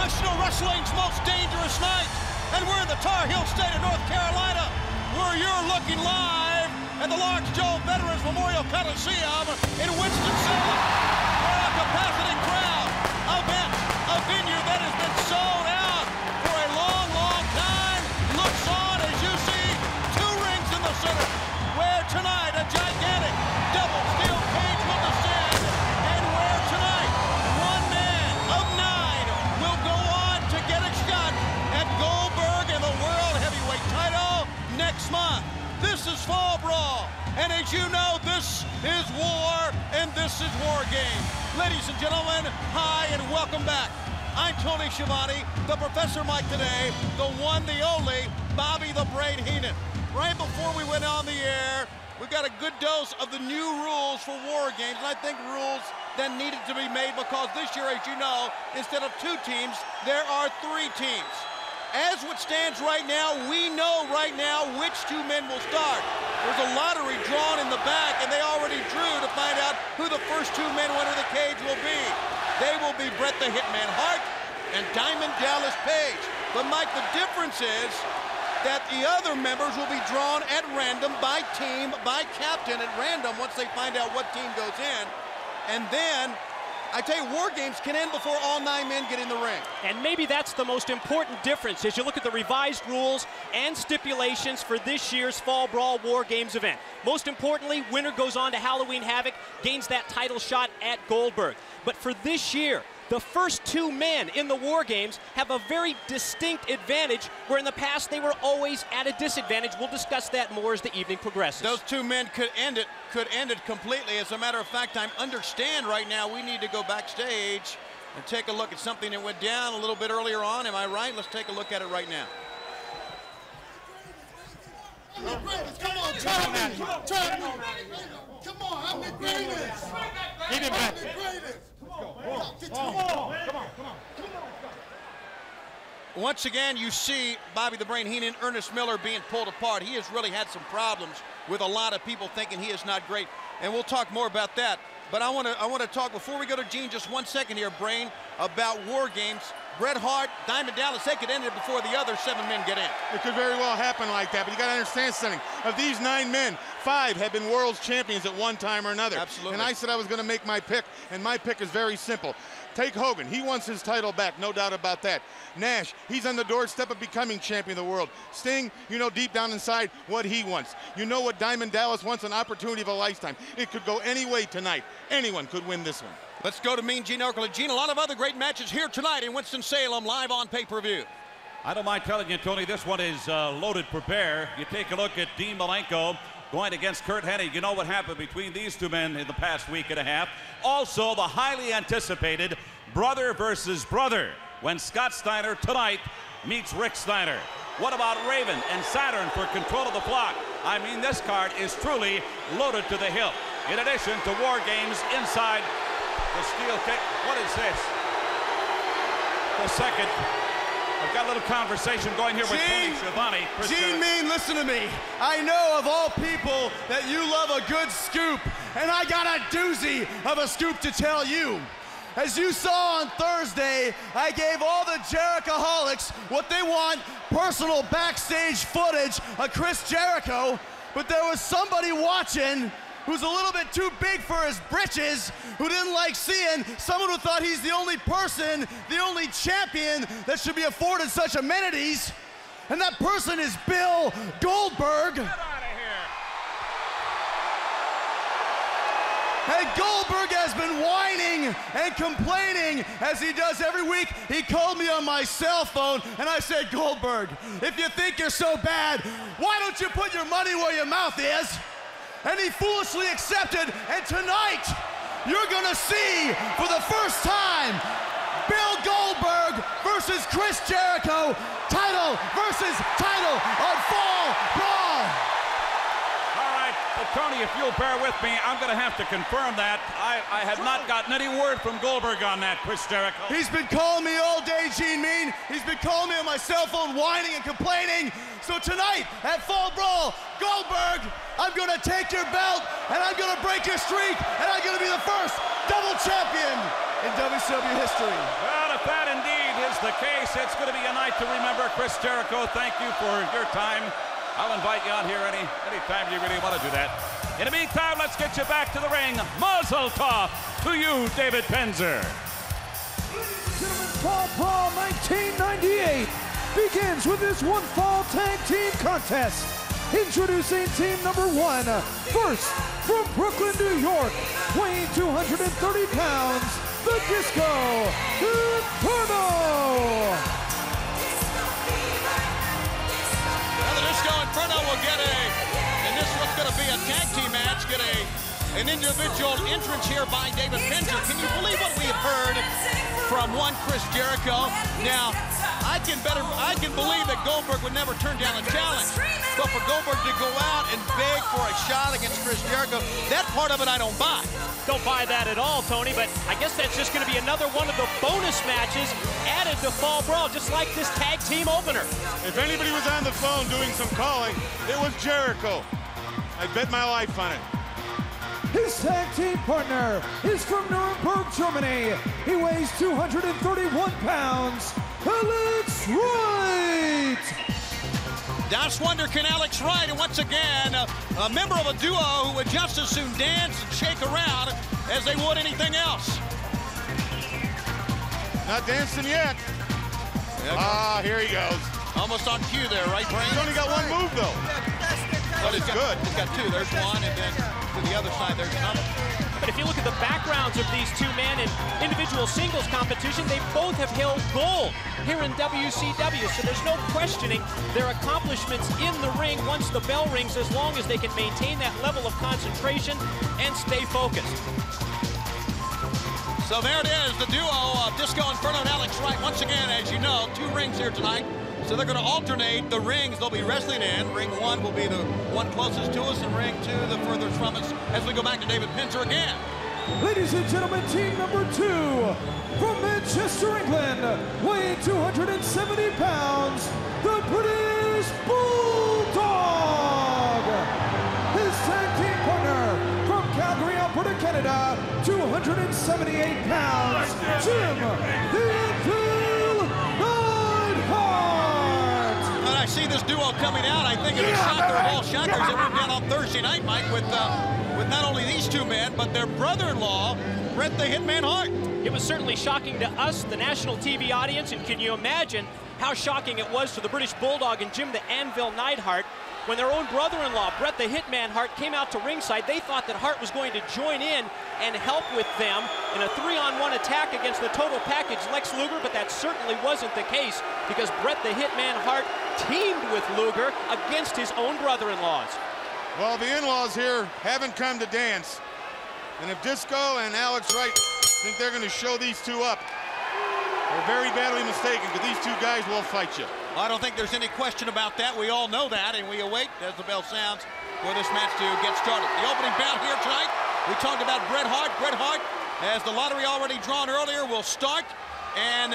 professional wrestling's most dangerous night, and we're in the Tar Heel state of North Carolina, where you're looking live at the Lawrence Joe Veterans Memorial Coliseum in Winston-Salem, where a capacity crowd, a venue that has been sold out for a long, long time, looks on as you see two rings in the center, where tonight a gigantic double steel cage will descend, and where tonight one man of 9 will go on to get a shot at Goldberg and the World Heavyweight title next month. This is Fall Brawl, and as you know, this is war, and this is War Game. Ladies and gentlemen, hi and welcome back. I'm Tony Schiavone, the Professor Mike today, the one, the only, Bobby the Brain Heenan. Right before we went on the air, we got a good dose of the new rules for War Games, and I think rules that needed to be made because this year, as you know, instead of 2 teams, there are 3 teams. As what stands right now, we know right now which 2 men will start. There's a lottery drawn in the back, and they already drew to find out who the first 2 men winner of the cage will be. They will be Bret the Hitman Hart and Diamond Dallas Page. But Mike, the difference is that the other members will be drawn at random by team, by captain at random once they find out what team goes in. And then, I tell you, War Games can end before all 9 men get in the ring. And maybe that's the most important difference as you look at the revised rules and stipulations for this year's Fall Brawl War Games event. Most importantly, winner goes on to Halloween Havoc, gains that title shot at Goldberg. But for this year, the first 2 men in the War Games have a very distinct advantage, where in the past they were always at a disadvantage. We'll discuss that more as the evening progresses. Those 2 men could end it completely. As a matter of fact, I understand right now we need to go backstage and take a look at something that went down a little bit earlier on. Am I right? Let's take a look at it right now. I'm the greatest. Come on, try me. Try me. Come on, I'm the greatest. I'm the greatest. Come on. Once again, you see Bobby the Brain Heenan, Ernest Miller being pulled apart. He has really had some problems with a lot of people thinking he is not great, and we'll talk more about that. But I want to talk, before we go to Gene, just 1 second here, Brain, about War Games. Bret Hart, Diamond Dallas, they could end it before the other 7 men get in. It could very well happen like that, but you got to understand something. Of these 9 men, 5 have been world champions at one time or another. Absolutely. And I said I was going to make my pick, and my pick is very simple. Take Hogan. He wants his title back, no doubt about that. Nash, he's on the doorstep of becoming champion of the world. Sting, you know deep down inside what he wants. You know what Diamond Dallas wants, an opportunity of a lifetime. It could go any way tonight. Anyone could win this one. Let's go to Mean Gene Okerlund. Gene, a lot of other great matches here tonight in Winston-Salem, live on pay-per-view. I don't mind telling you, Tony, this one is loaded for bear. You take a look at Dean Malenko going against Curt Hennig. You know what happened between these 2 men in the past week and a half. Also, the highly anticipated brother versus brother, when Scott Steiner tonight meets Rick Steiner. What about Raven and Saturn for control of the flock? I mean, this card is truly loaded to the hilt. In addition to War Games inside the steel kick. What is this? A second. I've got a little conversation going here with Tony Schiavone. Gene Mean, listen to me. I know of all people that you love a good scoop, and I got a doozy of a scoop to tell you. As you saw on Thursday, I gave all the Jerichoholics what they want, personal backstage footage of Chris Jericho, but there was somebody watching who's a little bit too big for his britches, who didn't like seeing someone who thought he's the only person, the only champion that should be afforded such amenities, and that person is Bill Goldberg. Get out of here. And Goldberg has been whining and complaining as he does every week. He called me on my cell phone, and I said, Goldberg, if you think you're so bad, why don't you put your money where your mouth is? And he foolishly accepted, and tonight, you're gonna see, for the first time, Bill Goldberg versus Chris Jericho, title versus title on Fall Brawl. All right, Tony, if you'll bear with me, I'm going to have to confirm that. I have not gotten any word from Goldberg on that, Chris Jericho. He's been calling me all day, Gene Mean. He's been calling me on my cell phone, whining and complaining. So tonight, at Fall Brawl, Goldberg, I'm going to take your belt, and I'm going to break your streak, and I'm going to be the first double champion in WCW history. Well, if that indeed is the case, it's going to be a night to remember. Chris Jericho, thank you for your time. I'll invite you out here anytime you really want to do that. In the meantime, let's get you back to the ring. Mazel tov to you, David Penzer. Gentlemen's Fall Brawl 1998 begins with this one fall tag team contest. Introducing team number 1, first from Brooklyn, New York, weighing 230 pounds, the Disco Inferno. Well, the Disco Inferno will get and this one's going to be a tag team match, get an individual entrance here by David Penzer. Can you believe what we have heard from one Chris Jericho? Now, I can believe that Goldberg would never turn down a challenge. But for Goldberg to go out and beg for a shot against Chris Jericho, that part of it I don't buy. Don't buy that at all, Tony, but I guess that's just going to be another one of the bonus matches added to Fall Brawl, just like this tag team opener. If anybody was on the phone doing some calling, it was Jericho. I bet my life on it. His tag team partner is from Nuremberg, Germany. He weighs 231 pounds, Alex Wright. Das Wonder can Alex Wright, and once again, a member of a duo who would just as soon dance and shake around as they would anything else. Not dancing yet. Here he goes. Almost on cue there, right, Brain? He's only got one move, though. But he's good. He's got two. There's one, and then to the other side, there's another. But if you look at the backgrounds of these two men in individual singles competition, they both have held gold here in WCW, so there's no questioning their accomplishments in the ring once the bell rings, as long as they can maintain that level of concentration and stay focused. So there it is, the duo of Disco Inferno and Alex Wright. Once again, as you know, 2 rings here tonight. So they're going to alternate the rings they'll be wrestling in. Ring 1 will be the one closest to us, and ring 2 the furthest from us, as we go back to David Penzer again. Ladies and gentlemen, team number 2 from Manchester, England, weighing 270 pounds, the British Bulldog. His tag team partner from Calgary, Alberta, Canada, 278 pounds, Jim the Anvil Neidhart. When I see this duo coming out, I think of a shocker of all shockers that we've got on Thursday night, Mike, with not only these two men, but their brother-in-law, Bret the Hitman Hart. It was certainly shocking to us, the national TV audience, and can you imagine how shocking it was to the British Bulldog and Jim the Anvil Neidhart when their own brother-in-law, Bret the Hitman Hart, came out to ringside. They thought that Hart was going to join in and help with them in a 3-on-1 attack against the total package Lex Luger, but that certainly wasn't the case because Bret the Hitman Hart teamed with Luger against his own brother-in-laws. Well, the in-laws here haven't come to dance. And if Disco and Alex Wright think they're going to show these two up, they're very badly mistaken, because these two guys will fight you. I don't think there's any question about that. We all know that, and we await, as the bell sounds, for this match to get started. The opening bout here tonight, we talked about Bret Hart. Bret Hart, as the lottery already drawn earlier, will start. And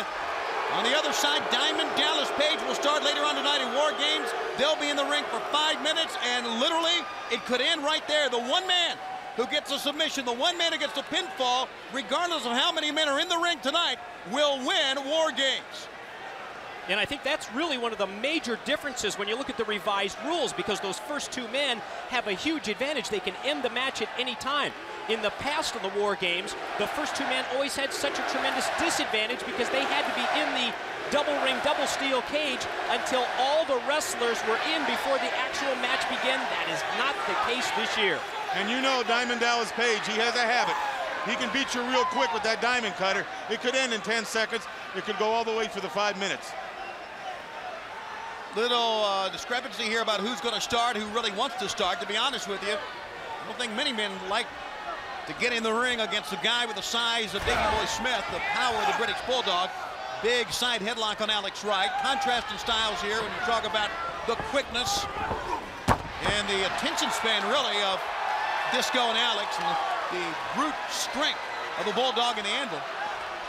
on the other side, Diamond Dallas Page will start later on tonight in War Games. They'll be in the ring for 5 minutes, and literally, it could end right there. The one man who gets a submission, the one man who gets a pinfall, regardless of how many men are in the ring tonight, will win War Games. And I think that's really one of the major differences when you look at the revised rules, because those first 2 men have a huge advantage. They can end the match at any time. In the past of the War Games, the first 2 men always had such a tremendous disadvantage because they had to be in the double ring, double steel cage until all the wrestlers were in before the actual match began. That is not the case this year. And you know Diamond Dallas Page, he has a habit. He can beat you real quick with that diamond cutter. It could end in 10 seconds. It could go all the way for the 5 minutes. Little discrepancy here about who's going to start, who really wants to start. To be honest with you, I don't think many men like to get in the ring against a guy with the size of Davey Boy Smith, the power of the British Bulldog. Big side headlock on Alex Wright. Contrasting styles here when you talk about the quickness and the attention span, really, of Disco and Alex, and the brute strength of the Bulldog and the Anvil.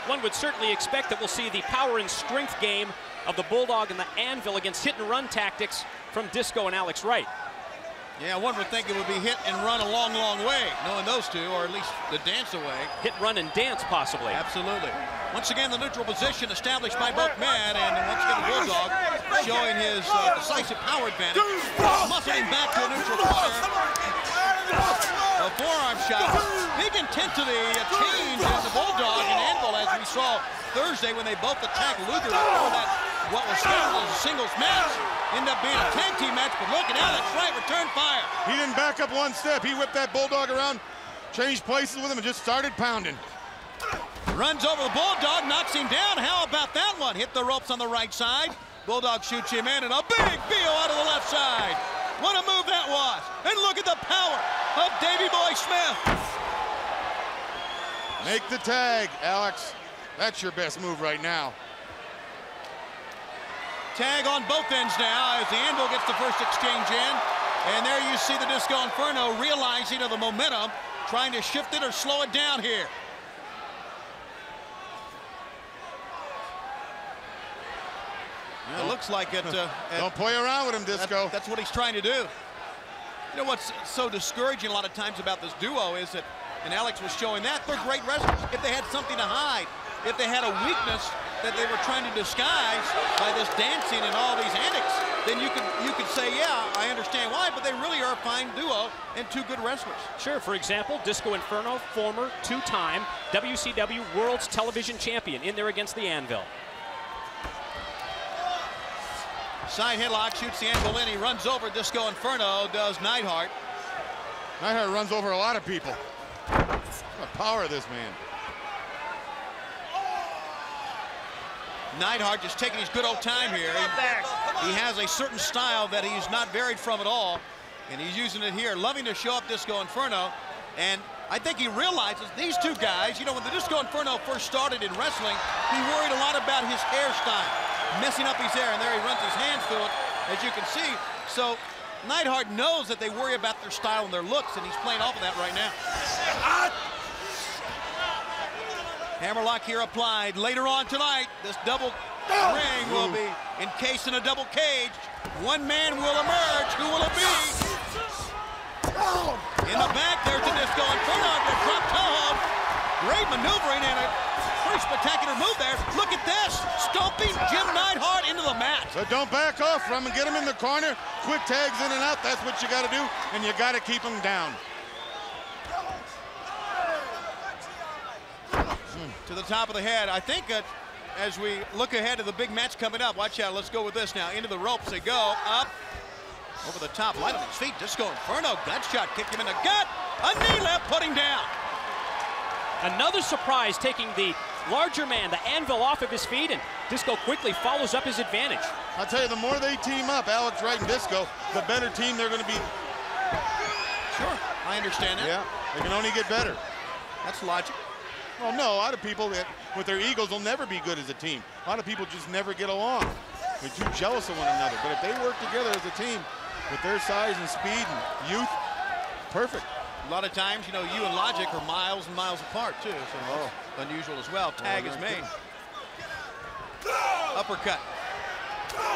One would certainly expect that we'll see the power and strength game of the Bulldog and the Anvil against hit-and-run tactics from Disco and Alex Wright. Yeah, one would think it would be hit and run a long, long way, knowing those two, or at least the dance away. Hit, run, and dance, possibly. Absolutely. Once again, the neutral position established by both men, and once again, the Bulldog showing his decisive power advantage. Muscling back to a neutral corner. A forearm shot. Big intensity, a change in the Bulldog and Anvil, as we saw Thursday when they both attacked Luger before that, what was scheduled as a singles match. Ended up being a tag team match, but look at Alex Wright return fire. He didn't back up one step. He whipped that Bulldog around, changed places with him, and just started pounding. Runs over the Bulldog, knocks him down. How about that one? Hit the ropes on the right side. Bulldog shoots him in, and a big BO out of the left side. What a move that was. And look at the power of Davey Boy Smith. Make the tag, Alex. That's your best move right now. Tag on both ends now as the Anvil gets the first exchange in. And there you see the Disco Inferno realizing of the momentum, trying to shift it or slow it down here. It looks like it. Don't play around with him, Disco. That's what he's trying to do. You know what's so discouraging a lot of times about this duo is that, and Alex was showing that, they're great wrestlers. If they had something to hide, if they had a weakness that they were trying to disguise by this dancing and all these antics, then you could say, yeah, I understand why, but they really are a fine duo and two good wrestlers. Sure, for example, Disco Inferno, former two-time WCW World's Television Champion, in there against the Anvil. Side headlock, shoots the Anvil in. He runs over Disco Inferno, does Neidhart. Neidhart runs over a lot of people. The power of this man. Neidhart just taking his good old time here. He has a certain style that he's not varied from at all, and he's using it here, loving to show up Disco Inferno. And I think he realizes these two guys, you know, when the Disco Inferno first started in wrestling, he worried a lot about his hairstyle, messing up his hair, and there he runs his hands through it, as you can see. So Neidhart knows that they worry about their style and their looks, and he's playing off of that right now. Hammerlock here applied. Later on tonight, this double ring will be encased in a double cage. One man will emerge. Who will it be? In the back, there's the Disco Inferno. Drop toe hold. Great maneuvering and a pretty spectacular move there. Look at this. Stomping Jim Neidhart into the mat. So don't back off from him. Get him in the corner. Quick tags in and out. That's what you got to do. And you got to keep him down. To the top of the head. I think that as we look ahead to the big match coming up, watch out, let's go with this now. Into the ropes they go, up, over the top, light on his feet, Disco Inferno, gut shot, kicked him in the gut, a knee left, put him down. Another surprise, taking the larger man, the Anvil, off of his feet, and Disco quickly follows up his advantage. I'll tell you, the more they team up, Alex Wright and Disco, the better team they're going to be. Sure, I understand that. Yeah, they can only get better. That's logic. Well, no, a lot of people that, with their egos, will never be good as a team. A lot of people just never get along. They're too jealous of one another. But if they work together as a team with their size and speed and youth, perfect. A lot of times, you know, you and Logic are miles and miles apart, too. So that's unusual as well. Tag is made. Uppercut.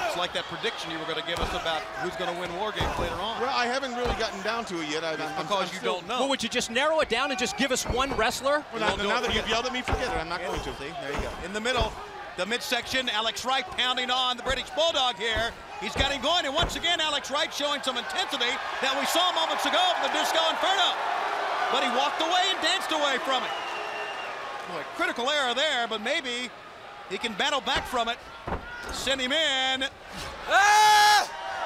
It's like that prediction you were going to give us about who's going to win War Games later on. Well, I haven't really gotten down to it yet. Because you don't know. Well, would you just narrow it down and just give us one wrestler? Well, now that you've yelled at me, forget it. I'm not going to. See, there you go. In the middle, the midsection, Alex Wright pounding on the British Bulldog here. He's got him going, and once again, Alex Wright showing some intensity that we saw moments ago from the Disco Inferno. But he walked away and danced away from it. Boy, critical error there, but maybe he can battle back from it. Send him in.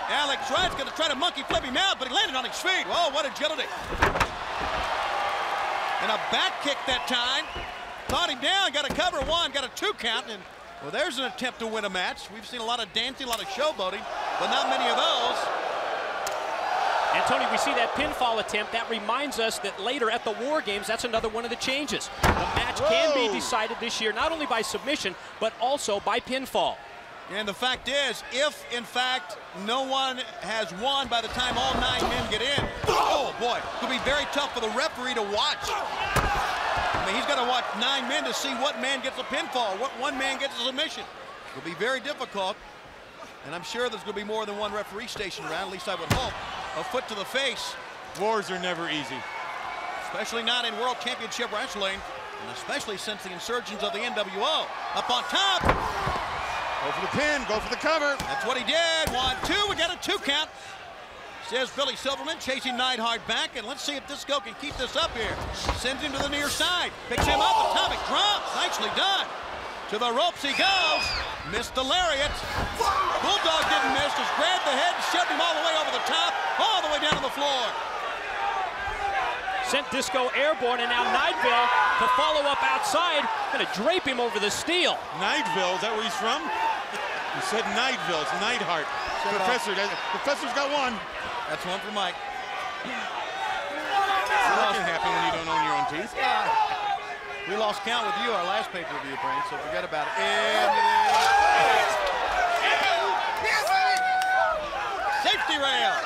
Alex Wright's going to try to monkey flip him out, but he landed on his feet. Whoa, what agility. And a back kick that time. Caught him down, got a cover one, got a 2 count, and well, there's an attempt to win a match. We've seen a lot of dancing, a lot of showboating, but not many of those. And Tony, we see that pinfall attempt. That reminds us that later at the War Games, that's another one of the changes. The match can be decided this year, not only by submission, but also by pinfall. And the fact is, if, in fact, no one has won by the time all 9 men get in, oh, boy, it'll be very tough for the referee to watch. I mean, he's got to watch 9 men to see what man gets a pinfall, what one man gets a submission. It'll be very difficult, and I'm sure there's going to be more than one referee stationed around, at least I would hope. A foot to the face. Wars are never easy. Especially not in World Championship Wrestling, and especially since the insurgence of the NWO. Up on top. Go for the pin, go for the cover. That's what he did. 1, 2, we got a 2 count. Says Billy Silverman, chasing Neidhart back, and let's see if Disco can keep this up here. Sends him to the near side, picks him up, atomic drop, nicely done. To the ropes he goes, missed the lariat. Bulldog didn't miss, just grabbed the head, shoved him all the way over the top, all the way down to the floor. Sent Disco airborne, and now Knightsville to follow up outside, gonna drape him over the steel. Knightsville, is that where he's from? He said Knightsville, it's Neidhart. Professor's got one. That's one for Mike. That can happen when you don't own your own teeth. We lost count with you our last pay-per-view, Brain, so forget about it. Safety rail.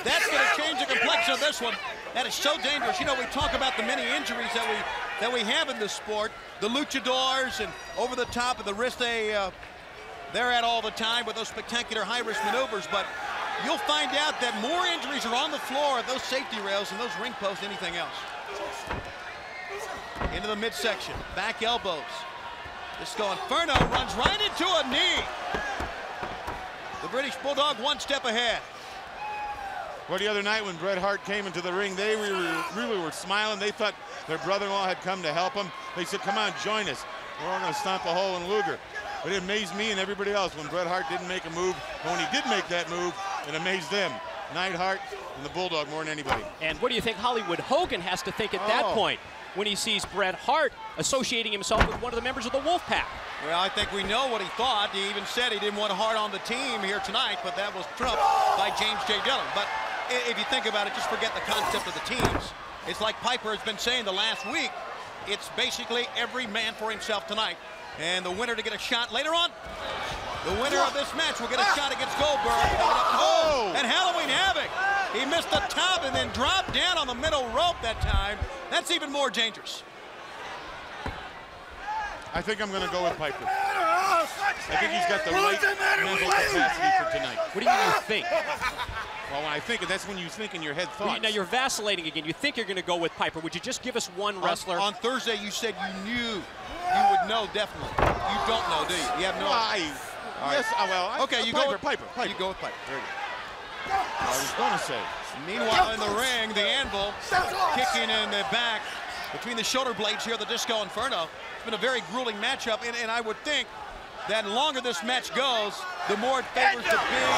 That's going to change the complexion of this one. That is so dangerous. You know, we talk about the many injuries that we have in this sport. The luchadors and over the top of the wrist, they're at all the time with those spectacular high-risk maneuvers, but you'll find out that more injuries are on the floor at those safety rails and those ring posts than anything else. Into the midsection, back elbows. Disco Inferno runs right into a knee. The British Bulldog one step ahead. Well, the other night when Bret Hart came into the ring, they really were smiling. They thought their brother-in-law had come to help them. They said, come on, join us. We're all going to stomp a hole in Luger. But it amazed me and everybody else when Bret Hart didn't make a move. And when he did make that move, it amazed them. Neidhart and the Bulldog more than anybody. And what do you think Hollywood Hogan has to think at that point when he sees Bret Hart associating himself with one of the members of the Wolfpack? Well, I think we know what he thought. He even said he didn't want Hart on the team here tonight, but that was trumped by James J. Dillon. But if you think about it, just forget the concept of the teams. It's like Piper has been saying the last week. It's basically every man for himself tonight. And the winner to get a shot later on, the winner of this match will get a shot against Goldberg. And Halloween Havoc. He missed the top and then dropped down on the middle rope that time. That's even more dangerous. I think I'm going to go with Piper. I think he's got the right mental capacity for tonight. What do you mean you think? Well, when I think, that's when you think in your head thoughts. Now you're vacillating again. You think you're going to go with Piper. Would you just give us one wrestler? On Thursday, you said you knew. You would know definitely. You don't know, do you? You have no idea. Okay, you go with Piper. You go with Piper. Very good. I was going to say. Meanwhile, in the ring, the Anvil kicking in the back between the shoulder blades here, the Disco Inferno. It's been a very grueling matchup, and I would think that the longer this match goes, the more it favors the big,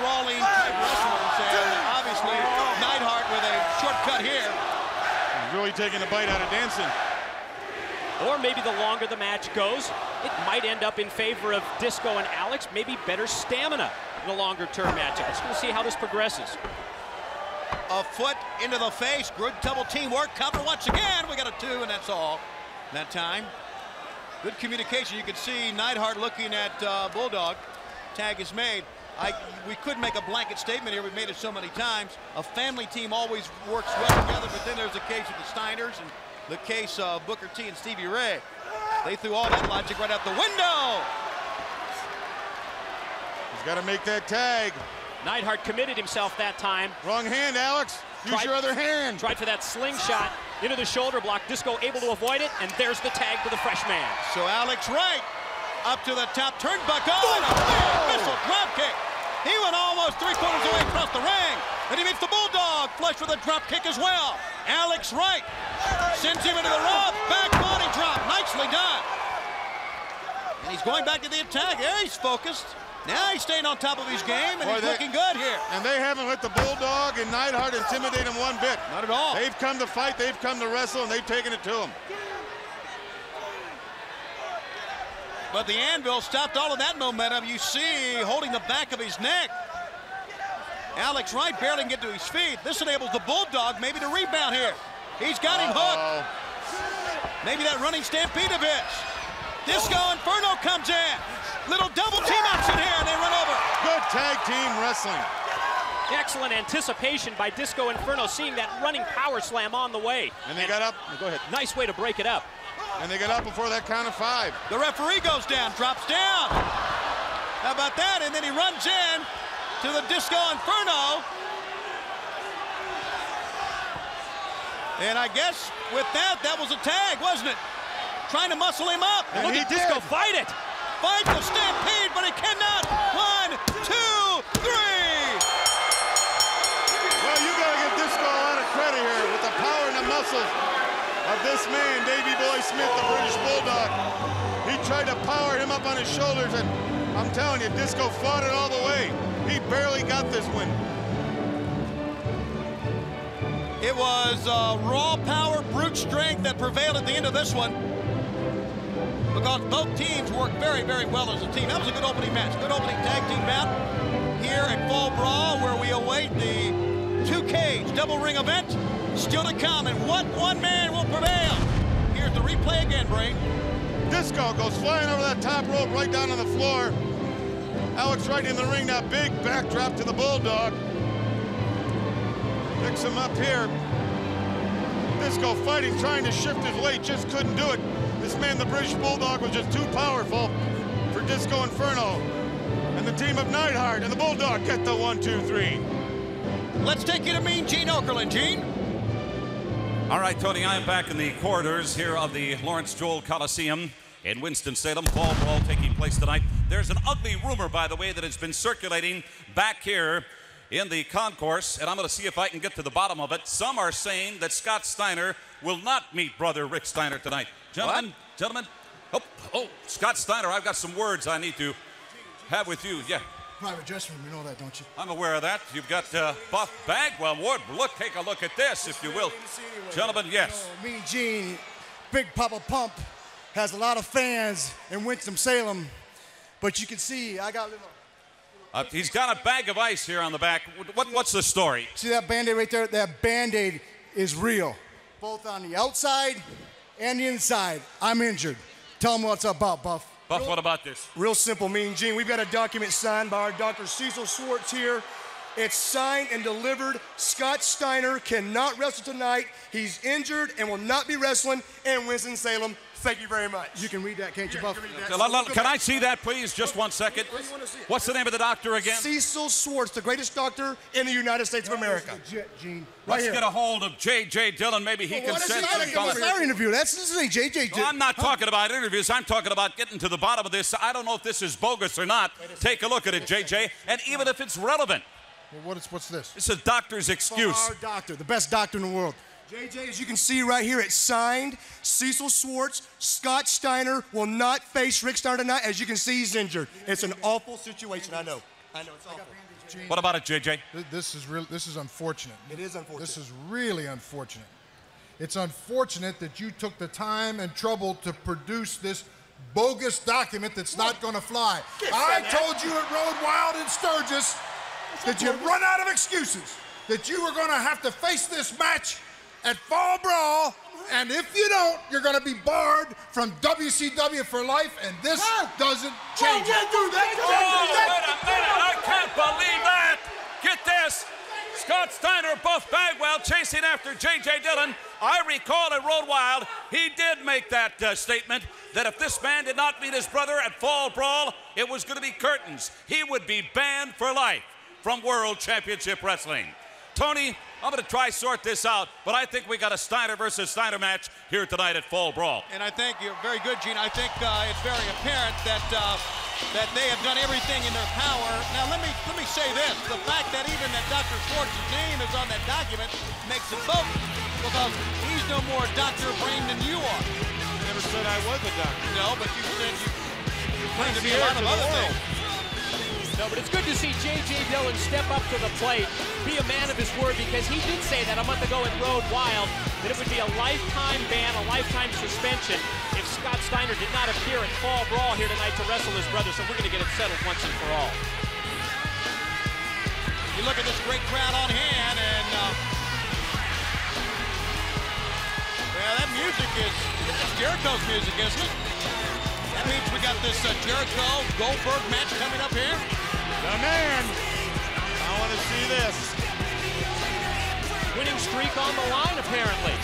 brawling type wrestlers. And obviously, Neidhart with a shortcut here. He's really taking a bite out of dancing. Or maybe the longer the match goes, it might end up in favor of Disco and Alex. Maybe better stamina in a longer-term matchup. Let's go see how this progresses. A foot into the face. Good double teamwork. Cover once again. We got a 2, and that's all that time. Good communication. You can see Neidhart looking at Bulldog. Tag is made. We could make a blanket statement here. We've made it so many times. A family team always works well together, but then there's the case of the Steiners and the case of Booker T and Stevie Ray. They threw all that logic right out the window. He's got to make that tag. Neidhart committed himself that time. Wrong hand, Alex. Use your other hand. Tried for that slingshot into the shoulder block. Disco able to avoid it, and there's the tag to the fresh man. So Alex Wright up to the top turnbuckle and a big missile drop kick. He went almost 3/4 away across the ring, and he meets the Bulldog flush with a drop kick as well. Alex Wright sends him into the rope, back body drop, nicely done. And he's going back to the attack. There he's focused. Now he's staying on top of his game, and he's looking good here. And they haven't let the Bulldog and Neidhart intimidate him one bit. Not at all. They've come to fight, they've come to wrestle, and they've taken it to him. But the Anvil stopped all of that momentum. You see, holding the back of his neck. Alex Wright barely can get to his feet. This enables the Bulldog maybe to rebound here. He's got him hooked. Maybe that running stampede of his. Disco Inferno comes in. Little double team action here, and they run over. Good tag team wrestling. Excellent anticipation by Disco Inferno, seeing that running power slam on the way. And they got up. Go ahead. Nice way to break it up. And they got up before that count of 5. The referee goes down, drops down. How about that? And then he runs in to the Disco Inferno. And I guess with that was a tag, wasn't it? Trying to muscle him up. And look at Disco fight it. Fight the Stampede, but he cannot. 1, 2, 3. Well, you got to give Disco a lot of credit here with the power and the muscles of this man, Davey Boy Smith, the British Bulldog. He tried to power him up on his shoulders, and I'm telling you, Disco fought it all the way. He barely got this win. It was raw power, brute strength that prevailed at the end of this one, because both teams worked very, very well as a team. That was a good opening match. Good opening tag team bout here at Fall Brawl, where we await the 2-cage double ring event still to come, and what one man will prevail. Here's the replay again, Brain. Disco goes flying over that top rope right down on the floor. Alex right in the ring now, big backdrop to the Bulldog. Picks him up here. Disco fighting, trying to shift his weight, just couldn't do it. This man, the British Bulldog, was just too powerful for Disco Inferno. And the team of Neidhart and the Bulldog get the 1, 2, 3. Let's take you to Mean Gene Okerlund. Gene? All right, Tony, I am back in the corridors here of the Lawrence Joel Coliseum in Winston-Salem. Fall Brawl taking place tonight. There's an ugly rumor, by the way, that has been circulating back here in the concourse, and I'm going to see if I can get to the bottom of it. Some are saying that Scott Steiner will not meet brother Rick Steiner tonight. Gentlemen, oh, Scott Steiner, I've got some words I need to have with you. Yeah. Private dressing room, you know that, don't you? I'm aware of that. You've got Buff Bagwell. Ward, take a look at this, if you will. Gentlemen, yes. You know, Mean Gene, Big Papa Pump, has a lot of fans in Winston-Salem, but you can see I got a little... He's got a bag of ice here on the back. What's the story? See that Band-Aid right there? That Band-Aid is real, both on the outside and the inside. I'm injured. Tell them what's about, Buff. Buff, what about this? Real simple, Mean Gene. We've got a document signed by our Dr. Cecil Schwartz here. It's signed and delivered. Scott Steiner cannot wrestle tonight. He's injured and will not be wrestling in Winston-Salem. Thank you very much. You can read that, can't you, Buff? Can I see that, please? Just 1 second. What's the name of the doctor again? Cecil Schwartz, the greatest doctor in the United States of America. Legit, Gene. Let's get a hold of J.J. Dillon. Maybe he can send some our interview. This is J.J. Dillon. I'm not talking about interviews. I'm talking about getting to the bottom of this. I don't know if this is bogus or not. Take a look at it, J.J., and even if it's relevant. Well, what's this? It's a doctor's excuse. Our doctor, the best doctor in the world. JJ, as you can see right here, it's signed. Cecil Schwartz, Scott Steiner will not face Rick Steiner tonight. As you can see, he's injured. It's an awful situation, I know. It's awful. What about it, JJ? This is unfortunate. It is unfortunate. This is really unfortunate. It's unfortunate that you took the time and trouble to produce this bogus document that's not going to fly. I told you at Road Wild in Sturgis that you'd run out of excuses, that you were going to have to face this match at Fall Brawl, and if you don't, you're going to be barred from WCW for life, and this doesn't change it. Wait a minute, I can't believe that. Get this. Scott Steiner, Buff Bagwell chasing after J.J. Dillon. I recall at Road Wild, he did make that statement that if this man did not meet his brother at Fall Brawl, it was going to be curtains. He would be banned for life from World Championship Wrestling. Tony, I'm going to try sort this out, but I think we got a Steiner versus Steiner match here tonight at Fall Brawl. And I think you're very good, Gene. I think it's very apparent that that they have done everything in their power. Now, let me say this: the fact that even that Dr. Schwartz's name is on that document makes it bogus, because he's no more Dr. Brain than you are. I never said I was a doctor. No, but you said you claim to be a lot of other things. No, but it's good to see J.J. Dillon step up to the plate, be a man of his word, because he did say that a month ago at Road Wild that it would be a lifetime ban, a lifetime suspension if Scott Steiner did not appear at Fall Brawl here tonight to wrestle his brother, so we're going to get it settled once and for all. You look at this great crowd on hand, and well, that music that's Jericho's music, isn't it? That means we got this Jericho-Goldberg match coming up here. The man. I want to see this. Winning streak on the line, apparently.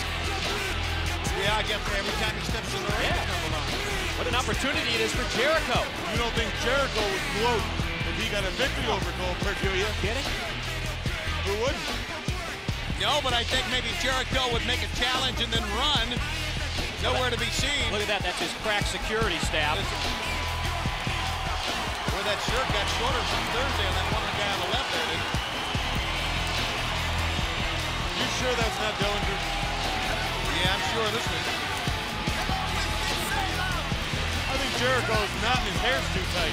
Yeah, I guess every time he steps in the ring, What an opportunity it is for Jericho. You don't think Jericho would gloat if he got a victory over Goldberg, do you? Kidding? Who wouldn't? No, but I think maybe Jericho would make a challenge and then run. Nowhere to be seen. Look at that. That's his crack security staff. Where that shirt got shorter from Thursday on that one guy on the left there, didn't it? You sure that's not Dillinger? Yeah, I'm sure this is. I think Jericho's not, and his hair's too tight.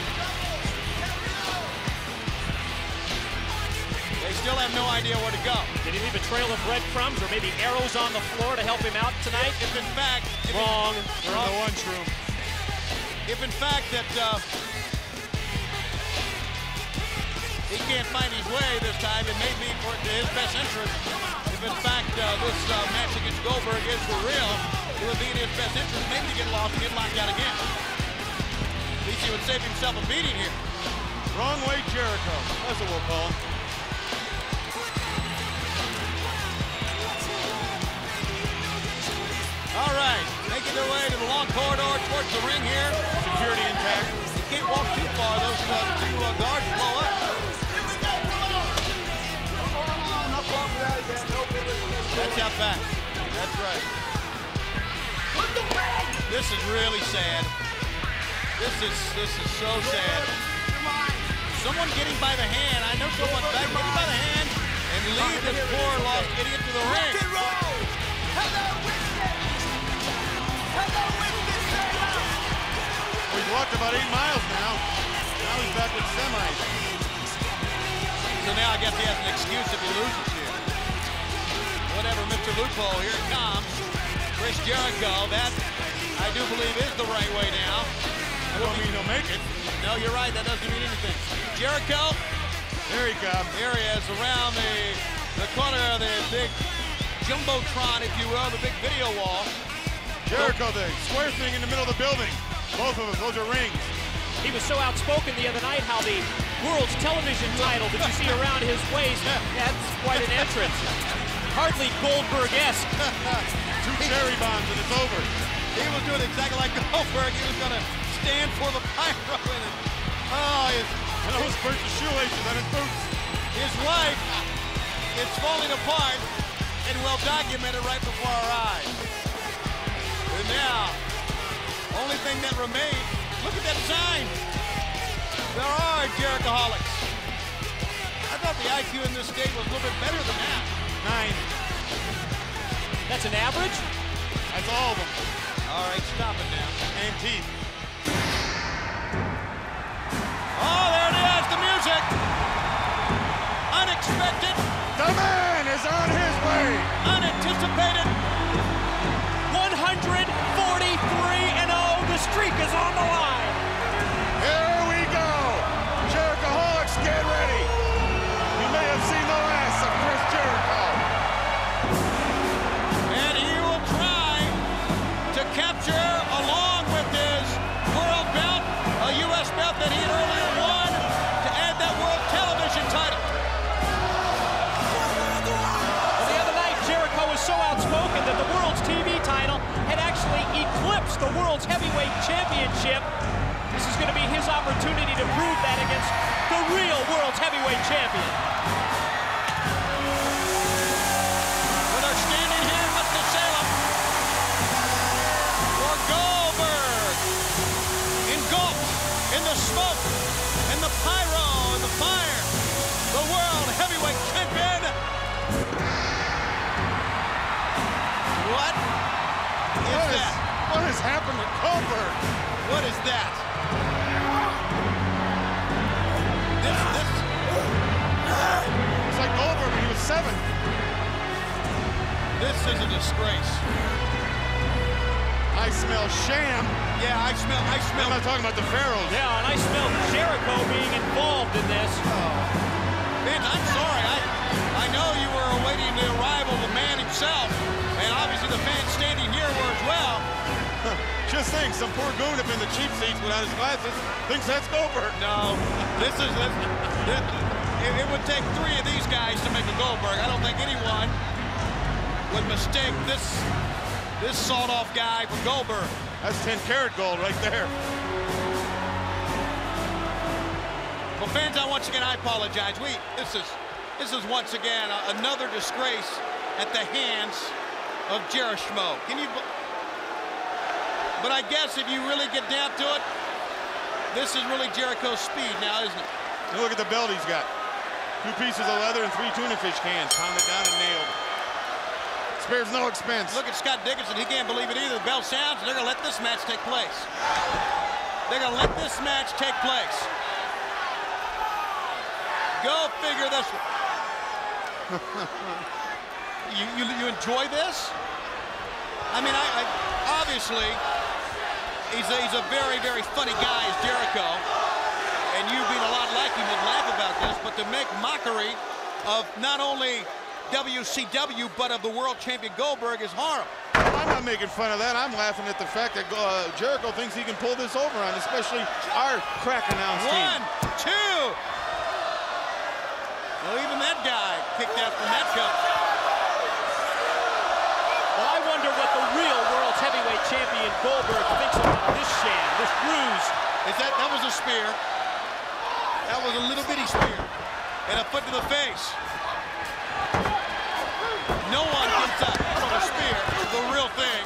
They still have no idea where to go. Did he leave a trail of breadcrumbs or maybe arrows on the floor to help him out tonight? If in fact... Wrong. We're in the lunchroom. If in fact that he can't find his way this time, it may be for his best interest. If in fact this match against Goldberg is for real, it would be in his best interest maybe to get lost and get locked out again. At least he would save himself a beating here. Wrong way Jericho. That's what we'll call him. All right, making their way to the long corridor towards the ring here. Security intact. You can't walk too far. Those two guards blow up. That's out back. That's right. This is really sad. This is so sad. Someone getting by the hand. I know someone's back getting by the hand and lead this poor lost idiot to the ring. We've walked about 8 miles now. Now he's back with semis. So now I guess he has an excuse if he loses here. Whatever, Mr. Loophole, here it comes. Chris Jericho, that I do believe is the right way now. I don't mean he'll make it. No, you're right, that doesn't mean anything. Jericho. There he comes. Here he is around the corner of the big Jumbotron, if you will, the big video wall. Jericho, the square thing in the middle of the building. Both of them, those are rings. He was so outspoken the other night how the world's television title that you see around his waist, that's quite an entrance. Hardly Goldberg-esque. 2 cherry bombs and it's over. He was doing exactly like Goldberg. He was going to stand for the pyro. And those burnt the shoelaces on his boots. His life is falling apart and well documented right before our eyes. And now, only thing that remains, look at that sign. There are Jerichoholics. I thought the IQ in this state was a little bit better than that. 9. That's an average? That's all of them. All right, stop it now. And teeth. Oh, there it is, the music. Unexpected. The man is on his way. Unanticipated. 143-0. The streak is on the line. Here we go. Jerichoholics, get ready. You may have seen the last of Chris Jericho. And he will try to capture, along with his world belt, a U.S. belt that he had earlier won, to add that world television title. Well, the other night, Jericho was so outspoken that the world's TV title had actually eclipsed the world's heavyweight championship. This is going to be his opportunity to prove that against the real world's heavyweight champion. With our standing here in Winston-Salem for Goldberg, engulfed in the smoke, in the pyro, in the fire, the world heavyweight champion. What is that? What has happened to Goldberg? What is that? It's like Goldberg when he was 7. This is a disgrace. I smell sham. Yeah, I smell. I'm not talking about the Pharaohs. Yeah, and I smell Jericho being involved in this. Vince, I'm sorry. I know you were awaiting the arrival of the man himself, and obviously the fans standing here were as well. Just think, some poor goon up in the cheap seats without his glasses thinks that's Goldberg. No, it would take 3 of these guys to make a Goldberg. I don't think anyone would mistake this sawed-off guy for Goldberg. That's 10 karat gold right there. Well, fans, once again, I apologize. This is once again another disgrace at the hands of Jericho. But I guess if you really get down to it, this is really Jericho's speed now, isn't it? And look at the belt he's got. 2 pieces of leather and 3 tuna fish cans. Pounded down and nailed. Spares no expense. Look at Scott Dickinson. He can't believe it either. The bell sounds, and they're going to let this match take place. They're going to let this match take place. Go figure this one. you enjoy this? I mean, I obviously, he's a very, very funny guy, is Jericho. And you being a lot like him would laugh about this, but to make mockery of not only WCW, but of the world champion Goldberg is horrible. I'm not making fun of that. I'm laughing at the fact that Jericho thinks he can pull this over on, especially our crack announce team. 1, 2. Well, even that guy kicked out from that cup. Well, I wonder what the real world's heavyweight champion Goldberg thinks about this sham, this ruse. That was a spear. That was a little bitty spear. And a foot to the face. No one gets up from a spear. The real thing.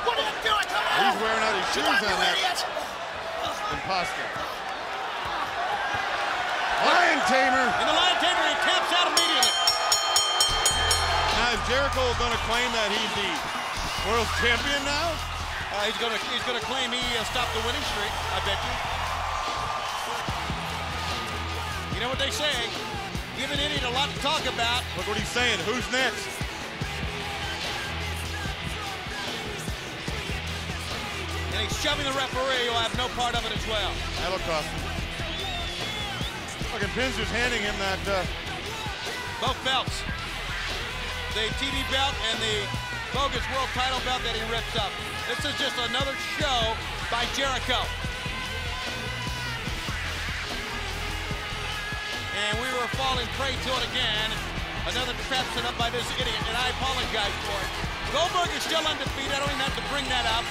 What are you doing? Come on! He's wearing out his shoes on that imposter. Lion Tamer. And the Lion Tamer, he taps out immediately. Now, is Jericho going to claim that he's the world champion now? He's going to claim he stopped the winning streak, I bet you. You know what they say? Give an idiot a lot to talk about. Look what he's saying. Who's next? And he's shoving the referee, who will have no part of it as well. That'll cost him. Look, and Pinzer's handing him that. Both belts. The TV belt and the bogus world title belt that he ripped up. This is just another show by Jericho. And we were falling prey to it again. Another trap set up by this idiot, and I apologize for it. Goldberg is still undefeated. I don't even have to bring that up.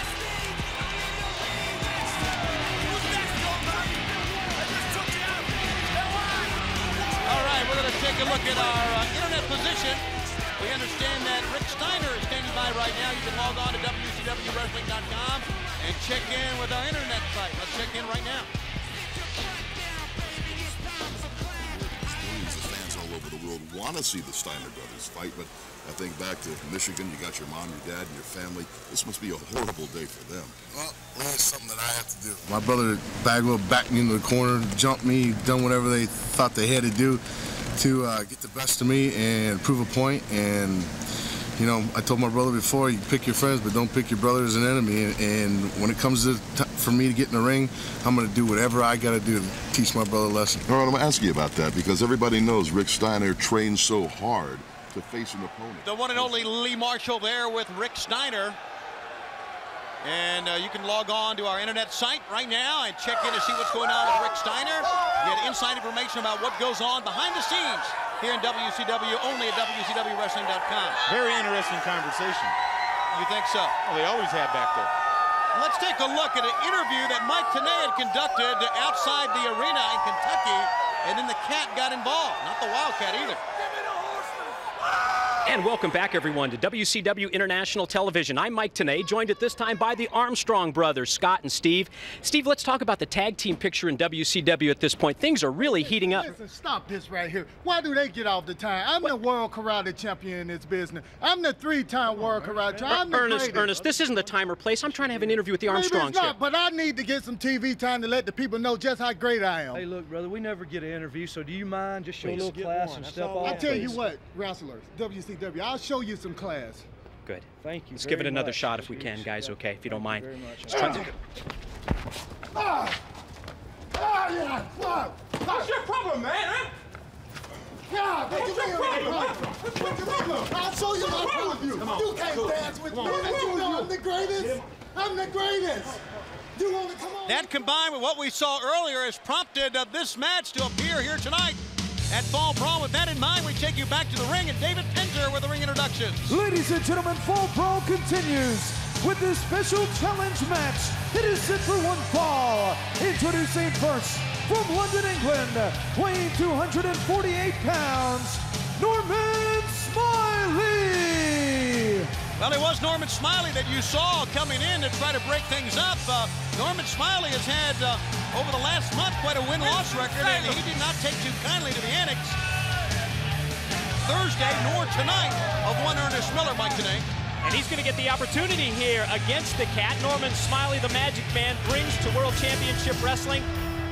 All right, we're going to take a look at our internet position. We understand that Rick Steiner is standing by right now. You can log on to WCWWrestling.com and check in with our internet site. Let's check in right now. Over the world want to see the Steiner brothers fight, but I think back to Michigan, you got your mom, your dad, and your family. This must be a horrible day for them. Well, it's something that I have to do. My brother Bagwell backed me into the corner, jumped me, done whatever they thought they had to do to get the best of me and prove a point. And you know, I told my brother before, you pick your friends, but don't pick your brother as an enemy. And when it comes to for me to get in the ring, I'm going to do whatever I got to do to teach my brother a lesson. All right, I'm going to ask you about that because everybody knows Rick Steiner trained so hard to face an opponent. The one and only Lee Marshall there with Rick Steiner. And you can log on to our internet site right now and check in to see what's going on with Rick Steiner. Get inside information about what goes on behind the scenes here in WCW, only at WCWWrestling.com. Very interesting conversation. You think so? Well, they always have back there. Let's take a look at an interview that Mike Tenay had conducted outside the arena in Kentucky, and then the Cat got involved. Not the Wildcat either. And welcome back, everyone, to WCW International Television. I'm Mike Tenay, joined at this time by the Armstrong brothers, Scott and Steve. Steve, let's talk about the tag team picture in WCW at this point. Things are really heating up. Listen, stop this right here. Why do they get off the time? I'm the world karate champion in this business. I'm the 3-time world karate champion. I'm the Ernest, this isn't the time or place. I'm trying to have an interview with the Armstrongs Maybe it's not, here. but I need to get some TV time to let the people know just how great I am. Hey, look, brother, we never get an interview, so do you mind just show a little class and step off? I tell you what, wrestlers, WCW, I'll show you some class. Good. Thank you. Let's give it another shot if we can, guys, okay, if you don't mind. Let's try to... Yeah. What's your problem, man? Huh? Yeah, what's your problem? I'll show you my problem. You can't dance with me. You know I'm the greatest. I'm the greatest. You want to come on? That combined with what we saw earlier has prompted this match to appear here tonight at Fall Brawl. With that in mind, we take you back to the ring and David Penzer with the ring introductions. Ladies and gentlemen, Fall Brawl continues with this special challenge match. It is set for one fall. Introducing first, from London, England, weighing 248 pounds, Norman Smiley. Well, it was Norman Smiley that you saw coming in to try to break things up. Norman Smiley has had, over the last month, quite a win-loss record, and he did not take too kindly to the antics Thursday nor tonight of one Ernest Miller, Mike, today. And he's going to get the opportunity here against the Cat. Norman Smiley, the Magic Man, brings to World Championship Wrestling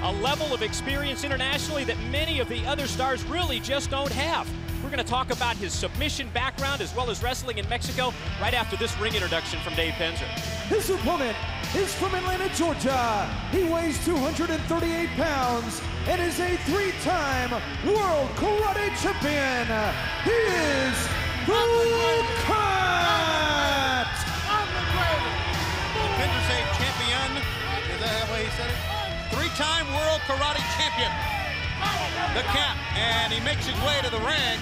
a level of experience internationally that many of the other stars really just don't have. We're going to talk about his submission background as well as wrestling in Mexico right after this ring introduction from Dave Penzer. His opponent is from Atlanta, Georgia. He weighs 238 pounds and is a 3-time World Karate Champion. He is the Cat! Penzer say champion. Is that how he said it? 3-time World Karate Champion. The Cat, and he makes his way to the ring.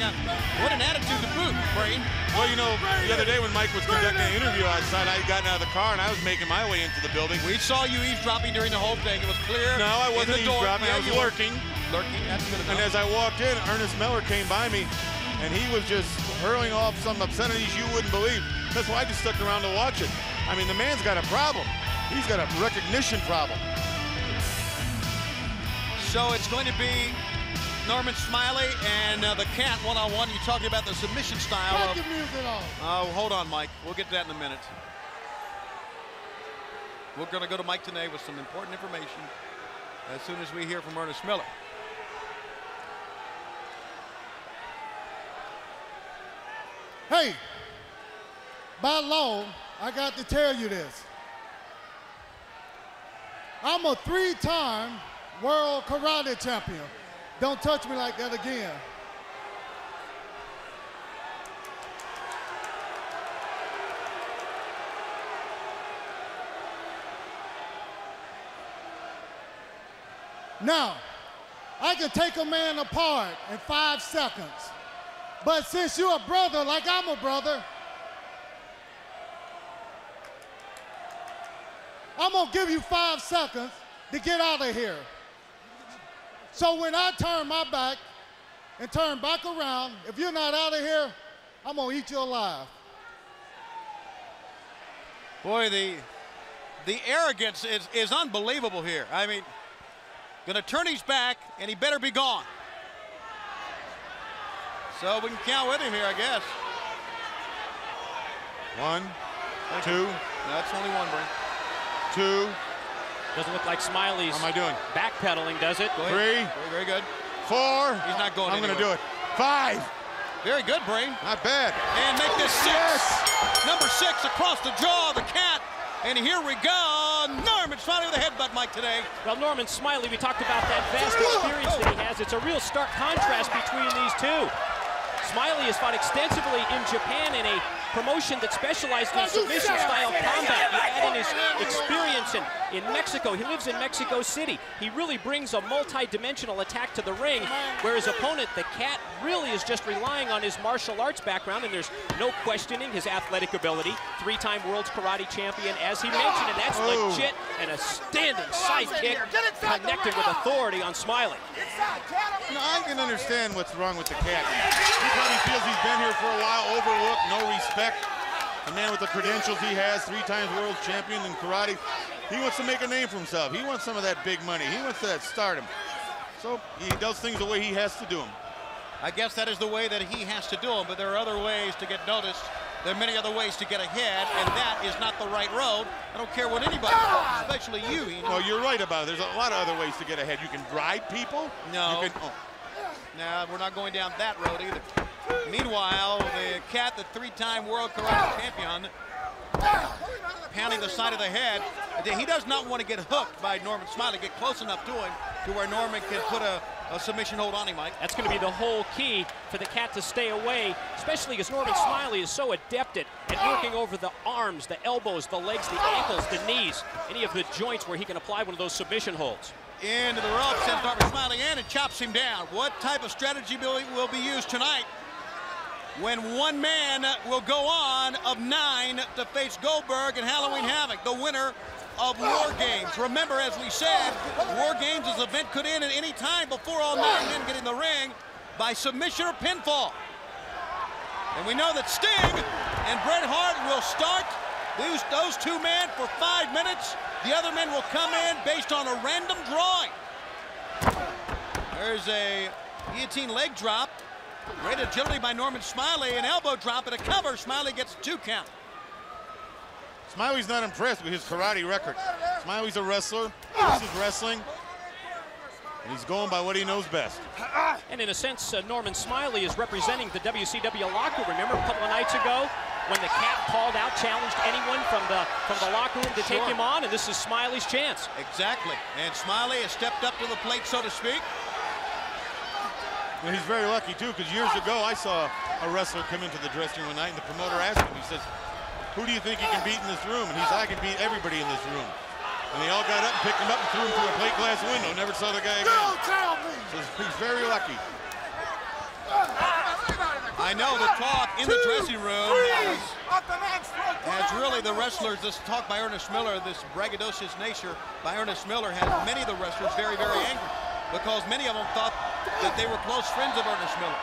What an attitude to boot, Brain. Well, you know, the other day when Mike was conducting an interview outside, I had gotten out of the car and I was making my way into the building. We saw you eavesdropping during the whole thing. It was clear. No, I wasn't eavesdropping. I was lurking. Lurking, that's good enough. And as I walked in, Ernest Miller came by me, and he was just hurling off some obscenities you wouldn't believe. That's why I just stuck around to watch it. I mean, the man's got a problem. He's got a recognition problem. So it's going to be Norman Smiley and the Cat one-on-one. You're talking about the submission style. Cut the music off. Oh, hold on, Mike. We'll get to that in a minute. We're going to go to Mike Tenay with some important information as soon as we hear from Ernest Miller. Hey, by law, I got to tell you this. I'm a 3-time World Karate Champion. Don't touch me like that again. Now, I can take a man apart in 5 seconds. But since you're a brother like I'm a brother, I'm gonna give you 5 seconds to get out of here. So when I turn my back and turn back around, if you're not out of here, I'm gonna eat you alive. Boy, the arrogance is unbelievable here. I mean, gonna turn his back, and he better be gone. So we can count with him here, I guess. 1, 2. No, that's only one, Brent. 2. Doesn't look like Smiley's How am I doing? backpedaling, does it? 3. Very, very good. 4. He's not going I'm going to anywhere. do it. 5. Very good, Brain. Not bad. And make this 6. Yes. Number 6 across the jaw of the Cat. And here we go. Norman Smiley with a headbutt, Mike, today. Well, Norman Smiley, we talked about that vast experience that he has. It's a real stark contrast between these two. Smiley has fought extensively in Japan in a promotion that specialized in submission-style combat. You add in his experience in Mexico. He lives in Mexico City. He really brings a multi-dimensional attack to the ring, where his opponent, the Cat, really is just relying on his martial arts background, and there's no questioning his athletic ability. 3-time World Karate Champion, as he mentioned, and that's legit, and a standing side kick connected with authority on Smiley. You know, I can understand what's wrong with the Cat. He probably feels he's been here for a while, overlooked, no respect. A man with the credentials he has, 3 times world champion in karate. He wants to make a name for himself. He wants some of that big money. He wants that stardom. So he does things the way he has to do them. I guess that is the way that he has to do them, but there are other ways to get noticed. There are many other ways to get ahead, and that is not the right road. I don't care what anybody does, especially you. Well, you're right about it. There's a lot of other ways to get ahead. You can bribe people. No. You can, Nah, we're not going down that road either. Meanwhile, the Cat, the 3-time World Karate Champion, pounding the side of the head. He does not want to get hooked by Norman Smiley, get close enough to him to where Norman can put a submission hold on him, Mike. That's going to be the whole key for the Cat to stay away, especially as Norman Smiley is so adept at working over the arms, the elbows, the legs, the ankles, the knees, any of the joints where he can apply one of those submission holds. Into the rope, sends Norman Smiley in and chops him down. What type of strategy will be used tonight when one man will go on of 9 to face Goldberg and Halloween Havoc? The winner of War Games. Remember, as we said, War Games, this event could end at any time before all 9 men get in the ring by submission or pinfall. And we know that Sting and Bret Hart will start those 2 men for 5 minutes. The other men will come in based on a random drawing. There's a guillotine leg drop. Great agility by Norman Smiley. An elbow drop and a cover. Smiley gets a 2 count. Smiley's not impressed with his karate record. Smiley's a wrestler. This is wrestling. And he's going by what he knows best. And in a sense, Norman Smiley is representing the WCW locker. Remember a couple of nights ago when the Cat called out, challenged anyone from the locker room to take him on, and this is Smiley's chance. Exactly. And Smiley has stepped up to the plate, so to speak. And he's very lucky, too, because years ago I saw a wrestler come into the dressing room one night, and the promoter asked him, he says, "Who do you think you can beat in this room?" And he said, "I can beat everybody in this room." And they all got up and picked him up and threw him through a plate glass window. Never saw the guy again. Don't tell me. So he's very lucky. I know the talk in the dressing room has really the wrestlers, this talk by Ernest Miller, this braggadocious nature by Ernest Miller has many of the wrestlers very, very angry because many of them thought that they were close friends of Ernest Miller.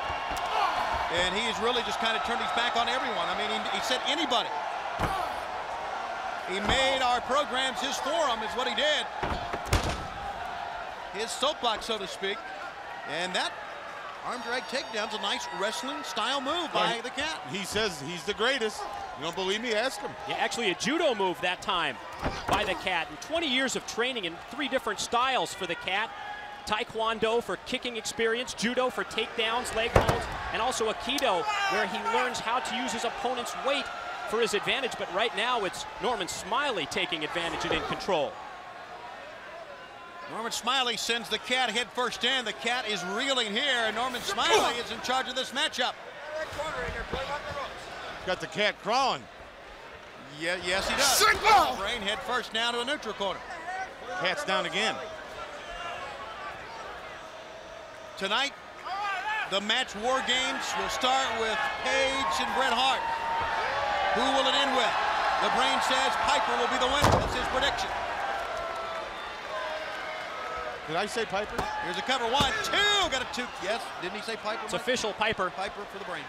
And he's really just kind of turned his back on everyone. I mean, he said anybody. He made our programs his forum, is what he did. His soapbox, so to speak. And that arm drag takedown's a nice wrestling style move by the Cat. He says he's the greatest. You don't believe me? Ask him. Yeah, actually a judo move that time by the Cat. And 20 years of training in 3 different styles for the Cat. Taekwondo for kicking experience, judo for takedowns, leg holds, and also Aikido, where he learns how to use his opponent's weight for his advantage. But right now it's Norman Smiley taking advantage and in control. Norman Smiley sends the Cat head first in. The Cat is reeling here, and Norman Smiley is in charge of this matchup. Got the Cat crawling. Yeah, yes, he does. Brain head first now to a neutral corner. Cat's down again. Tonight, the match War Games will start with Page and Bret Hart. Who will it end with? The Brain says Piper will be the winner. That's his prediction. Did I say Piper? Here's a cover. 1, 2. Got a 2. Yes. Didn't he say Piper? It's official. Piper. Piper for the Brain.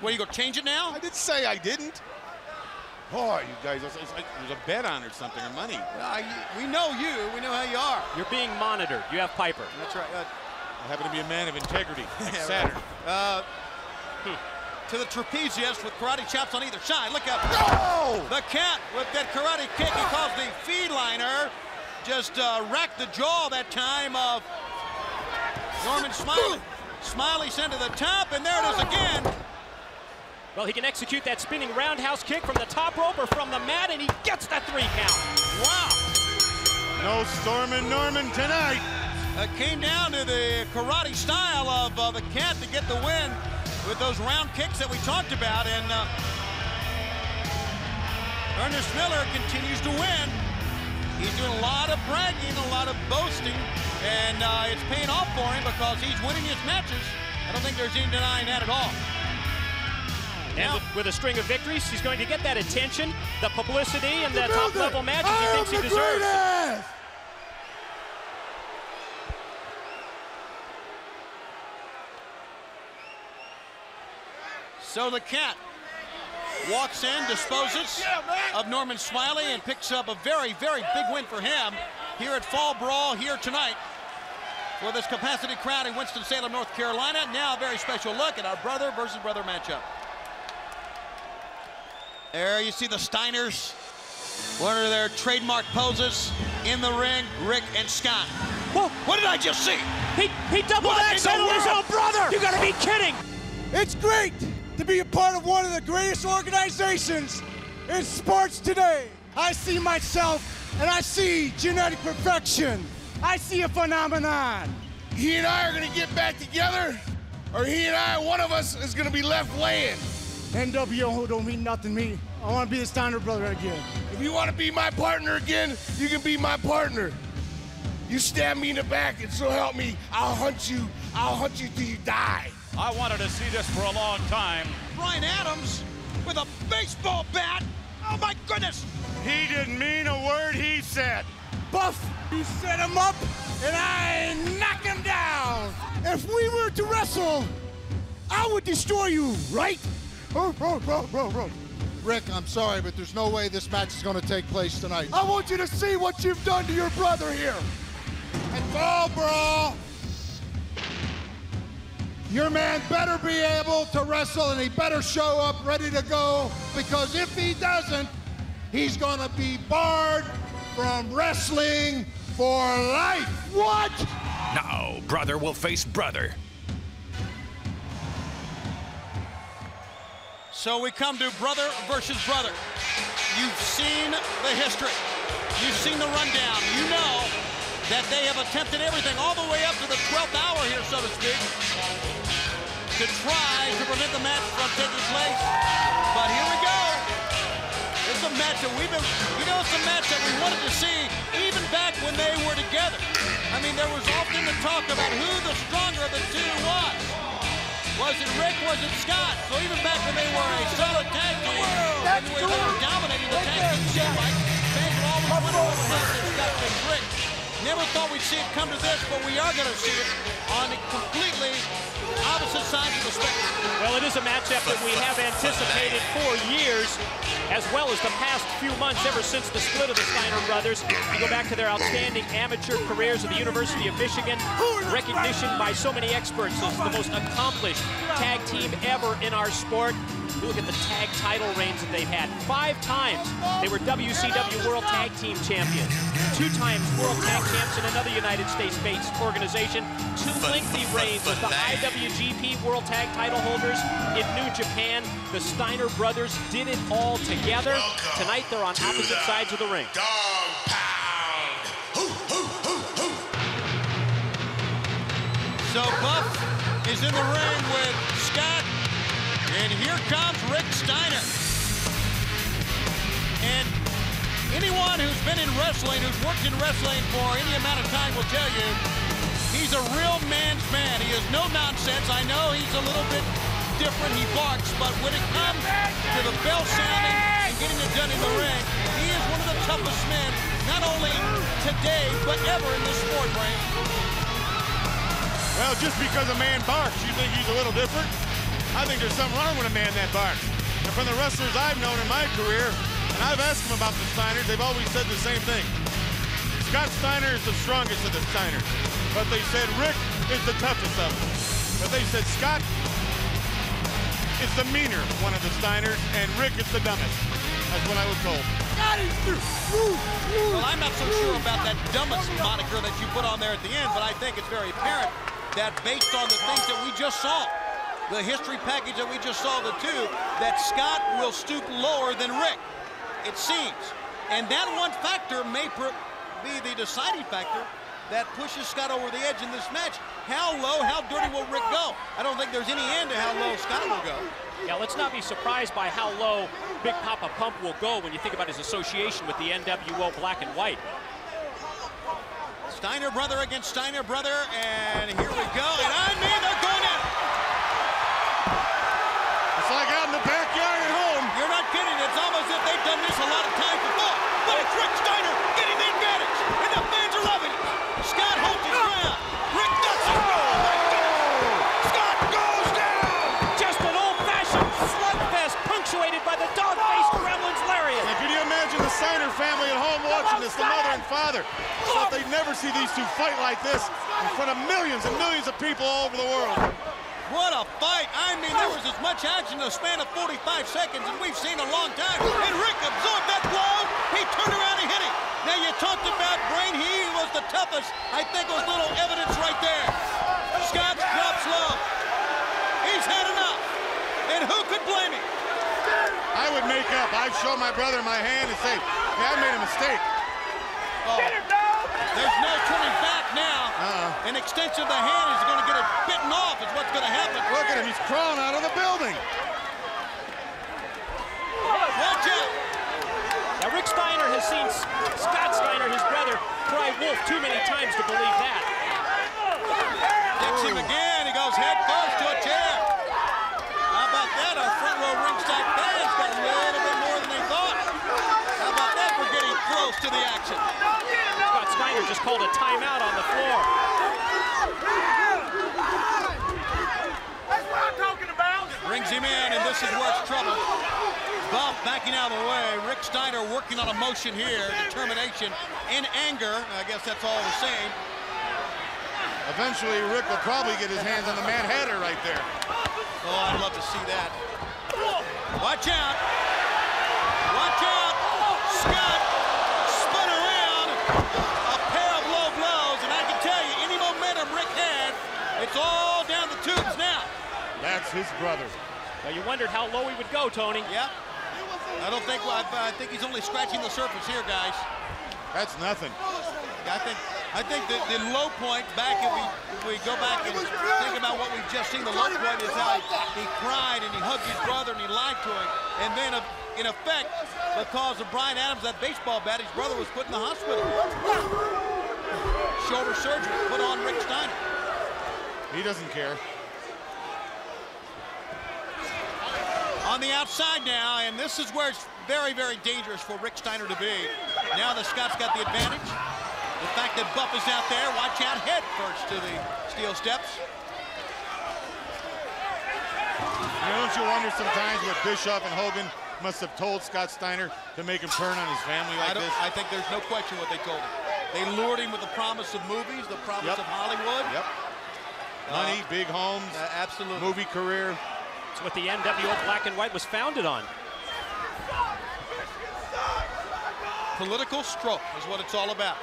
What, you gonna change it now? I didn't say I didn't. Oh, you guys, there's a bet on or something, or money. We know you. We know how you are. You're being monitored. You have Piper. That's right. I happen to be a man of integrity, like Saturn. To the trapezius with karate chops on either side. Look up. No! The Cat with that karate kick he calls the feed liner. Just racked the jaw that time of Norman Smiley. Smiley sent to the top, and there it is again. Well, he can execute that spinning roundhouse kick from the top rope or from the mat, and he gets that 3 count. Wow. No storming Norman tonight. Came down to the karate style of the Cat to get the win with those round kicks that we talked about. And Ernest Miller continues to win. He's doing a lot of bragging, a lot of boasting, and it's paying off for him because he's winning his matches. I don't think there's any denying that at all. And with a string of victories, he's going to get that attention, the publicity, and the top-level matches he thinks he deserves. So the Cat walks in, disposes of Norman Smiley, and picks up a very, very big win for him here at Fall Brawl here tonight for this capacity crowd in Winston-Salem, North Carolina. Now a very special look at our brother versus brother matchup. There you see the Steiners, one of their trademark poses in the ring, Rick and Scott. Whoa, what did I just see? He double-axed-handled his own brother! You gotta be kidding! It's great to be a part of one of the greatest organizations in sports today. I see myself and I see genetic perfection. I see a phenomenon. He and I are gonna get back together, or he and I, one of us, is gonna be left laying. NWO don't mean nothing to me. I want to be the Steiner brother again. If you want to be my partner again, you can be my partner. You stab me in the back, and so help me, I'll hunt you till you die. I wanted to see this for a long time. Brian Adams with a baseball bat Oh, my goodness! He didn't mean a word he said. Buff, you set him up, and I knock him down. If we were to wrestle, I would destroy you, right? Rick, I'm sorry, but there's no way this match is going to take place tonight. I want you to see what you've done to your brother here. And Fall Brawl, your man better be able to wrestle, and he better show up ready to go, because if he doesn't, he's going to be barred from wrestling for life. What? Now, brother will face brother. So we come to brother versus brother. You've seen the history. You've seen the rundown. You know that they have attempted everything all the way up to the 12th hour here, so to speak, to try to prevent the match from taking place. But here we go. It's a match that we've been, it's a match that we wanted to see even back when they were together. I mean, there was often the talk about who the stronger of the two was. Was it Rick? Was it Scott? So even back when they were a solid tag team, and they were dominating the tag team scene, like fans were always wondering what would happen to Scott and Rick. Never thought we'd see it come to this, but we are going to see it on the completely opposite sides of the spectrum. Well, it is a matchup that we have anticipated for years, as well as the past few months, ever since the split of the Steiner brothers. You go back to their outstanding amateur careers at the University of Michigan, recognition by so many experts as the most accomplished tag team ever in our sport. You look at the tag title reigns that they've had. 5 times they were WCW World Tag Team Champions. 2 times World Tag Champs in another United States-based organization. 2 lengthy reigns as the IWGP World Tag title holders in New Japan. The Steiner brothers did it all together. Tonight they're on opposite sides of the ring. So Buff is in the ring with Scott, and here comes Rick Steiner. And anyone who's been in wrestling, who's worked in wrestling for any amount of time will tell you, he's a real man's man. He is no nonsense. I know he's a little bit different. He barks, but when it comes to the bell sounding and getting it done in the ring, he is one of the toughest men, not only today, but ever in this sport, Brain. Well, just because a man barks, you think he's a little different? I think there's something wrong with a man that barks. And from the wrestlers I've known in my career, and I've asked them about the Steiners, they've always said the same thing. Scott Steiner is the strongest of the Steiners. But they said Rick is the toughest of them. But they said Scott is the meaner one of the Steiners, and Rick is the dumbest. That's what I was told. Well, I'm not so sure about that dumbest moniker that you put on there at the end, but I think it's very apparent that based on the things that we just saw, the history package that we just saw, the two, that Scott will stoop lower than Rick, it seems. And that one factor may be the deciding factor that pushes Scott over the edge in this match. How low, how dirty will Rick go? I don't think there's any end to how low Scott will go. Yeah, let's not be surprised by how low Big Papa Pump will go when you think about his association with the NWO Black and White. Steiner brother against Steiner brother, and here we go. And I mean, they're going in. It's like out in the backyard at home. You're not kidding. It's almost as if they've done this a lot of times before. But it's Rick Steiner getting the advantage, and the fans are loving it. Scott holds his ground. Rick does it. Oh, my goodness. Scott goes down. Just an old-fashioned slugfest punctuated by the dog-faced gremlin's lariat. Now, can you imagine the Steiner family at home watching this, the mother and father? Thought they'd never see these two fight like this in front of millions and millions of people all over the world. What a fight. I mean, there was as much action in a span of 45 seconds as we've seen in a long time. And Rick absorbed that blow. He turned around and hit him. Now, you talked about Brain. He was the toughest. I think it was little evidence right there. Scott drops low. He's had enough. And who could blame him? I would make up. I'd show my brother my hand and say, hey, I made a mistake. Oh. There's no turning back now. An extension of the hand is going to get it bitten off is what's going to happen. Look at him. He's crawling out of the building. Watch out. Now, Rick Steiner has seen Scott Steiner, his brother, cry wolf too many times to believe that. Dicks him again. He goes head first to a chair. How about that? Our front row ringside fans got a little bit more than they thought. to the action. Scott Steiner just called a timeout on the floor. That's what I'm talking about. Brings him in, and this is where it's trouble. Buff backing out of the way. Rick Steiner working on a motion here. Determination in anger. I guess that's all we're saying. Eventually, Rick will probably get his hands on the Mad Hatter right there. Oh, I'd love to see that. Watch out. Watch out. Scott spun around. A pair of low blows, and I can tell you, any momentum Rick had, it's all down the tubes now. That's his brother. Well, you wondered how low he would go, Tony. Yep. I think he's only scratching the surface here, guys. That's nothing. I think that the low point back, if we go back and think about what we've just seen, the low point is how he cried and he hugged his brother and he lied to him. And then, in effect, because of Brian Adams, that baseball bat, his brother was put in the hospital. Shoulder surgery put on Rick Steiner. He doesn't care. On the outside now, and this is where it's very, very dangerous for Rick Steiner to be. Now that Scott's got the advantage. The fact that Buff is out there, watch out, head first to the steel steps. Don't you wonder sometimes what Bischoff and Hogan must have told Scott Steiner to make him turn on his family like this? I think there's no question what they told him. They lured him with the promise of movies, the promise of Hollywood. Yep. Money, big homes, absolutely. Movie career. It's what the NWO Black and White was founded on. Political stroke is what it's all about.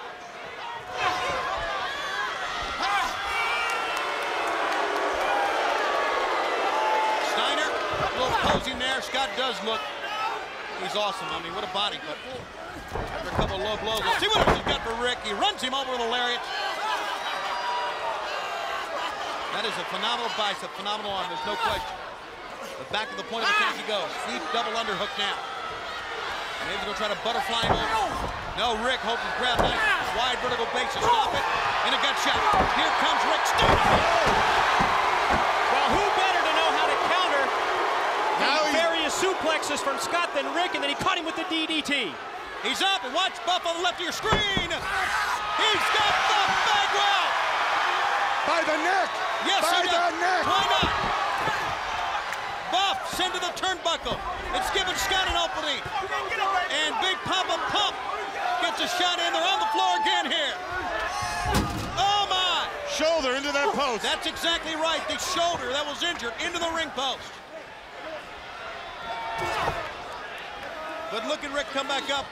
Steiner, a little posing there. Scott does look, he's awesome. I mean, what a body, but after a couple of low blows, let's see what he's got for Rick. He runs him over with a lariat. That is a phenomenal bicep, phenomenal arm, there's no question. The back of the point of the tank he goes. Deep double underhook now. Maybe he's gonna try to butterfly him over. No, Rick holds his breath. Nice wide vertical base to stop it. And a gut shot. Here comes Rick Steiner. Well, who better to know how to counter various suplexes from Scott than Rick, and then he caught him with the DDT. He's up, and watch Buff on the left of your screen. He's got Buff Bagwell. By the neck. Yes, by the neck. Why not? Buff, send to the turnbuckle. It's giving Scott an opening. And Big Papa Pump gets a shot in. They're on the floor again here. Oh, my. Shoulder into that post. That's exactly right. The shoulder that was injured into the ring post. But look at Rick come back up.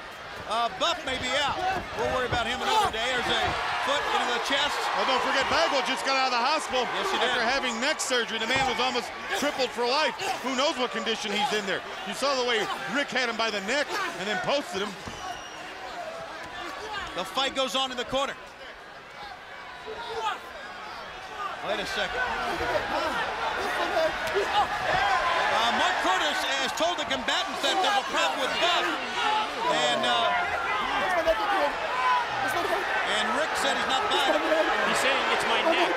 Buff may be out. We'll worry about him another day. There's a foot into the chest. Oh, don't forget, Bagwell just got out of the hospital. Yes, he did. After having neck surgery. The man was almost crippled for life. Who knows what condition he's in there. You saw the way Rick had him by the neck and then posted him. The fight goes on in the corner. Wait a second. Mark Curtis has told the combatants that there's a problem with Buff. And Rick said he's not buying it. He's saying it's my neck.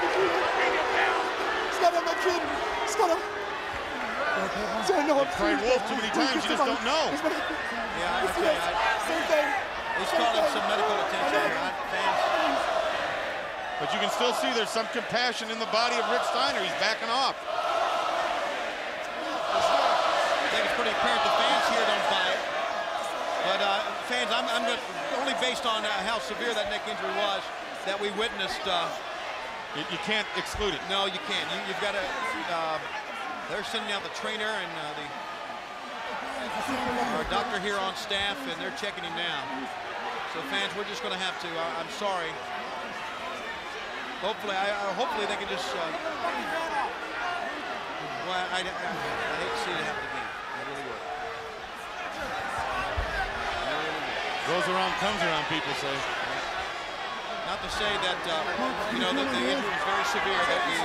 I've tried Wolf too many times, you just don't know. Yeah, I tell you, he's calling some medical attention here, fans. But you can still see there's some compassion in the body of Rick Steiner. He's backing off. I think it's pretty apparent the fans here don't buy it. But fans, I'm only based on how severe that neck injury was that we witnessed. You can't exclude it. No, you can't. You've got to. They're sending out the trainer and our doctor here on staff, and they're checking him now. So fans, we're just going to have to. I'm sorry. Hopefully, hopefully they can just. Well, I hate to see it happen again. I really would. Goes around, comes around, people say. Not to say that, you know, that the injury was very severe, that the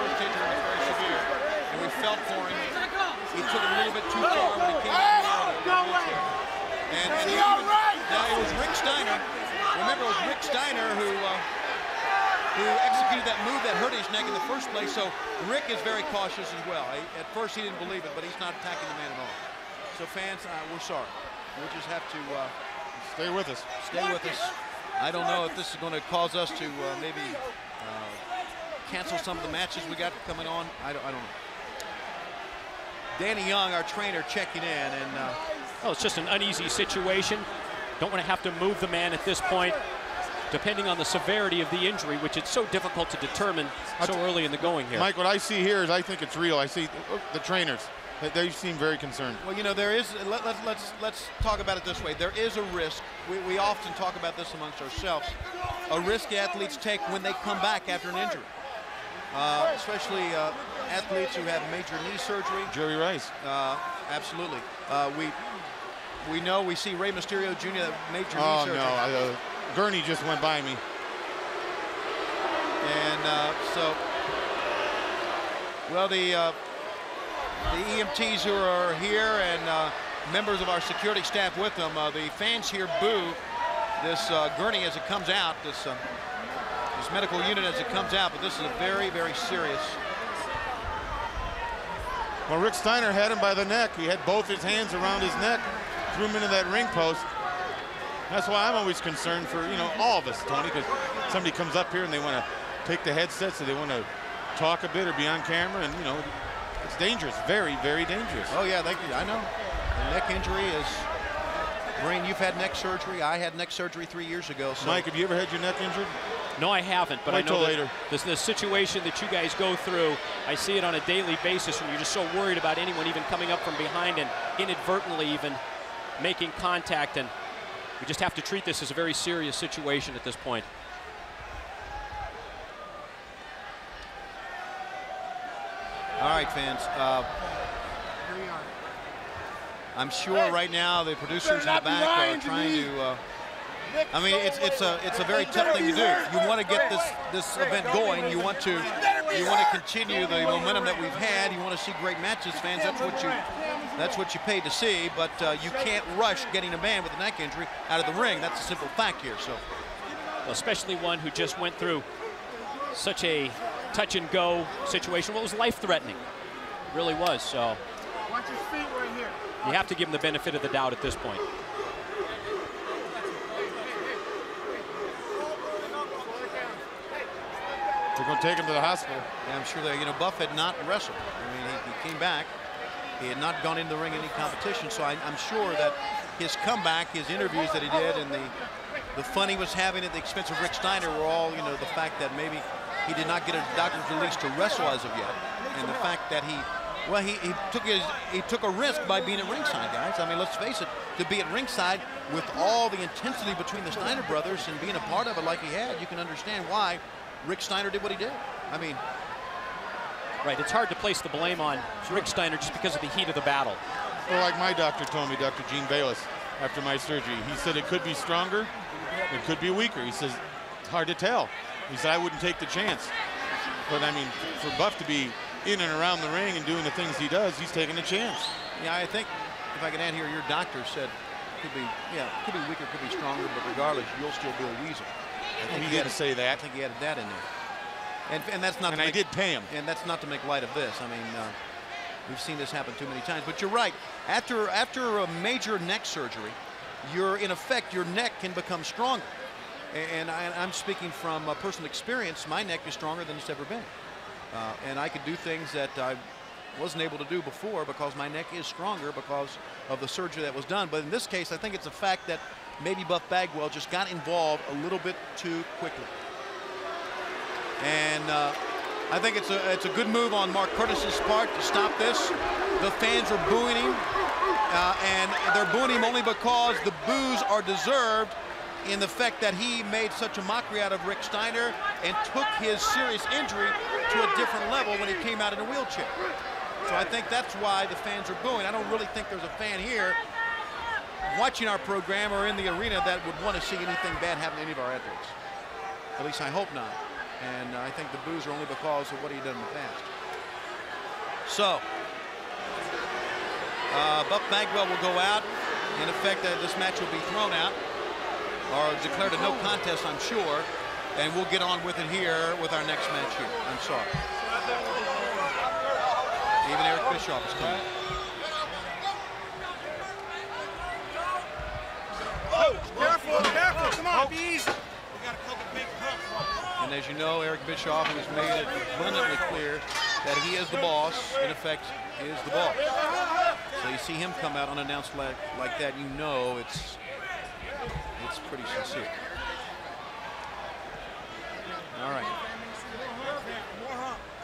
first injury was very severe, and we felt for him. He took it a little bit too far when he came out of the wheelchair. And now it was Rick Steiner. Remember, it was Rick Steiner who executed that move that hurt his neck in the first place, so Rick is very cautious as well. At first he didn't believe it, but he's not attacking the man at all. So fans, we're sorry. We'll just have to Stay with us. Stay with us. I don't know if this is going to cause us to maybe cancel some of the matches we got coming on. I don't know. Danny Young, our trainer, checking in, and oh, it's just an uneasy situation. Don't want to have to move the man at this point, depending on the severity of the injury, which it's so difficult to determine so early in the going here. Mike, what I see here is I think it's real. I see the trainers. They seem very concerned. Well, you know, there is, let's talk about it this way. There is a risk. We often talk about this amongst ourselves. A risk athletes take when they come back after an injury. Especially athletes who have major knee surgery. Jerry Rice. Absolutely. We know, we see Rey Mysterio Jr. that major knee surgery. Oh, no, Gurney just went by me. And so, well, the EMTs who are here and members of our security staff with them, the fans here boo this Gurney as it comes out, this medical unit as it comes out, but this is a very, very serious. Well, Rick Steiner had him by the neck. He had both his hands around his neck, threw him into that ring post. That's why I'm always concerned for, you know, all of us, Tony, because somebody comes up here and they want to take the headset, so they want to talk a bit or be on camera, and, you know, it's dangerous, very, very dangerous. Oh, yeah, I know. The neck injury is, Brain, you've had neck surgery. I had neck surgery 3 years ago. So. Mike, have you ever had your neck injured? No, I haven't, but I know that the situation that you guys go through, I see it on a daily basis when you're just so worried about anyone even coming up from behind and inadvertently even making contact, and we just have to treat this as a very serious situation at this point. All right, fans. I'm sure right now the producers in the back are trying to. I mean, it's a very tough thing to do. You want to get this event going. You want to continue the momentum that we've had. You want to see great matches, fans. That's what you paid to see. But you can't rush getting a man with a neck injury out of the ring. That's a simple fact here. So, well, especially one who just went through such a touch and go situation. Well, it was life-threatening. It really was. So Watch his feet right here. You have to give him the benefit of the doubt at this point. They're going to take him to the hospital. Yeah, I'm sure that, you know, Buff had not wrestled. I mean, he came back. He had not gone into the ring in any competition, so I'm sure that his comeback, his interviews that he did, and the fun he was having at the expense of Rick Steiner were all, you know, the fact that maybe he did not get a doctor's release to wrestle as of yet, and the fact that he took a risk by being at ringside, guys. I mean, let's face it, to be at ringside with all the intensity between the Steiner brothers and being a part of it like he had, you can understand why Rick Steiner did what he did. I mean, right, it's hard to place the blame on Rick Steiner just because of the heat of the battle. Well, like my doctor told me, Dr. Gene Bayless, after my surgery, he said it could be stronger, it could be weaker. He says, it's hard to tell. He said, I wouldn't take the chance. But I mean, for Buff to be in and around the ring and doing the things he does, he's taking a chance. Yeah, I think, if I can add here, your doctor said could be weaker, could be stronger, but regardless, you'll still be a weasel. I think he didn't say that. I think he added that in there. And that's not. And I did pay him. And that's not to make light of this. I mean, we've seen this happen too many times. But you're right. After a major neck surgery, in effect, your neck can become stronger. And I'm speaking from personal experience. My neck is stronger than it's ever been. And I could do things that I wasn't able to do before because my neck is stronger because of the surgery that was done. But in this case, I think it's a fact that maybe Buff Bagwell just got involved a little bit too quickly. And I think it's a good move on Mark Curtis's part to stop this. The fans are booing him, and they're booing him only because the boos are deserved in the fact that he made such a mockery out of Rick Steiner and took his serious injury to a different level when he came out in a wheelchair. So I think that's why the fans are booing. I don't really think there's a fan here watching our program or in the arena that would want to see anything bad happen to any of our athletes. At least I hope not. And I think the boos are only because of what he did in the past. So, Buff Bagwell will go out. In effect, this match will be thrown out or declared a no contest, I'm sure. And we'll get on with it here with our next match here. I'm sorry. Even Eric Bischoff is coming. Oh, As you know, Eric Bischoff has made it abundantly clear that he is the boss. In effect, he is the boss. So you see him come out unannounced like that, you know it's pretty sincere. All right.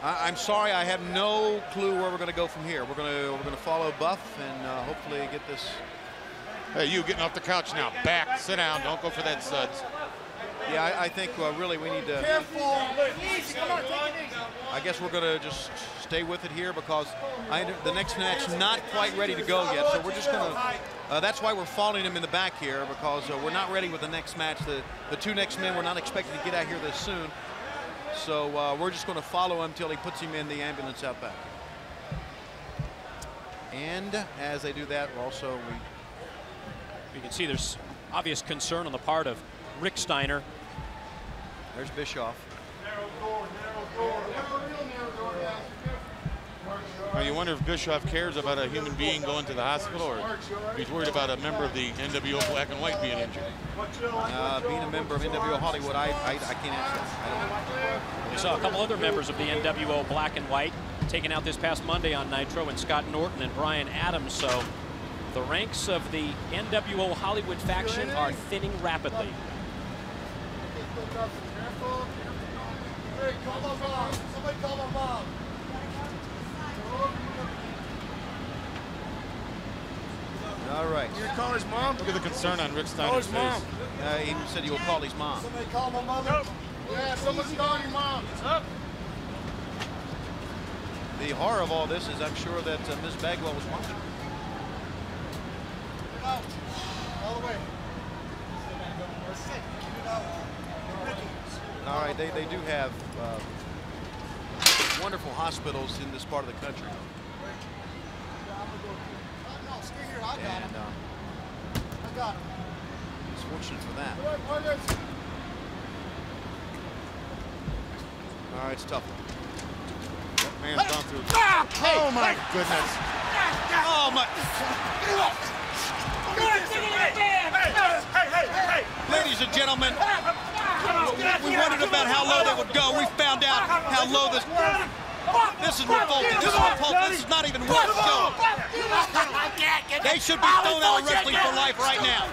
I'm sorry, I have no clue where we're going to go from here. We're going to follow Buff and hopefully get this. Hey, you getting off the couch now? Back, sit down. Don't go for that suds. Yeah, I think really we need to. Careful. I guess we're going to just stay with it here because the next match not quite ready to go yet. So we're just going to. That's why we're following him in the back here because we're not ready with the next match. The two next men we're not expecting to get out here this soon. So we're just going to follow him until he puts him in the ambulance out back. And as they do that, also you can see there's obvious concern on the part of Rick Steiner. There's Bischoff. Now you wonder if Bischoff cares about a human being going to the hospital, or if he's worried about a member of the NWO Black and White being injured. Being a member of NWO Hollywood, I can't answer that. I don't know. We saw a couple other members of the NWO Black and White taken out this past Monday on Nitro, and Scott Norton and Brian Adams. So the ranks of the NWO Hollywood faction are thinning rapidly. Hey, call my mom. Somebody call my mom. All right. You call his mom? Look at the concern on Rick Steiner's Call his face. mom. He said he will call his mom. Somebody call my mother? Yeah, somebody's calling your mom. What's up? The horror of all this is I'm sure that Ms. Bagwell was watching. All the way. All right, they do have wonderful hospitals in this part of the country. And I got him. it's fortunate for that. All right, it's tough. That man's gone through. Oh my goodness. Oh my. Ladies and gentlemen, we wondered about how low they would go. We found out how low this. This is revolting. This is revolting. This is not even worth showing. They should be thrown out of wrestling for life right now.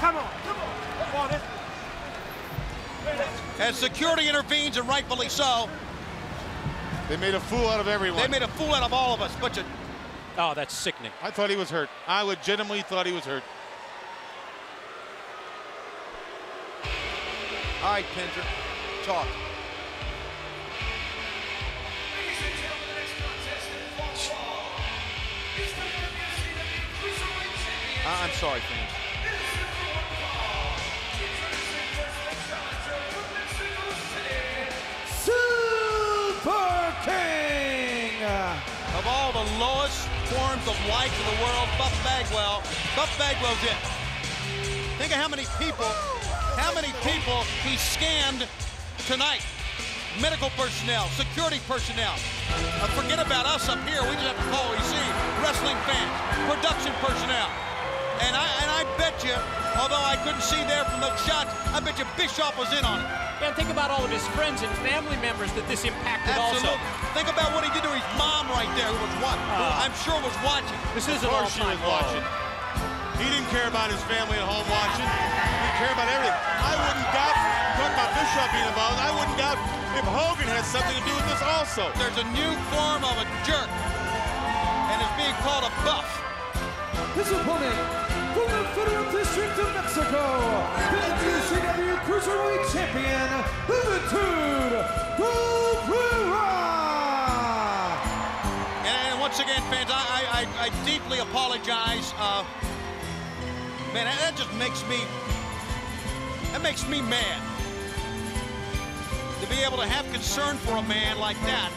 Come on. As security intervenes, and rightfully so. They made a fool out of everyone. They made a fool out of all of us. Oh, that's sickening. I thought he was hurt. I legitimately thought he was hurt. All right, Pendra, talk. I'm sorry, fans. Super King! Of all the lowest forms of life in the world, Buff Bagwell's it. Think of how many people he scammed tonight. Medical personnel, security personnel. Forget about us up here. We just have to call what we see. Wrestling fans, production personnel. And I bet you, although I couldn't see there from those shots, I bet you Bischoff was in on it. And think about all of his friends and family members that this impacted. Absolutely. Also. Think about what he did to his mom right there, who I'm sure was watching. This isn't of all course she was watching. He didn't care about his family at home watching. He didn't care about everything. I wouldn't doubt, talk about Bischoff being involved, I wouldn't doubt if Hogan had something to do with this also. There's a new form of a jerk, and it's being called a buff. His opponent, from the Federal District of Mexico, the WCW Cruiserweight Champion, Juventud Guerrera. And once again, fans, I deeply apologize. Man, that just makes me mad. To be able to have concern for a man like that,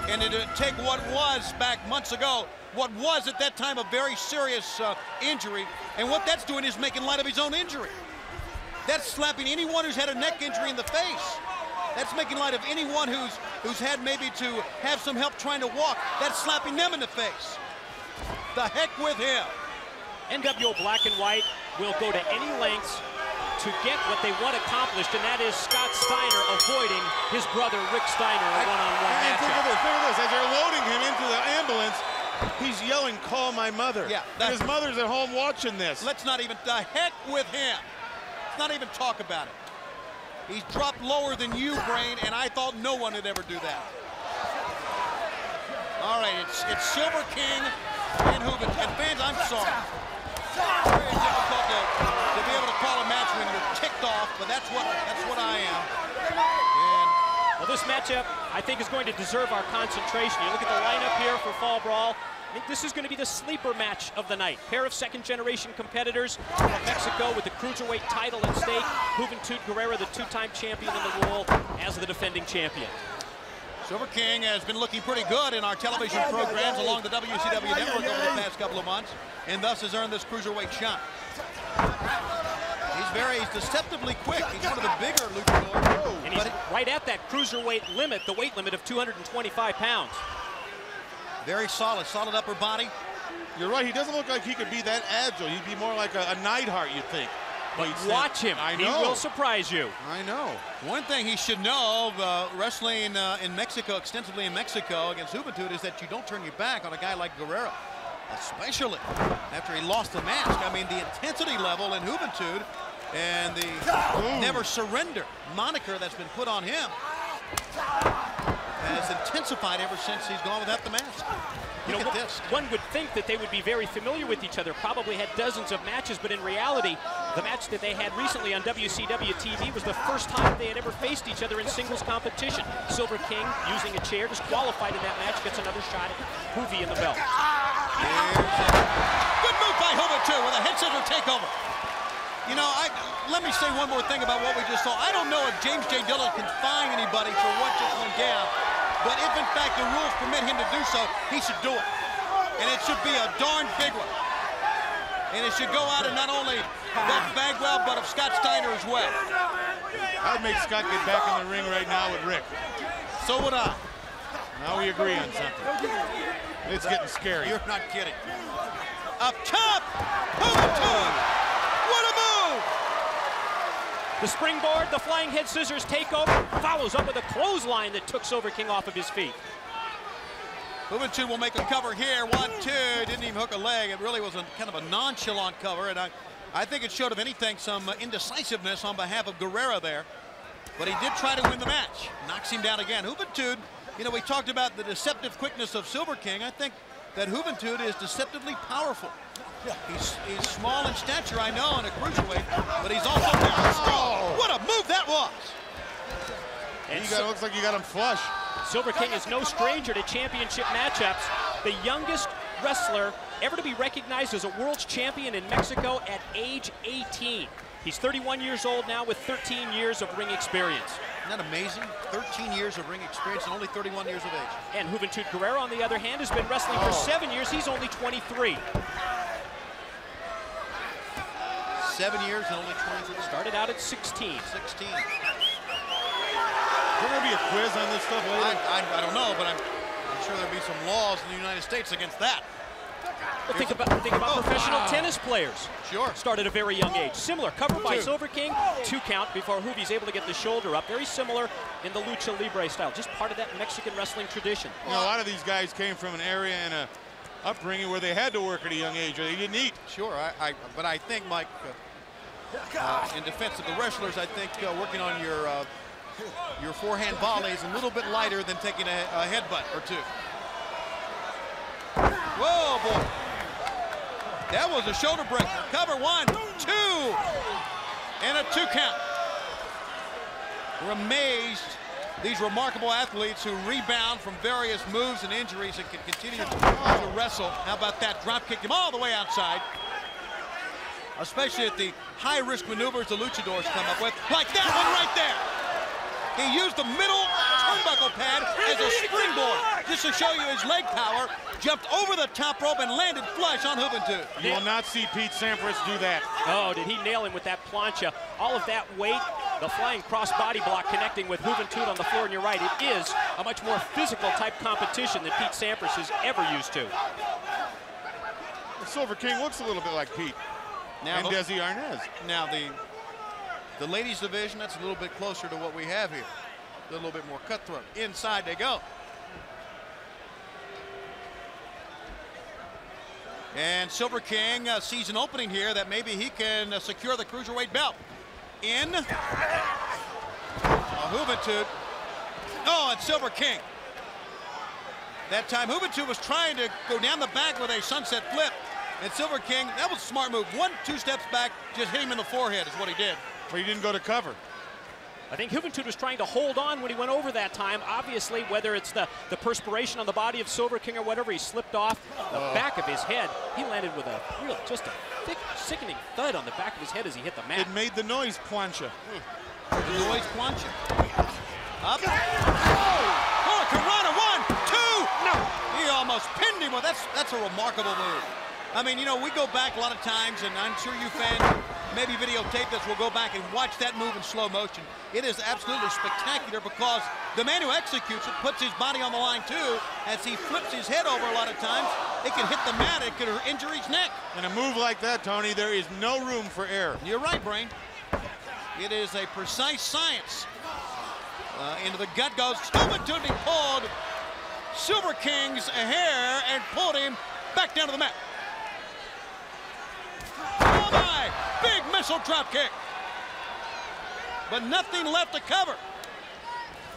and to take what was back months ago, what was at that time a very serious injury, and what that's doing is making light of his own injury. That's slapping anyone who's had a neck injury in the face. That's making light of anyone who's had maybe to have some help trying to walk. That's slapping them in the face. The heck with him. NWO Black and White will go to any lengths to get what they want accomplished, and that is Scott Steiner avoiding his brother Rick Steiner a one-on-one And think matchup. of this, as they're loading him into the ambulance, he's yelling, "Call my mother." Yeah, and his mother's at home watching this. Let's not even, the heck with him. Let's not even talk about it. He's dropped lower than you, Brain, and I thought no one would ever do that. All right, it's Silver King and Hooven. And fans, I'm sorry. Very difficult to be able to call a match when you're ticked off, but that's what I am. And well, this matchup, I think, is going to deserve our concentration. You look at the lineup here for Fall Brawl. I think this is going to be the sleeper match of the night. Pair of second-generation competitors from Mexico with the cruiserweight title at stake. Juventud Guerrera, the two-time champion in the role as the defending champion. Silver King has been looking pretty good in our television programs along the WCW network over the past couple of months, and thus has earned this cruiserweight shot. He's deceptively quick. He's one of the bigger luchadors. And he's right at that cruiserweight limit, the weight limit of 225 pounds. Very solid upper body. You're right, he doesn't look like he could be that agile. He'd be more like a Neidhart, you'd think. But watch him. I know. He will surprise you. I know. One thing he should know, wrestling in Mexico, extensively in Mexico against Juventud, is that you don't turn your back on a guy like Guerrero, especially after he lost the mask. I mean, the intensity level in Juventud and the never surrender moniker that's been put on him has intensified ever since he's gone without the mask. Look at this. One would think that they would be very familiar with each other, probably had dozens of matches, but in reality, the match that they had recently on WCW TV was the first time they had ever faced each other in singles competition. Silver King, using a chair, disqualified in that match, gets another shot at Hoovy in the belt. Good move by Juventud with a head scissor takeover. You know, let me say one more thing about what we just saw. I don't know if James J. Dillon can fine anybody for what just went down, but if in fact the rules permit him to do so, he should do it. And it should be a darn big one. And it should go out of not only Buck Bagwell, but of Scott Steiner as well. I'd make Scott get back in the ring right now with Rick. So would I. Now we agree on something. It's getting scary. You're not kidding. Up top, Juventud. What a move! The springboard, the flying head scissors takeover, follows up with a clothesline that took Silver King off of his feet. Juventud will make a cover here. 1, 2, didn't even hook a leg. It really was kind of a nonchalant cover, and I think it showed, if anything, some indecisiveness on behalf of Guerrero there. But he did try to win the match. Knocks him down again. Juventud, you know, we talked about the deceptive quickness of Silver King. I think that Juventud is deceptively powerful. He's small in stature, I know, and a cruiserweight, but he's also very strong. What a move that was! And looks like you got him flush. Silver King is no stranger to championship matchups. The youngest wrestler ever to be recognized as a world's champion in Mexico at age 18. He's 31 years old now with 13 years of ring experience. Isn't that amazing? 13 years of ring experience and only 31 years of age. And Juventud Guerrero, on the other hand, has been wrestling for 7 years. He's only 23. 7 years and only 23. Started out at 16. 16. Will there be a quiz on this stuff later? I don't know, but I'm sure there'll be some laws in the United States against that. Well, think about professional tennis players. Sure. Start at a very young age. Similar, covered by Silver King, 2 count before Hoovy's able to get the shoulder up. Very similar in the lucha libre style, just part of that Mexican wrestling tradition. You know, a lot of these guys came from an area and a upbringing where they had to work at a young age or they didn't eat. Sure, but I think, Mike, in defense of the wrestlers, I think working on your forehand volley is a little bit lighter than taking a headbutt or two. Whoa, boy. That was a shoulder breaker. Cover 1, 2, and a 2 count. We're amazed, these remarkable athletes who rebound from various moves and injuries and can continue to wrestle. How about that? Drop kicked him all the way outside. Especially at the high-risk maneuvers the luchadors come up with, like that one right there. He used the middle turnbuckle pad as a springboard, just to show you his leg power. Jumped over the top rope and landed flush on Juventud. You will not see Pete Sampras do that. Oh, did he nail him with that plancha? All of that weight, the flying cross-body block connecting with Juventud on the floor, and you're right, it is a much more physical type competition than Pete Sampras is ever used to. The Silver King looks a little bit like Pete. Now, and Desi Arnaz. Now The ladies division, that's a little bit closer to what we have here. A little bit more cutthroat. Inside they go. And Silver King sees an opening here that maybe he can secure the cruiserweight belt. In. Juventud. Oh, and Silver King. That time Juventud was trying to go down the back with a sunset flip. And Silver King, that was a smart move. 1-2 steps back, just hit him in the forehead is what he did. But he didn't go to cover. I think Juventud was trying to hold on when he went over that time. Obviously, whether it's the perspiration on the body of Silver King or whatever, he slipped off the back of his head. He landed with just a thick, sickening thud on the back of his head as he hit the mat. It made the noise, plancha. The noise, plancha. Up. Oh, Corona, 1, 2. No. He almost pinned him. Well, that's a remarkable move. I mean, you know, we go back a lot of times, and I'm sure you fans maybe videotape this. We'll go back and watch that move in slow motion. It is absolutely spectacular because the man who executes it puts his body on the line too. As he flips his head over a lot of times, it can hit the mat, it could injure his neck. In a move like that, Tony, there is no room for error. You're right, Brain. It is a precise science. Into the gut goes Juventud. He pulled Silver King's hair and pulled him back down to the mat. Oh my! Big missile drop kick. But nothing left to cover.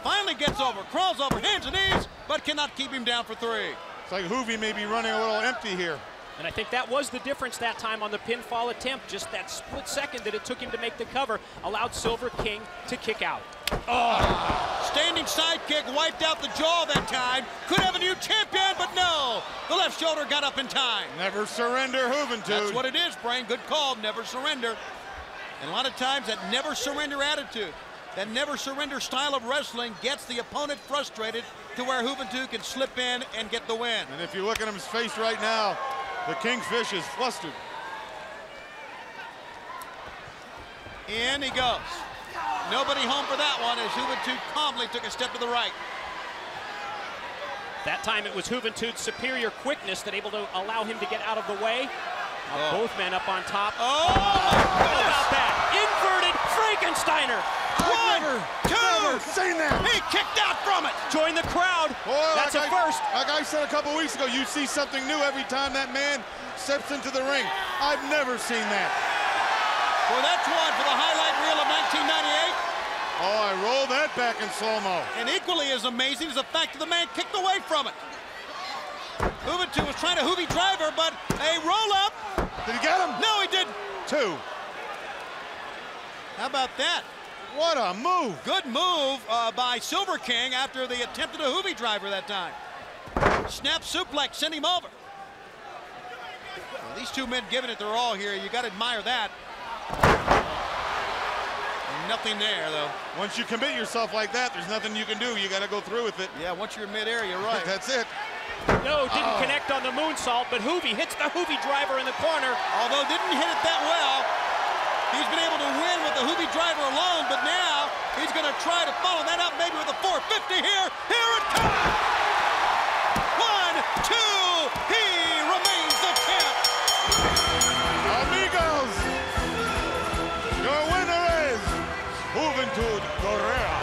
Finally gets over, crawls over, hands and knees, but cannot keep him down for 3. It's like Juvi may be running a little empty here. And I think that was the difference that time on the pinfall attempt. Just that split second that it took him to make the cover allowed Silver King to kick out. Oh! Standing side kick wiped out the jaw that time. Could have a new champion, but no. The left shoulder got up in time. Never surrender, Juventud. That's what it is, Brain. Good call. Never surrender. And a lot of times that never surrender attitude, that never surrender style of wrestling gets the opponent frustrated to where Juventud can slip in and get the win. And if you look at his face right now, the Kingfish is flustered. In he goes. Nobody home for that one as Juventud calmly took a step to the right. That time it was Juventud's superior quickness that able to allow him to get out of the way. Both men up on top. Oh! How about that? Inverted Frankensteiner. 1, 2. Never seen that. He kicked out from it. Join the crowd. Boy, that's a first. Like I said a couple weeks ago, you see something new every time that man steps into the ring. I've never seen that. Well, that's one for the highlight reel of 1998. Oh, I rolled that back in slow-mo. And equally as amazing is the fact that the man kicked away from it. Juventud was trying to Juvi driver, but a roll-up. Did he get him? No, he didn't. 2. How about that? What a move. Good move by Silver King after the attempted a Juvi driver that time. Snap suplex, send him over. Well, these two men giving it their all here. You got to admire that. Nothing there, though. Once you commit yourself like that, there's nothing you can do. You got to go through with it. Yeah, once you're in midair, you're right. That's it. No, didn't connect on the moonsault, but Juvi hits the Juvi driver in the corner. Although didn't hit it that well. He's been able to win with the Juvi driver alone, but now he's going to try to follow that up maybe with a 450 here. Here it comes! 1, 2, he remains the champ. Amigos, your winner is Juventud Guerrera.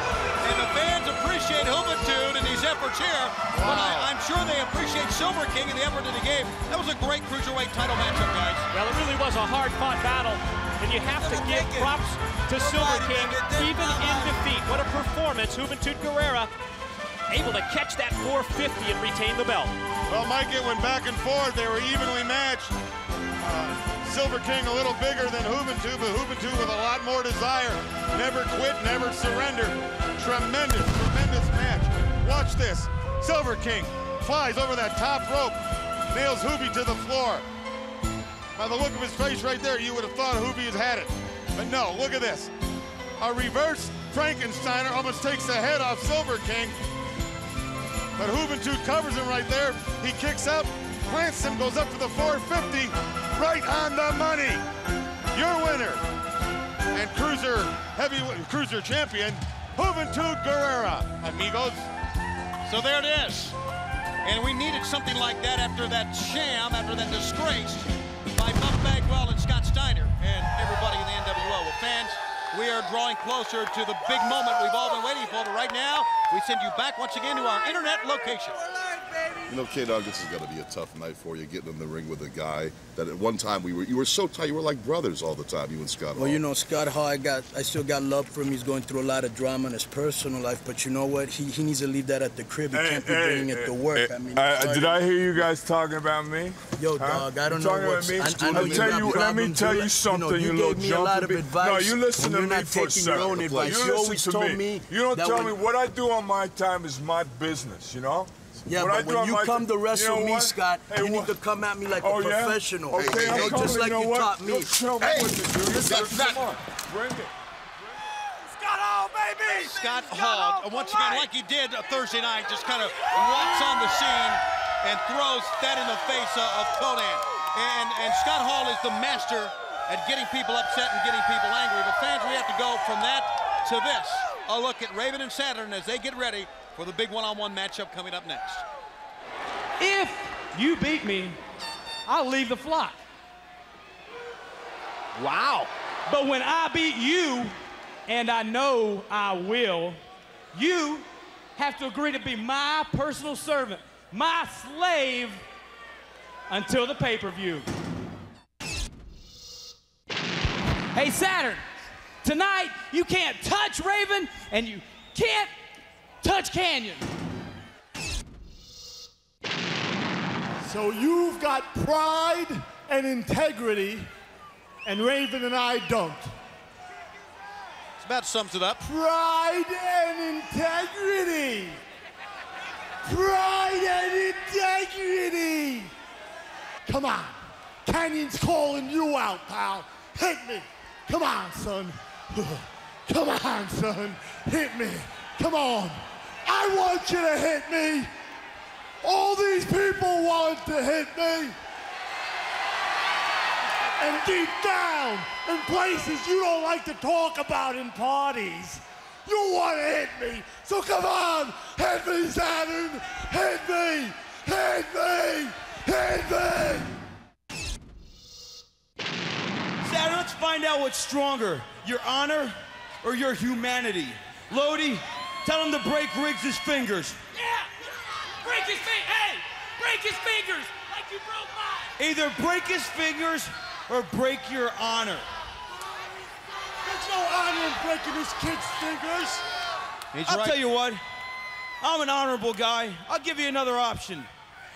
And the fans appreciate Juventud and these efforts here, but I'm sure they appreciate Silver King and the effort that he gave. That was a great cruiserweight title matchup, guys. Well, it really was a hard-fought battle, and you have to give props to Silver King, even in defeat. What a performance, Juventud Guerrera, able to catch that 450 and retain the belt. Well, Mike, it went back and forth. They were evenly matched. Silver King a little bigger than Juventud, but Juventud with a lot more desire. Never quit, never surrender. Tremendous, tremendous match. Watch this. Silver King flies over that top rope, nails Juvi to the floor. By the look of his face right there, you would have thought Juvi had had it. But no, look at this. A reverse Frankensteiner almost takes the head off Silver King. But Juventud covers him right there. He kicks up, plants him, goes up to the 450, right on the money. Your winner and cruiser champion, Juventud Guerrera, amigos. So there it is. And we needed something like that after that sham, after that disgrace by Buff Bagwell and Scott Steiner and everybody in the NWO. Well, fans, We are drawing closer to the big moment we've all been waiting for. But right now, we send you back once again to our internet location. You know, K-Dog, this is going to be a tough night for you, getting in the ring with a guy that at one time you were so tight. You were like brothers all the time, you and Scott Hall. Well, you know, Scott Hall, I still got love for him. He's going through a lot of drama in his personal life, but you know what? He needs to leave that at the crib. He can't be bringing it to work. I mean, did I hear you guys talking about me? Yo, dog, I don't know what's... Let me tell you something, you little gave me a lot of advice. No, you listen to me for a second. You always told me... You don't tell me what I do on my time is my business, you know? Yeah, but when you come to wrestle me, Scott, you need to come at me like a professional. Okay, just like you taught me. Hey, come on, bring it. Scott Hall, baby! Scott Hall, once again, like he did Thursday night, just kind of walks on the scene and throws that in the face of Konnan. And Scott Hall is the master at getting people upset and getting people angry. But fans, we have to go from that to this. A look at Raven and Saturn as they get ready for the big one-on-one matchup coming up next. If you beat me, I'll leave the flock. Wow. But when I beat you, and I know I will, you have to agree to be my personal servant, my slave, until the pay-per-view. Hey, Saturn, tonight you can't touch Raven, and you can't touch Canyon. So you've got pride and integrity, and Raven and I don't. That sums it up. Pride and integrity. Pride and integrity. Come on. Canyon's calling you out, pal. Hit me. Come on, son. Come on, son. Hit me. Come on. I want you to hit me. All these people want to hit me. And deep down, in places you don't like to talk about in parties, you want to hit me. So come on, hit me, Saturn. Hit me. Hit me. Hit me. Saturn, let's find out what's stronger, your honor or your humanity. Lodi, tell him to break Riggs' fingers. Yeah! Break his fingers! Hey! Break his fingers! Like you broke mine! Either break his fingers or break your honor. There's no honor in breaking this kid's fingers. I'll tell you what, I'm an honorable guy. I'll give you another option.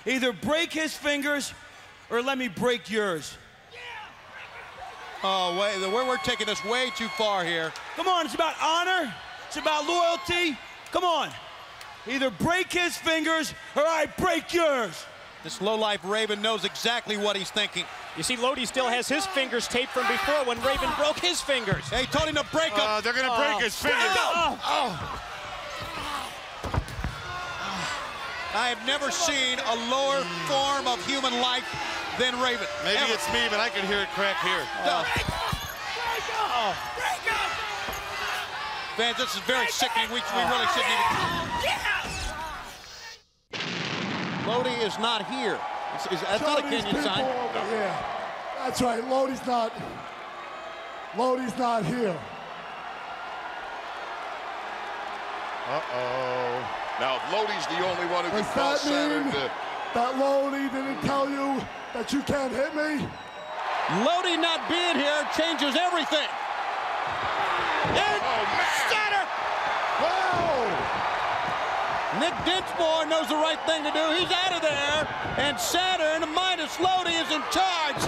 Either break his fingers or let me break yours. Oh, wait, we're taking this way too far here. Come on, it's about honor. It's about loyalty. Come on. Either break his fingers or I break yours. This lowlife Raven knows exactly what he's thinking. You see, Lodi still has his fingers taped from before when Raven broke his fingers. Hey, told him to break them. They're going to break his fingers. I have never seen a lower form of human life than Raven. Maybe ever. it's me, but I can hear it crack here. Fans, this is very sickening. We really shouldn't even... Lodi is not here. That's not a Kenyan sign. Yeah, that's right. Lodi's not here. Uh-oh. Now, if Lodi's the only one who can Does cause that Saturn mean to... that Lodi didn't tell you that you can't hit me? Lodi not being here changes everything. Saturn! Nick Dinsmore knows the right thing to do. He's out of there. And Saturn minus Lodi is in charge.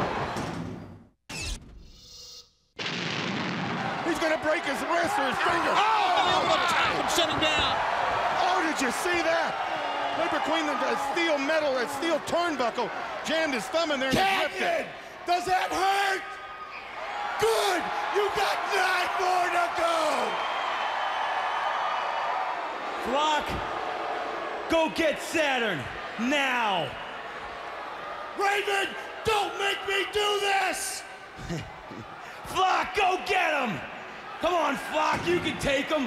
He's going to break his wrist or his finger. Oh, sitting down. Oh, did you see that? Right between the steel metal, that steel turnbuckle, jammed his thumb in there and ripped it. Does that hurt? Good. You got 9 more to go. Flock, go get Saturn, now! Raven, don't make me do this! Flock, go get him! Come on, Flock, you can take him!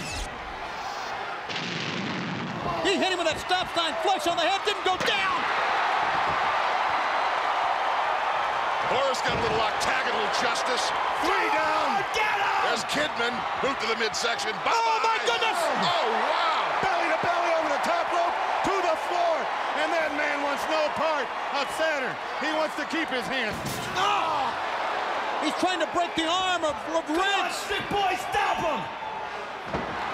He hit him with that stop sign flush on the head, didn't go down! Horace got a little octagonal justice. 3 down. Get him! There's Kidman, boot to the midsection. Oh, my goodness! Oh, wow! Belly to belly over the top rope to the floor. And that man wants no part of Saturn. He wants to keep his hands. Oh! He's trying to break the arm of Come on, Ridge. sick boy, stop him!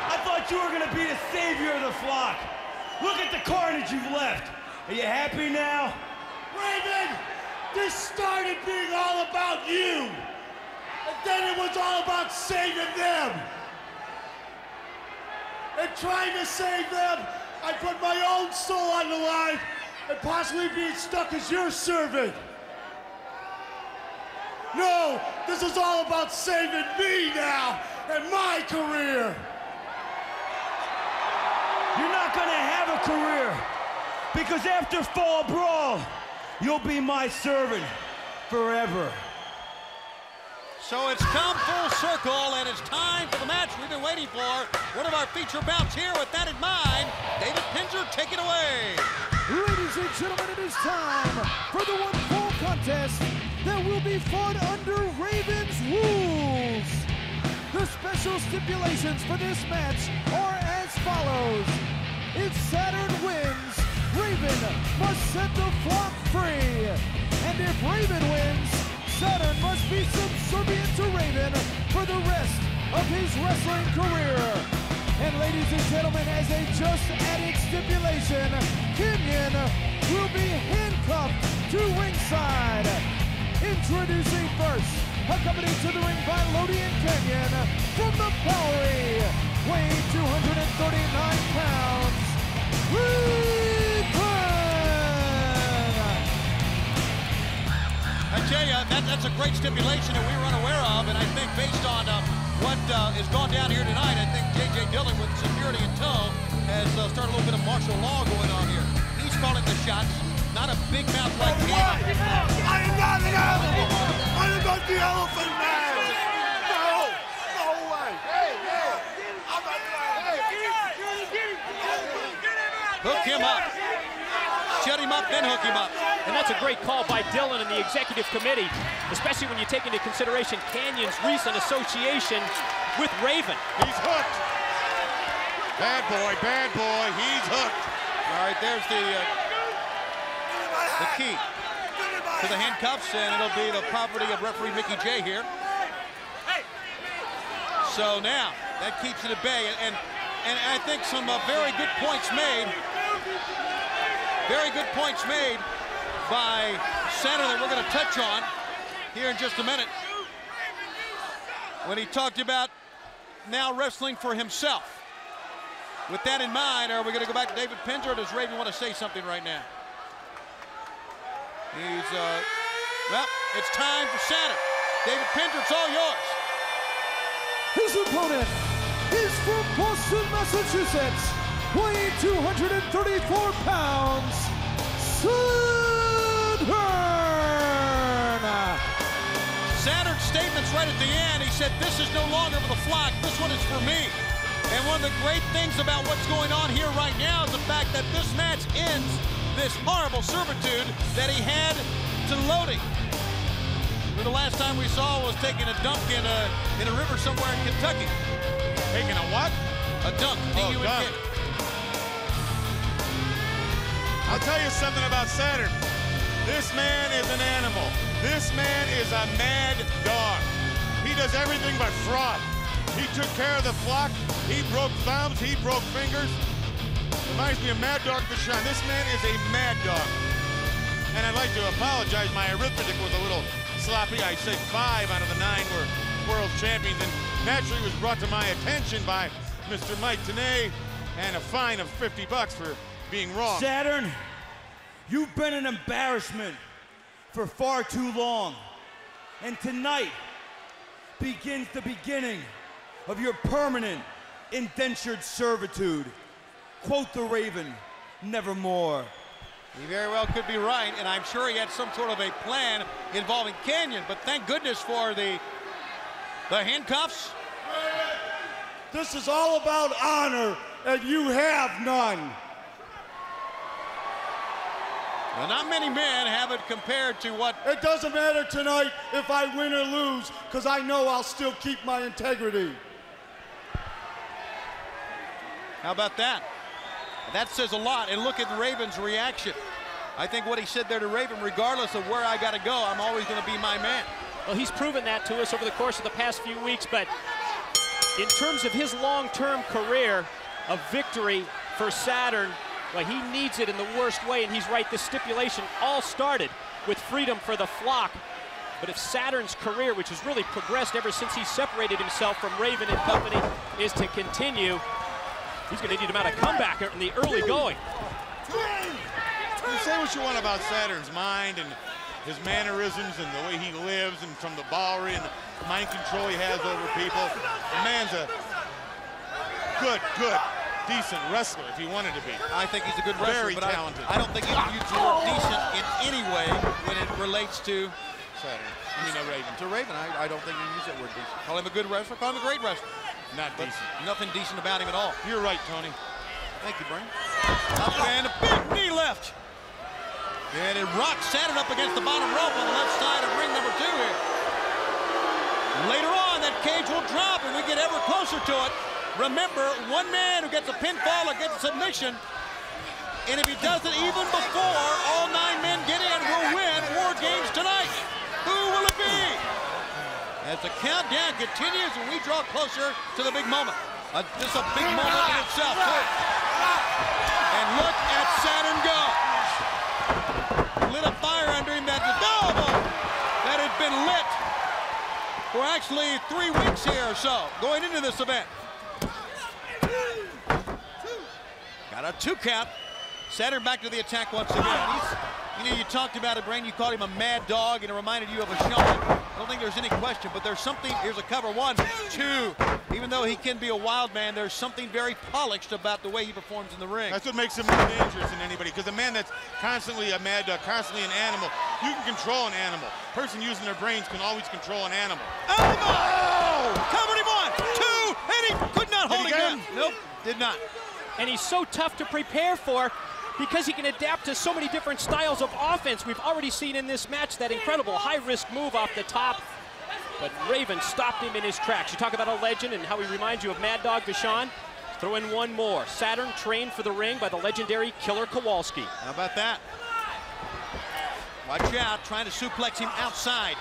I thought you were going to be the savior of the flock. Look at the carnage you've left. Are you happy now? Raven, this started being all about you. And then it was all about saving them. And trying to save them, I put my own soul on the line and possibly being stuck as your servant. No, this is all about saving me now and my career. You're not going to have a career because after Fall Brawl, you'll be my servant forever. So it's come full circle, and it's time for the match we've been waiting for. One of our feature bouts here. With that in mind, David Penzer, take it away. Ladies and gentlemen, it is time for the one fall contest that will be fought under Raven's rules. The special stipulations for this match are as follows. If Saturn wins, Raven must set the flock free. And if Raven wins, Saturn must be subservient to Raven for the rest of his wrestling career. And ladies and gentlemen, as a just added stipulation, Kenyon will be handcuffed to ringside. Introducing first, accompanied to the ring by Lodi and Kenyon, from the Bowery, weighing 239 pounds, Reaper! I tell you, that's a great stipulation that we were unaware of, and I think based on what has gone down here tonight, I think J.J. Dillon with security in tow has started a little bit of martial law going on here. He's calling the shots, not a big mouth like him. I am not an animal! I am not the elephant man! No! No way! Hey, I'm not Hook him up. Shut him up, then hook him up. And that's a great call by Dillon and the executive committee, especially when you take into consideration Canyon's recent association with Raven. He's hooked. Bad boy, he's hooked. All right, there's the key to the handcuffs, and it'll be the property of referee Mickey J here. So now, that keeps it at bay, and I think some very good points made. Very good points made by Saturn that we're going to touch on here in just a minute. When he talked about now wrestling for himself. With that in mind, are we going to go back to David Penzer, or does Raven want to say something right now? He's, well, it's time for Saturn. David Penzer, it's all yours. His opponent is from Boston, Massachusetts, weighing 234 pounds, Saturn's statements right at the end, he said, this is no longer for the flock, this one is for me. And one of the great things about what's going on here right now is the fact that this match ends this horrible servitude that he had to Lodi. The last time we saw was taking a dunk in a river somewhere in Kentucky. Taking a what? A dunk. D-U-N-K. I'll tell you something about Saturn. This man is an animal. This man is a mad dog. He does everything but fraud. He took care of the flock. He broke thumbs. He broke fingers. Reminds me of Mad Dog Vachon. This man is a mad dog. And I'd like to apologize. My arithmetic was a little sloppy. I said 5 out of the 9 were world champions, and naturally was brought to my attention by Mr. Mike Tenay, and a fine of $50 for being wrong. Saturn, you've been an embarrassment for far too long. And tonight begins the beginning of your permanent indentured servitude. Quote the Raven, nevermore. He very well could be right, and I'm sure he had some sort of a plan involving Canyon, but thank goodness for the handcuffs. This is all about honor, and you have none. Well, not many men have it compared to what... It doesn't matter tonight if I win or lose, because I know I'll still keep my integrity. How about that? That says a lot. And look at Raven's reaction. I think what he said there to Raven, regardless of where I got to go, I'm always going to be my man. Well, he's proven that to us over the course of the past few weeks, but in terms of his long-term career, a victory for Saturn, well, he needs it in the worst way, and he's right. This stipulation all started with freedom for the flock. But if Saturn's career, which has really progressed ever since he separated himself from Raven and company, is to continue, he's going to need a amount of comeback in the early going. You say what you want about Saturn's mind and his mannerisms and the way he lives, and from the Bowery and the mind control he has over people. The man's a good, decent wrestler if he wanted to be. I think he's a good wrestler, Very but talented. I don't think he can use the word decent in any way when it relates to Saturn. I mean, Raven. To Raven, I don't think he can use that word decent. Call him a good wrestler, call him a great wrestler. Not But decent. nothing decent about him at all. You're right, Tony. Thank you, Brain. Up and a big knee left. And it rocks Saturn up against the bottom rope on the left side of ring number 2 here. Later on, that cage will drop and we get ever closer to it. Remember, one man who gets a pinfall or gets a submission, and if he does it even before all 9 men get in, will win War Games tonight. Who will it be? As the countdown continues and we draw closer to the big moment. This is a big moment in itself, too. And look at Saturn go. Lit a fire under him that had been lit for actually 3 weeks here or so going into this event. Got a 2 count. Saturn back to the attack once again. You talked about it, Brain. You called him a mad dog, and it reminded you of a Sean. I don't think there's any question, but there's something. Here's a cover. 1, 2. Even though he can be a wild man, there's something very polished about the way he performs in the ring. That's what makes him more dangerous than anybody, because a man that's constantly a mad dog, constantly an animal, you can control an animal. A person using their brains can always control an animal. Elbow! Covered him 1, 2, and he could not hold it down. Nope, did not. And he's so tough to prepare for because he can adapt to so many different styles of offense. We've already seen in this match that incredible high-risk move off the top, but Raven stopped him in his tracks. You talk about a legend and how he reminds you of Mad Dog Vachon. Throw in one more. Saturn trained for the ring by the legendary Killer Kowalski. How about that? Watch out, trying to suplex him outside.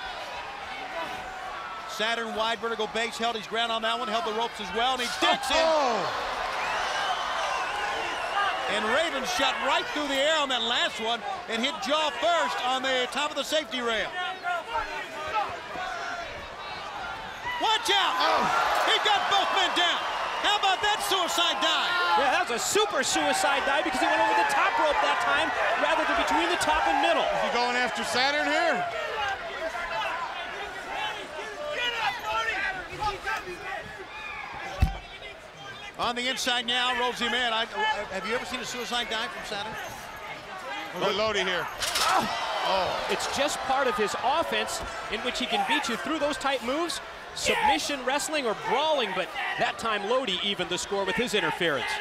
Saturn wide vertical base, held his ground on that one, held the ropes as well, and he sticks in. And Raven shot right through the air on that last one and hit jaw first on the top of the safety rail. Watch out! He got both men down. How about that suicide dive? Yeah, that was a super suicide dive because he went over the top rope that time rather than between the top and middle. Is he going after Saturn here? On the inside now, rolls him in. Have you ever seen a suicide dive from Saturn? Look at Lodi here. Oh, it's just part of his offense in which he can beat you through those type moves, submission wrestling or brawling, but that time Lodi evened the score with his interference.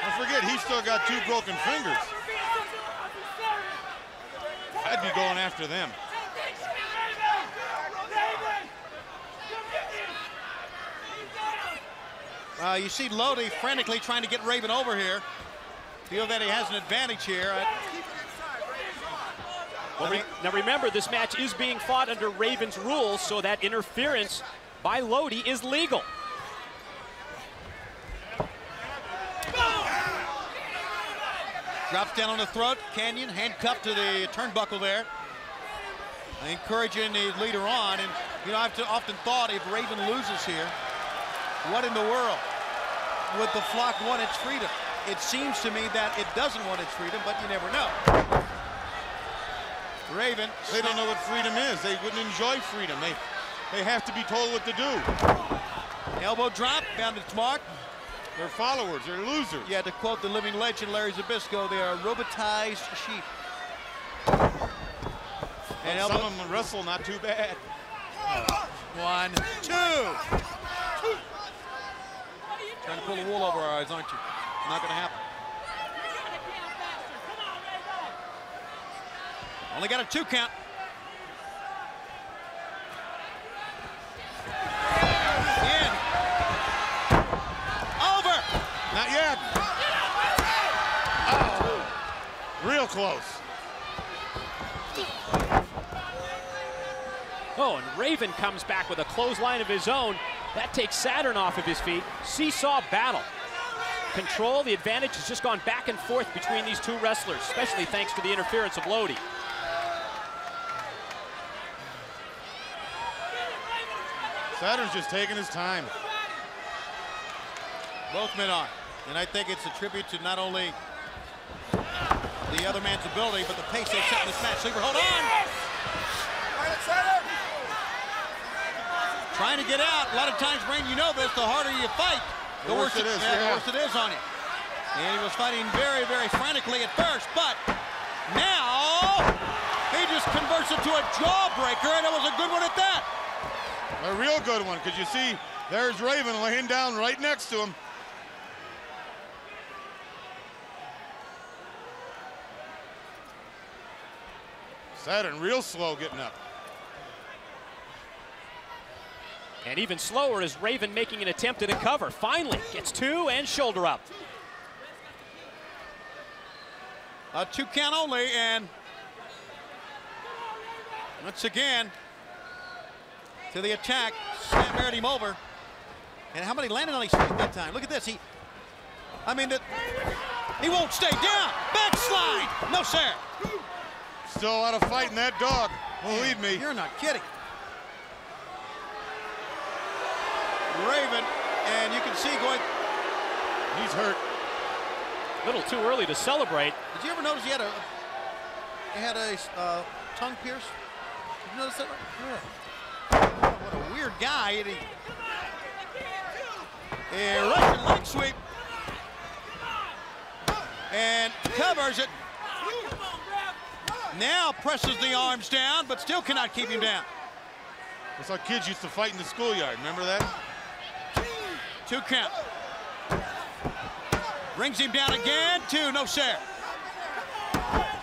Don't forget, he's still got 2 broken fingers. I'd be going after them. You see Lodi frantically trying to get Raven over here. Feel that he has an advantage here. Now remember, this match is being fought under Raven's rules, so that interference by Lodi is legal. Drops down on the throat. Canyon handcuffed to the turnbuckle there. Encouraging the leader on. And, you know, I've often thought if Raven loses here, what in the world would the flock want its freedom? It seems to me that it doesn't want its freedom, but you never know. Raven. They don't know what freedom is. They wouldn't enjoy freedom. They have to be told what to do. Elbow drop, found its mark. They're followers, they're losers. Yeah, to quote the living legend Larry Zbyszko, they are robotized sheep. And some of them wrestle not too bad. 1, 2. Trying to pull the wool over our eyes, aren't you? Not going to happen. Only got a 2 count. In. Over. Not yet. Oh, real close. Oh, and Raven comes back with a clothesline of his own. That takes Saturn off of his feet. Seesaw battle. Control, the advantage has just gone back and forth between these two wrestlers, especially thanks to the interference of Lodi. Saturn's just taking his time. Both men are. And I think it's a tribute to not only the other man's ability, but the pace they set in this match. Sleeper, hold on! Trying to get out. A lot of times, Brain, you know this, the harder you fight, the worse it is. The worse it is on you. And he was fighting very, very frantically at first, but now he just converts it to a jawbreaker, and it was a good one at that. A real good one, because you see, there's Raven laying down right next to him. Saturn real slow getting up. And even slower is Raven making an attempt at a cover. Finally gets 2 and shoulder up. A 2 count only, and once again to the attack. Sam married him over. And how many landed on his feet that time? Look at this. He won't stay down. Backslide. No, sir. Still a lot of fight in that dog. Believe me. You're not kidding. Raven, and you can see going. He's hurt. A little too early to celebrate. Did you ever notice he had a tongue pierce? Did you notice that? Yeah. What a weird guy. A Russian leg sweep. And covers it. Now presses the arms down, but still cannot keep him down. That's how kids used to fight in the schoolyard. Remember that? 2 count. Brings him down again. 2, no sir.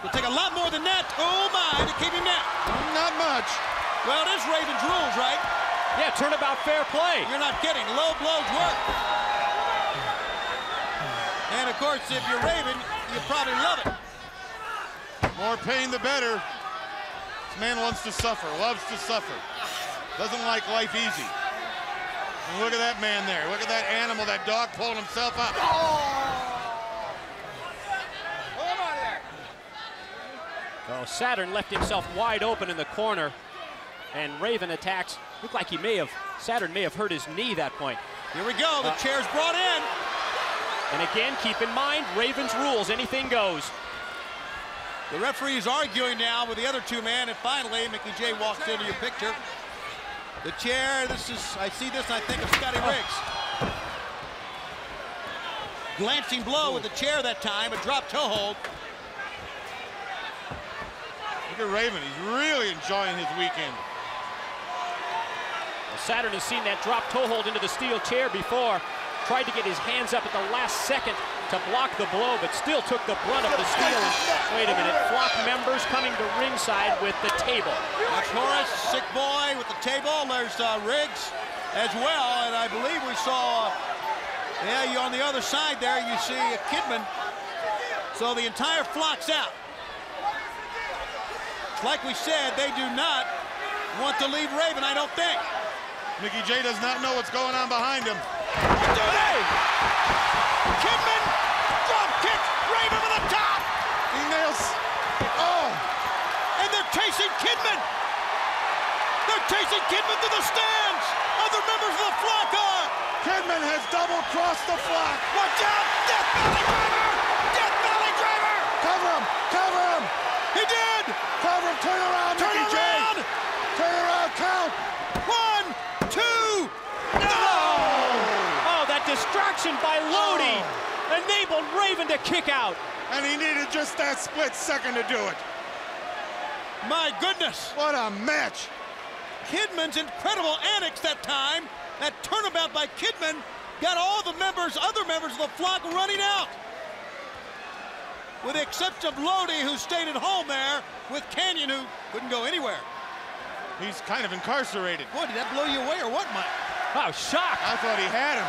It'll take a lot more than that. Oh my, to keep him down. Not much. Well, it is Raven's rules, right? Yeah, turnabout fair play. You're not kidding. Low blows work. And of course, if you're Raven, you probably love it. More pain, the better. This man wants to suffer, loves to suffer. Doesn't like life easy. And look at that man there. Look at that animal, that dog pulling himself up. Oh, Saturn left himself wide open in the corner, and Raven attacks. Looked like Saturn may have hurt his knee that point. Here we go, the chair's brought in. And again, keep in mind, Raven's rules, anything goes. The referee is arguing now with the other 2 men, and finally, Mickey J walks into your picture. The chair, I see this, and I think of Scotty Riggs. Glancing blow with the chair that time, a drop toe hold. Look at Raven, he's really enjoying his weekend. Well, Saturn has seen that drop toe hold into the steel chair before. Tried to get his hands up at the last second to block the blow, but still took the brunt of the steel. Wait a minute, Flock members coming to ringside with the table. That's Horace, sick boy with the table. There's Riggs as well, and I believe we saw, you on the other side there, you see Kidman. So the entire Flock's out. Like we said, they do not want to leave Raven, I don't think. Mickey J does not know what's going on behind him. Hey! Kidman, drop kick, Raven to the top. He nails. Oh! And they're chasing Kidman. They're chasing Kidman to the stands. Other members of the Flock are. Kidman has double-crossed the Flock. Watch out! Death Valley Driver! Death Valley Driver! Cover him! Cover him! He did! Cover him! Turn around, Turn Mickey around! J! Turn around, count! 1, 2, no! Oh, that distraction by Lodi enabled Raven to kick out. And he needed just that split second to do it. My goodness! What a match! Kidman's incredible antics that time. That turnabout by Kidman got all the other members of the Flock running out. with the exception of Lodi, who stayed at home there, with Canyon, who couldn't go anywhere. He's kind of incarcerated. Boy, did that blow you away or what, Mike? Wow, shocked. I thought he had him.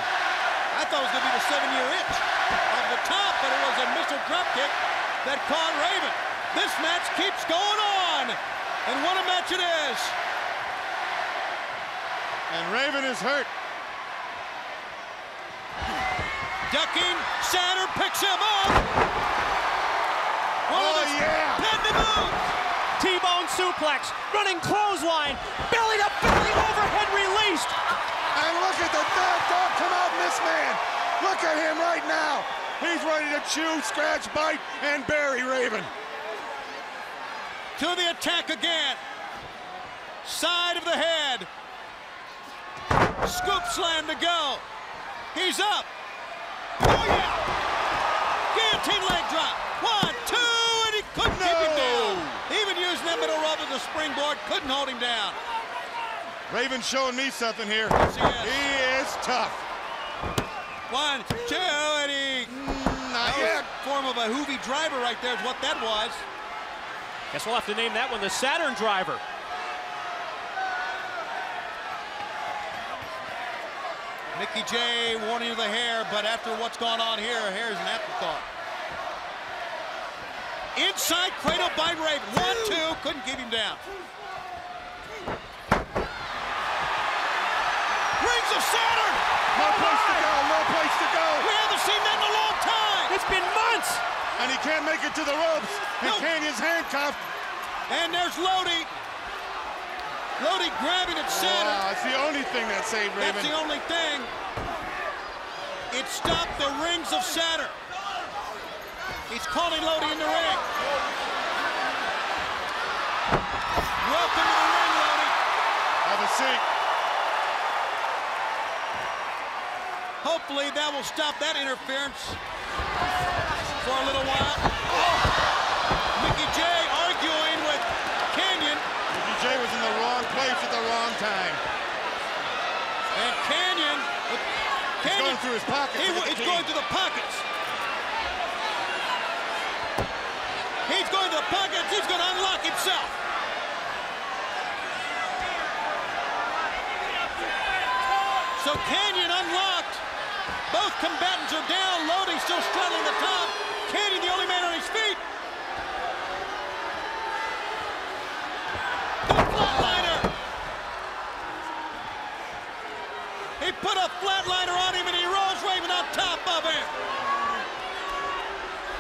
I thought it was going to be the 7-year itch of the top, but it was a missile drop kick that caught Raven. This match keeps going on, and what a match it is. And Raven is hurt. Ducking, Saturn picks him up. Pin the move. T-bone suplex, running clothesline, belly to belly, overhead released. And look at the dog come out in this man. Look at him right now. He's ready to chew, scratch, bite, and bury Raven. To the attack again. Side of the head. Scoop slam to go. He's up. Oh, yeah. Guillotine leg drop. 1, 2, and he couldn't keep him down. Even using that middle rope as a springboard, couldn't hold him down. Raven's showing me something here. Yes, he is tough. 1, 2, and he... Not yet. Form of a Hoovy driver right there is what that was. Guess we'll have to name that one the Saturn driver. Mickey J warning of the hair, but after what's gone on here, hair is an afterthought. Inside cradle by Raven. 1, 2, couldn't keep him down. Rings of Saturn! No place to go, no place to go. We haven't seen that in a long time. It's been months. And he can't make it to the ropes. And Canyon's handcuffed. And there's Lodi. Lodi grabbing at Saturn. Wow, that's the only thing that saved Raven. That's the only thing. It stopped the rings of Saturn. He's calling Lodi in the ring. Welcome to the ring, Lodi. Have a seat. Hopefully that will stop that interference for a little while. Mickey J arguing with Canyon. Mickey J was in the wrong place at the wrong time. And Canyon he's going through his pockets. He's going to the pockets. He's going to the pockets. He's going to unlock himself. So Canyon unlocked. Both combatants are down. Lodi still straddling the top. Canyon the only man on his feet. The flatliner. He put a flatliner on him and he rolls Raven on top of him.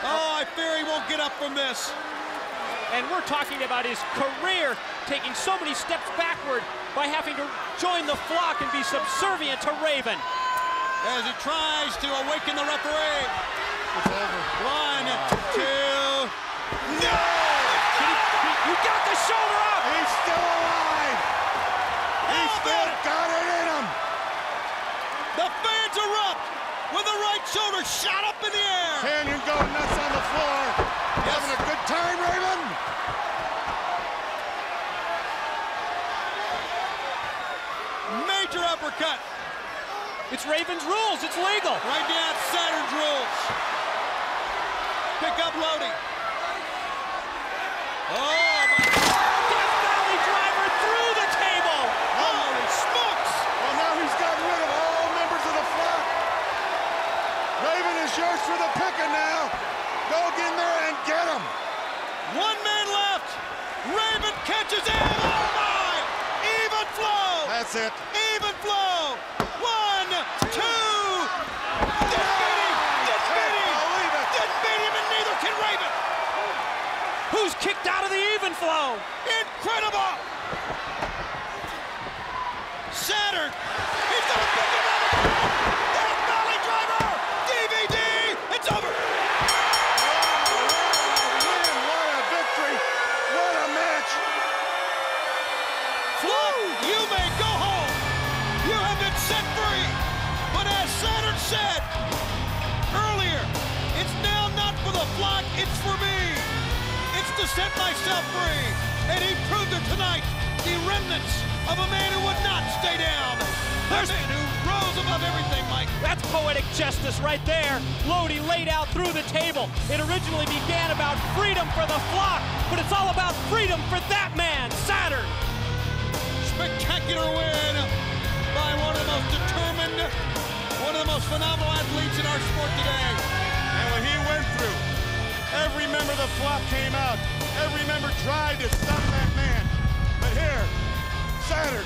Oh, I fear he won't get up from this. And we're talking about his career taking so many steps backward by having to join the flock and be subservient to Raven. As he tries to awaken the referee. It's over. 1, 2. No! He got the shoulder up. He's still alive. He's still got it in him. The fans erupt with the right shoulder shot up in the air. Canyon going nuts on the floor. Having a good time, Raven. Major uppercut. It's Raven's rules. It's legal. Right now, it's Saturn's rules. Pick up Lodi. Oh, my God. Death Valley driver through the table. Holy smokes. Well, now he's gotten rid of all members of the flock. Raven is yours for the picking now. Go in there and get him. 1 man left. Raven catches him. Oh, my. Even flow. That's it. Even flow. 1, 2. Didn't beat him. Didn't beat him. Didn't beat him, and neither can Raven. Who's kicked out of the even flow? Incredible. Saturn. He's going to pick him up. Death Valley driver. DVD. It's over. What a victory. What a match. Flock, you may go home. You have been set free. But as Saturn said earlier, it's now not for the flock, it's for me. It's to set myself free. And he proved it tonight. The remnants of a man who would not stay down. The man who rose above everything, Mike. That's poetic justice right there. Lodi laid out through the table. It originally began about freedom for the flock, but it's all about freedom for that man, Saturn. Spectacular win by one of the most determined, one of the most phenomenal athletes in our sport today. And when he went through, every member of the flock came out. Every member tried to stop that man. But here, Saturn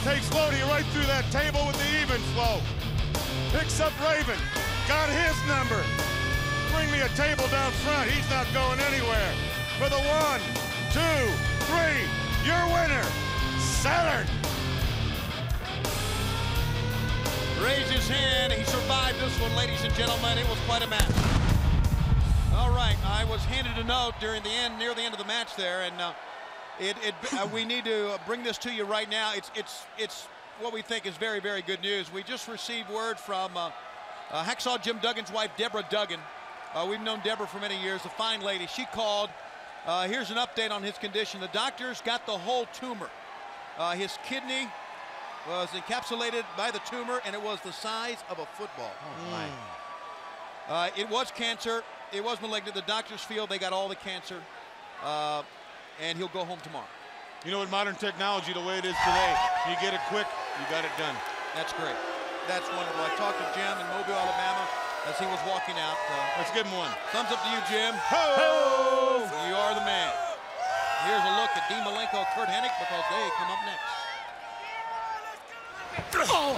takes Lodi right through that table with the even flow. Picks up Raven, got his number. Bring me a table down front, he's not going anywhere. For the 1, 2, 3, your winner, Saturn. Raised his hand, he survived this one, ladies and gentlemen. It was quite a match. All right, I was handed a note near the end of the match there, and we need to bring this to you right now. It's what we think is very, very good news. We just received word from Hacksaw Jim Duggan's wife, Deborah Duggan. We've known Deborah for many years, a fine lady. She called. Here's an update on his condition. The doctors got the whole tumor. His kidney was encapsulated by the tumor, and it was the size of a football. Oh, my. It was cancer. It was malignant. The doctors feel they got all the cancer, and he'll go home tomorrow. You know, with modern technology, the way it is today, you get it quick, you got it done. That's great. That's wonderful. I talked to Jim in Mobile, Alabama, as he was walking out. Let's give him one. Thumbs up to you, Jim. Ho! You are the man. Here's a look at Dean Malenko, Curt Hennig, because they come up next. Oh!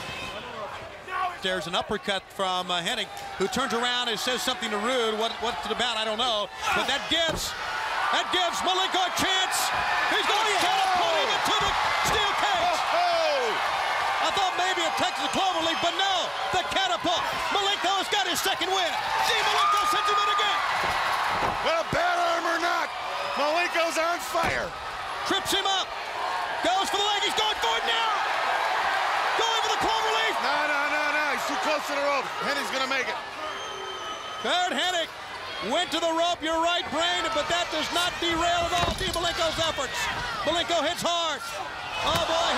There's an uppercut from Hennig, who turns around and says something to Rude. What's it about? I don't know. But that gives Malenko a chance. He's going to catapult him into the steel cage. I thought maybe a Texas Cloverleaf, but no, the catapult. Malenko has got his second win. See, Malenko sends him in again. Well, bad arm or not, Malenko's on fire. Trips him up. Goes for the leg. He's going for it now. Going for the Cloverleaf. No. He's too close to the rope. Hennig's going to make it. Curt Hennig went to the rope. You're right, Brain, but that does not derail at all Dean Malenko's efforts. Malenko hits hard. Oh, boy.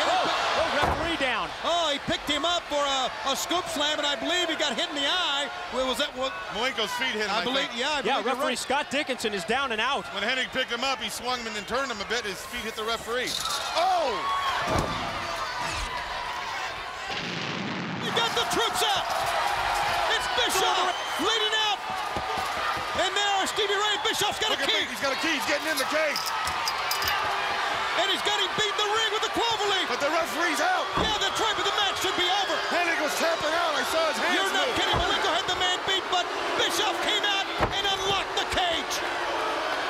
Referee down. Oh, he picked him up for a scoop slam, and I believe he got hit in the eye. Was that what? Malenko's feet hit him, I believe. Yeah, referee Scott Dickinson is down and out. When Hennig picked him up, he swung him and turned him a bit. His feet hit the referee. Oh! You got the troops out. It's Bischoff leading out. And there, Stevie Ray. Bischoff's got a key. He's got a key. He's getting in the cage. And he's got him beat in the ring with the Cloverleaf. But the referee's out. Yeah, that's right, but the match should be over. Hennig was tapping out. I saw his hands. You're not kidding. Malenko had the man beat, but Bischoff came out and unlocked the cage.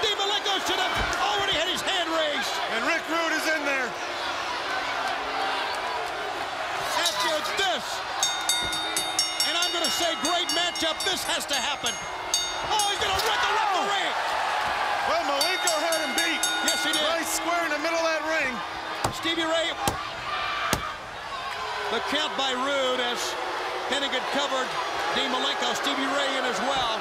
Dean Malenko should have already had his hand raised. And Rick Rude is in there. After this, and I'm going to say great matchup, this has to happen. Oh, he's going to rip the referee. Well, Malenko had him beat. Yes, he did. Right square in the middle of that ring. Stevie Ray. The count by Rude as Hennig had covered Dean Malenko, Stevie Ray in as well.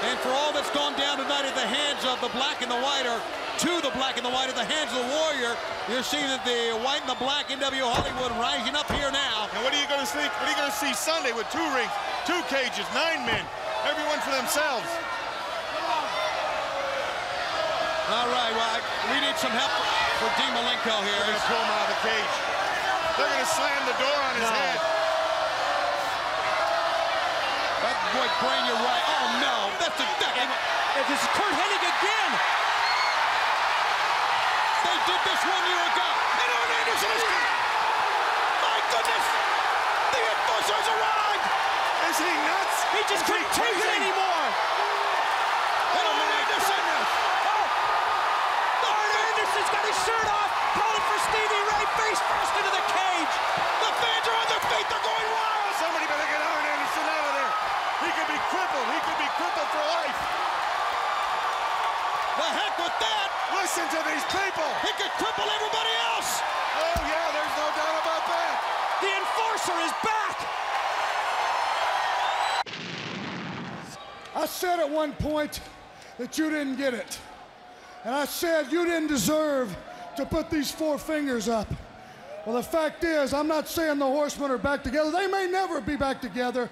And for all that's gone down tonight at the hands of the black and the white, or to the black and the white at the hands of the Warrior, you see that the white and the black NW Hollywood rising up here now. And what are you going to see? What are you going to see Sunday with 2 rings, 2 cages, 9 men, everyone for themselves? All right, well, we need some help for Dean Malenko here. They're going to pull him out of the cage. They're going to slam the door on his head. That boy, Brain, you're right. Oh, no. That's a... This is Curt Hennig again. They did this 1 year ago. And Arn Anderson is... My goodness! The Enforcer has arrived! Is he nuts? He just couldn't take it anymore. And Arn Anderson... Arn Anderson's got his shirt off, calling for Stevie Ray face first into the cage. The fans are on their feet. They're going wild. Somebody better get Arn Anderson out of there. He could be crippled. He could be crippled for life. The heck with that. Listen to these people. He could cripple everybody else. Oh, yeah, there's no doubt about that. The Enforcer is back. I said at one point that you didn't get it. And I said you didn't deserve to put these 4 fingers up. Well, the fact is, I'm not saying the Horsemen are back together. They may never be back together.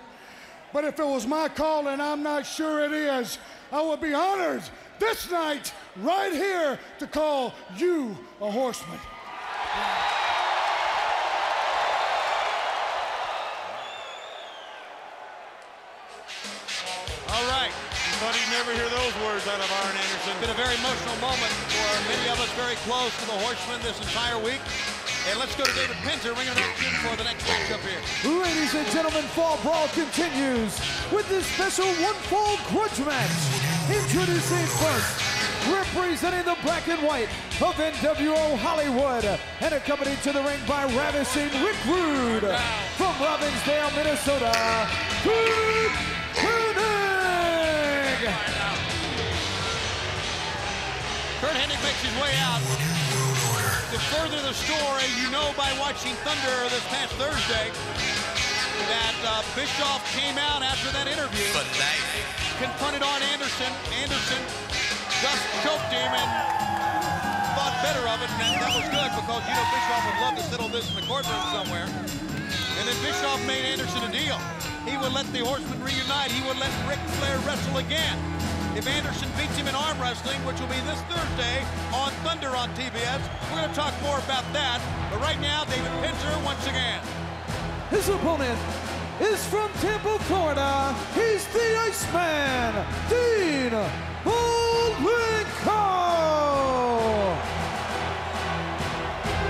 But if it was my call, and I'm not sure it is, I would be honored this night, right here, to call you a Horseman. All right. Thought he'd never hear those words out of Arn Anderson. It's been a very emotional moment for many of us very close to the Horsemen this entire week. And let's go to David Penzer, ringing it in for the next matchup here. Ladies and gentlemen, Fall Brawl continues with this special one-fall grudge match. Introducing first, representing the black and white of NWO Hollywood, and accompanied to the ring by Ravishing Rick Rude. From Robbinsdale, Minnesota, Kurt Hennig! Curt Hennig makes his way out. To further the story, you know by watching Thunder this past Thursday that Bischoff came out after that interview, confronted Arn Anderson. Anderson just choked him and thought better of it, and that was good because, you know, Bischoff would love to settle this in the courtroom somewhere. And then Bischoff made Anderson a deal. He would let the Horsemen reunite. He would let Ric Flair wrestle again. If Anderson beats him in arm wrestling, which will be this Thursday on Thunder on TBS, we're going to talk more about that. But right now, David Penzer once again. His opponent is from Tampa, Florida. He's the Iceman, Dean Malenko.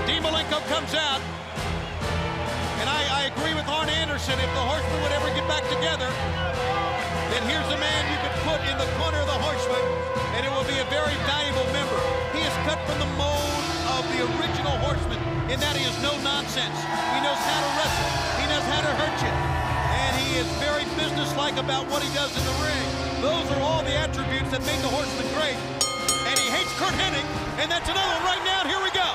Dean Malenko comes out. And I agree with Arn Anderson. If the Horsemen would ever get back together, then here's a man you could put in the corner of the Horsemen, and it will be a very valuable member. He is cut from the mold of the original Horseman, in that he is no nonsense. He knows how to wrestle. He knows how to hurt you. And he is very businesslike about what he does in the ring. Those are all the attributes that make the Horseman great. And he hates Curt Hennig, and that's another one right now. Here we go.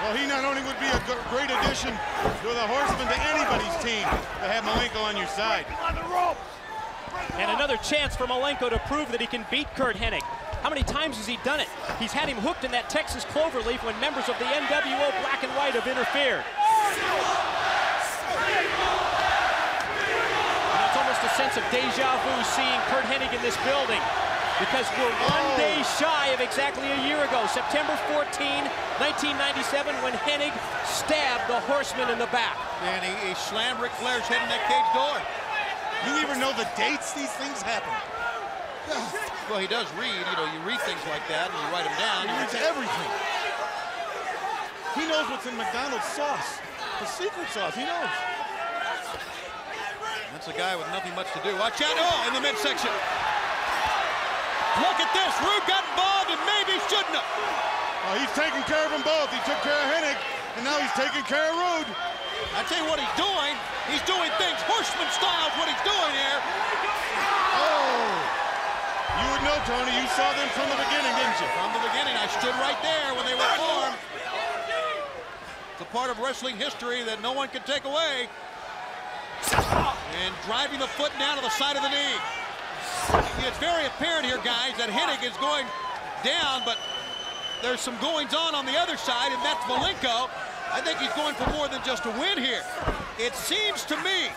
Well, he not only would be a great addition to the Horsemen, to anybody's team, to have Malenko on your side. And another chance for Malenko to prove that he can beat Curt Hennig. How many times has he done it? He's had him hooked in that Texas cloverleaf when members of the NWO Black and White have interfered. And it's almost a sense of deja vu seeing Curt Hennig in this building, because we're one day shy of exactly a year ago, September 14, 1997, when Hennig stabbed the Horseman in the back. And he slammed Ric Flair's head in that cage door. You even know the dates these things happen? Well, he does read. You know, you read things like that and you write them down. He reads everything. He knows what's in McDonald's sauce. The secret sauce, he knows. That's a guy with nothing much to do. Watch out. Oh, in the midsection. Look at this. Rude got involved and maybe shouldn't have. Oh, he's taking care of them both. He took care of Hennig, and now he's taking care of Rude. I tell you what he's doing. He's doing things Horseman style is what he's doing here. Oh. You would know, Tony. You saw them from the beginning, didn't you? From the beginning. I stood right there when they were formed. It's a part of wrestling history that no one can take away. And driving the foot down to the side of the knee. It's very apparent here, guys, that Hennig is going down, but there's some goings-on the other side, and that's Malenko. I think he's going for more than just a win here. It seems to me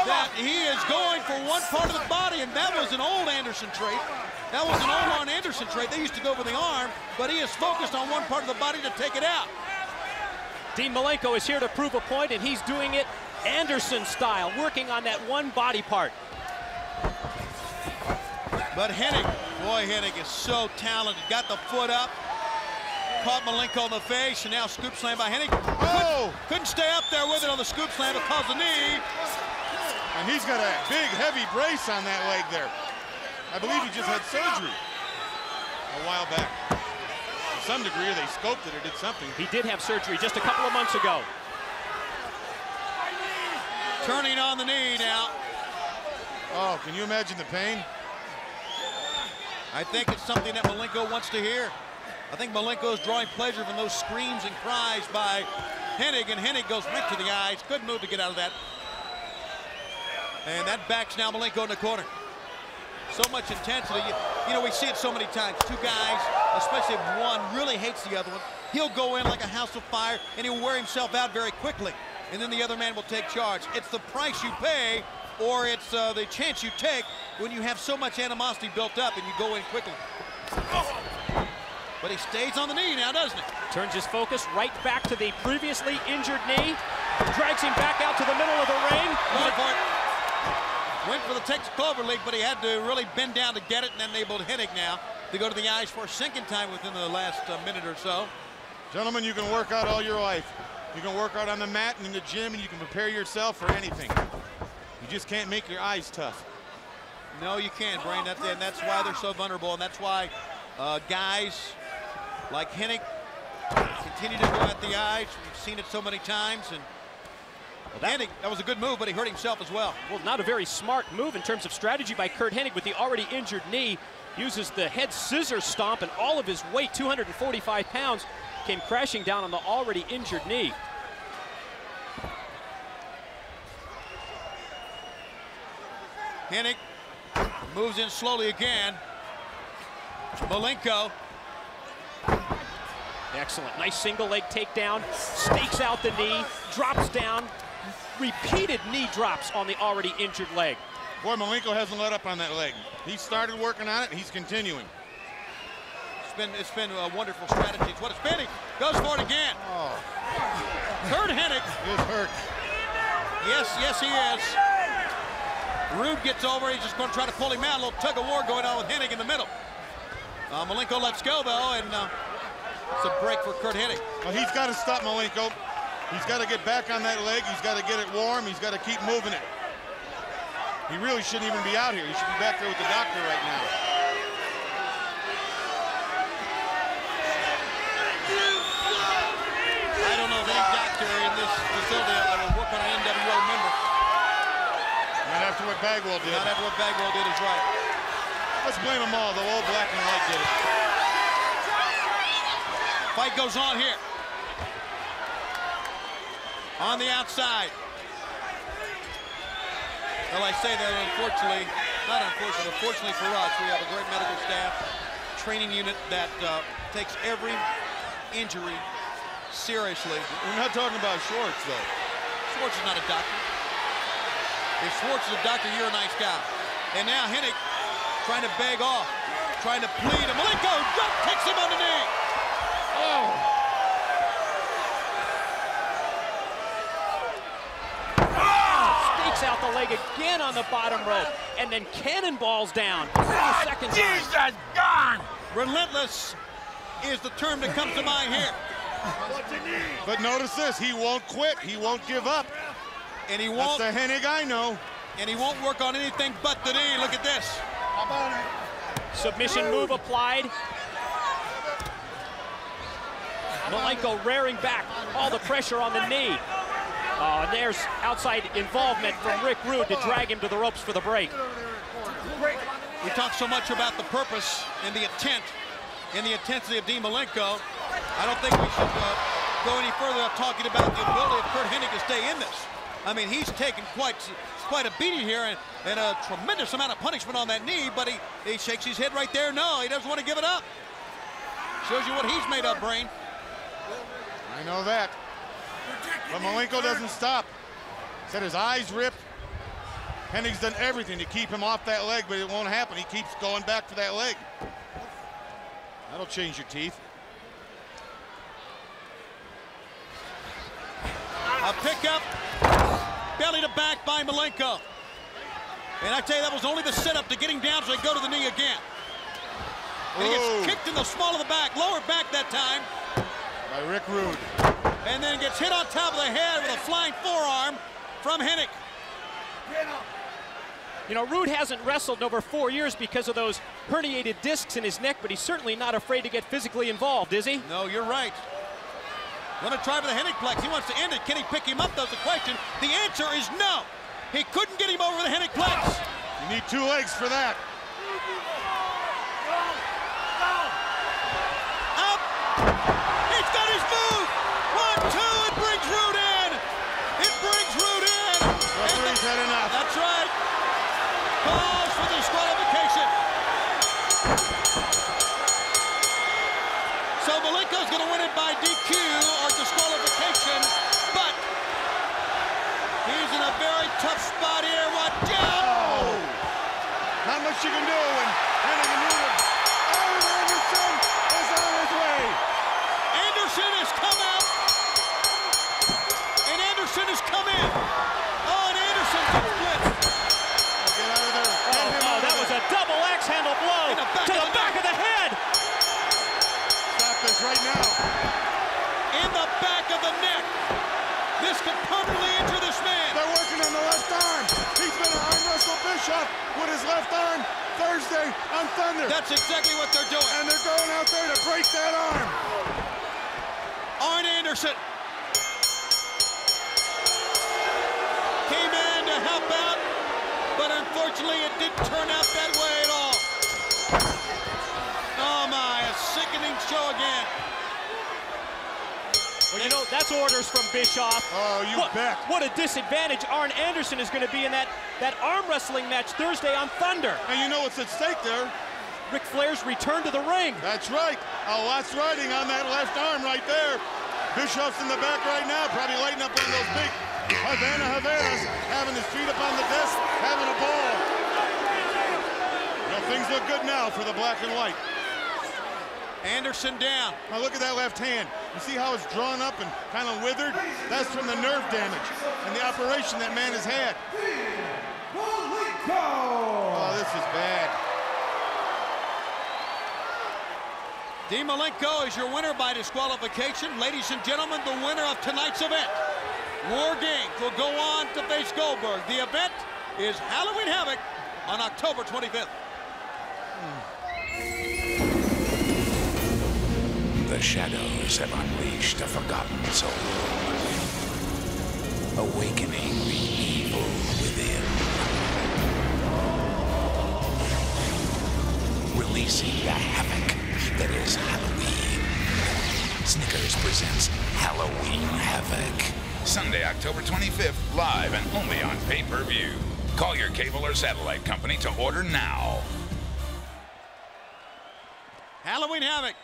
that he is going for one part of the body, and that was an old Anderson trait. That was an old Arn Anderson trait. They used to go for the arm, but he is focused on one part of the body to take it out. Dean Malenko is here to prove a point, and he's doing it Anderson style, working on that one body part. But Hennig, boy, Hennig is so talented. Got the foot up, caught Malenko in the face, and now scoop slam by Hennig. Oh! Couldn't stay up there with it on the scoop slam to cause the knee. And he's got a big, heavy brace on that leg there. I believe he just had surgery a while back. To some degree, they scoped it or did something. He did have surgery just a couple of months ago. Turning on the knee now. Oh, can you imagine the pain? I think it's something that Malenko wants to hear. I think Malenko is drawing pleasure from those screams and cries by Hennig, and Hennig goes right to the eyes. Good move to get out of that. And that backs now Malenko in the corner. So much intensity. You know, we see it so many times. Two guys, especially if one really hates the other one, he'll go in like a house of fire, and he'll wear himself out very quickly. And then the other man will take charge. It's the price you pay, or it's the chance you take when you have so much animosity built up and you go in quickly. But he stays on the knee now, doesn't he? Turns his focus right back to the previously injured knee. Drags him back out to the middle of the ring. Went for the Texas Clover League, but he had to really bend down to get it, and then enabled Hennig now to go to the eyes for a sinking time within the last minute or so. Gentlemen, you can work out all your life. You can work out on the mat and in the gym, and you can prepare yourself for anything. You just can't make your eyes tough. No, you can't, Brain. And that's why they're so vulnerable, and that's why guys like Hennig continue to go at the eyes. We've seen it so many times, and Hennig, that was a good move, but he hurt himself as well. Well, not a very smart move in terms of strategy by Curt Hennig with the already injured knee. Uses the head scissor stomp, and all of his weight, 245 pounds, came crashing down on the already injured knee. Hennig moves in slowly again. Malenko. Excellent. Nice single leg takedown. Stakes out the knee. Drops down. Repeated knee drops on the already injured leg. Boy, Malenko hasn't let up on that leg. He started working on it, and he's continuing. It's been a wonderful strategy. It's what it's been. He goes for it again. Oh. Curt Hennig is hurt. Yes, he is. Rude gets over. He's just going to try to pull him out. A little tug of war going on with Hennig in the middle. Malenko lets go, though, and it's a break for Curt Hennig. Well, he's got to stop Malenko. He's got to get back on that leg. He's got to get it warm. He's got to keep moving it. He really shouldn't even be out here. He should be back there with the doctor right now. I don't know of any doctor in this facility that will work on an NWO member. Not after what Bagwell did. Not after what Bagwell did is right. Let's blame them all. The old black and white did it. Fight goes on here. On the outside. Well, I say that unfortunately, not unfortunately, fortunately for us, we have a great medical staff, training unit that takes every injury seriously. We're not talking about Schwartz, though. Schwartz is not a doctor. If Schwartz is a doctor, you're a nice guy. And now Hennig trying to beg off, trying to plead. And Malenko drop kicks him on the knee. Oh. Stakes out the leg again on the bottom rope, and then cannonballs down for the second time. Jesus, gone! Relentless is the term that comes to mind here. But notice this, he won't quit. He won't give up. And he won't. That's the Hennig I know. And he won't work on anything but the knee. Look at this. Submission move applied. Malenko rearing back, all the pressure on the knee. And there's outside involvement from Rick Rude to drag him to the ropes for the break. We talk so much about the purpose and the intent and the intensity of Dean Malenko. I don't think we should go any further without talking about the ability of Curt Hennig to stay in this. I mean, he's taken quite a beating here and a tremendous amount of punishment on that knee, but he shakes his head right there. No, he doesn't want to give it up. Shows you what he's made of, Brain. I know that. But Malenko doesn't stop. Said his eyes ripped. Hennig's done everything to keep him off that leg, but it won't happen. He keeps going back for that leg. That'll change your teeth. A pickup, belly to back by Malenko. And I tell you, that was only the setup to get him down so he go to the knee again. And he gets kicked in the small of the back, lower back that time. By Rick Rude. And then gets hit on top of the head with a flying forearm from Hennig. You know, Rude hasn't wrestled in over 4 years because of those herniated discs in his neck, but he's certainly not afraid to get physically involved, is he? No, you're right. Want to try for the Hennigplex. He wants to end it. Can he pick him up? That's the question. The answer is no. He couldn't get him over the Hennigplex. You need 2 legs for that. Up. He's got his move. 1, 2. It brings Rude in. It brings Rude in. Referee's had enough. That's right. Calls for disqualification. by DQ or disqualification, but he's in a very tough spot here. Watch out! Oh. Not much you can do when Hennigan knew that Arn Anderson is on his way. Anderson has come out, and Anderson has come in. Oh, and Anderson gets blitzed. Get out of there. Oh, that was a double axe handle blow to the back of the head. Stop this right now. In the back of the neck. This could permanently injure this man. They're working on the left arm. He's going to arm wrestle Bischoff with his left arm Thursday on Thunder. That's exactly what they're doing. And they're going out there to break that arm. Arn Anderson came in to help out, but unfortunately it didn't turn out that way at all. Oh my, a sickening show again. Well, you know, that's orders from Bischoff. Oh, you bet. What a disadvantage Arn Anderson is going to be in that arm wrestling match Thursday on Thunder. And you know what's at stake there? Ric Flair's return to the ring. That's right. A lot's riding on that left arm right there. Bischoff's in the back right now, probably lighting up one of those big Havanas, having his feet up on the desk, having a ball. Well, things look good now for the black and white. Anderson down. Now look at that left hand. You see how it's drawn up and kind of withered? That's from the nerve damage and the operation that man has had. Oh, this is bad. Dean Malenko is your winner by disqualification. Ladies and gentlemen, the winner of tonight's event, War Games, will go on to face Goldberg. The event is Halloween Havoc on October 25th. The shadows have unleashed a forgotten soul, awakening the evil within, releasing the havoc that is Halloween. Snickers presents Halloween Havoc. Sunday, October 25th, live and only on pay-per-view. Call your cable or satellite company to order now. Halloween Havoc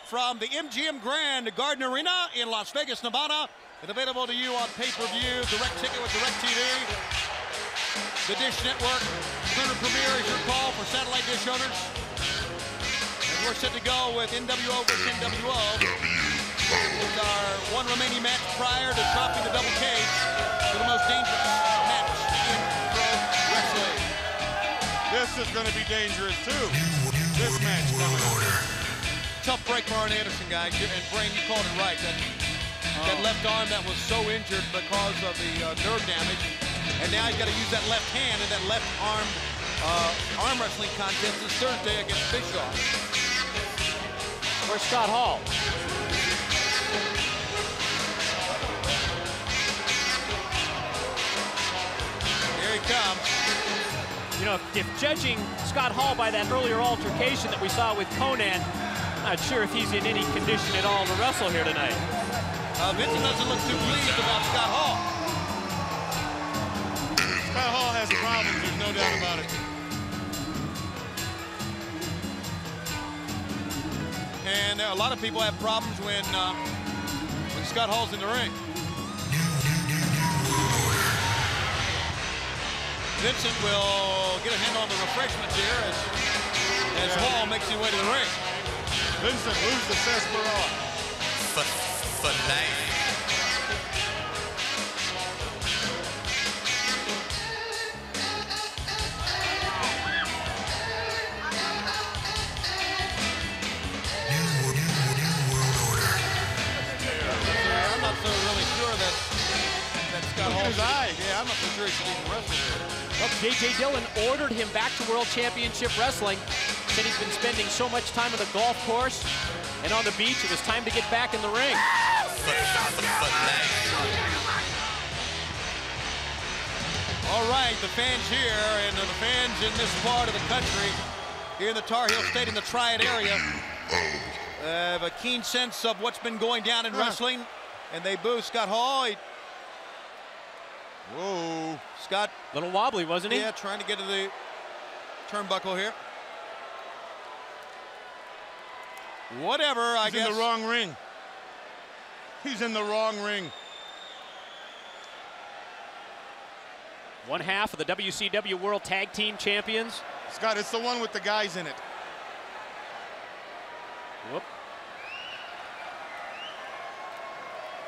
from the MGM Grand Garden Arena in Las Vegas, Nevada. It's available to you on pay-per-view, direct ticket with DirecTV, the Dish Network. Turner Premier is your call for satellite dish owners. And we're set to go with NWO versus NWO. It's our one remaining match prior to dropping the double cage for the most dangerous match in pro wrestling. This is going to be dangerous too. This match coming up. Tough break for Arn Anderson, guys. And Brain, you called it right. That left arm that was so injured because of the nerve damage. And now he's got to use that left hand in that left arm wrestling contest this Thursday against Bischoff. Where's Scott Hall? Here he comes. You know, if judging Scott Hall by that earlier altercation that we saw with Conan, not sure if he's in any condition at all to wrestle here tonight. Vincent doesn't look too pleased about Scott Hall. Scott Hall has problems, there's no doubt about it. And a lot of people have problems when Scott Hall's in the ring. Vincent will get a hand on the refreshments here as Hall makes his way to the ring. Vincent moves the sarsaparilla. I'm not so really sure that Scott Hall. His eyes. Yeah, I'm not so sure he should even wrestle here. Well, J.J. Dillon ordered him back to World Championship Wrestling. Said he's been spending so much time on the golf course and on the beach, it was time to get back in the ring. All right, the fans here and the fans in this part of the country, here in the Tar Heel State in the Triad area, have a keen sense of what's been going down in wrestling, and they boo Scott Hall. Whoa. Scott. A little wobbly, wasn't he? Yeah, trying to get to the turnbuckle here. Whatever, I guess. He's in the wrong ring. He's in the wrong ring. One half of the WCW World Tag Team Champions. Scott, it's the one with the guys in it. Whoop.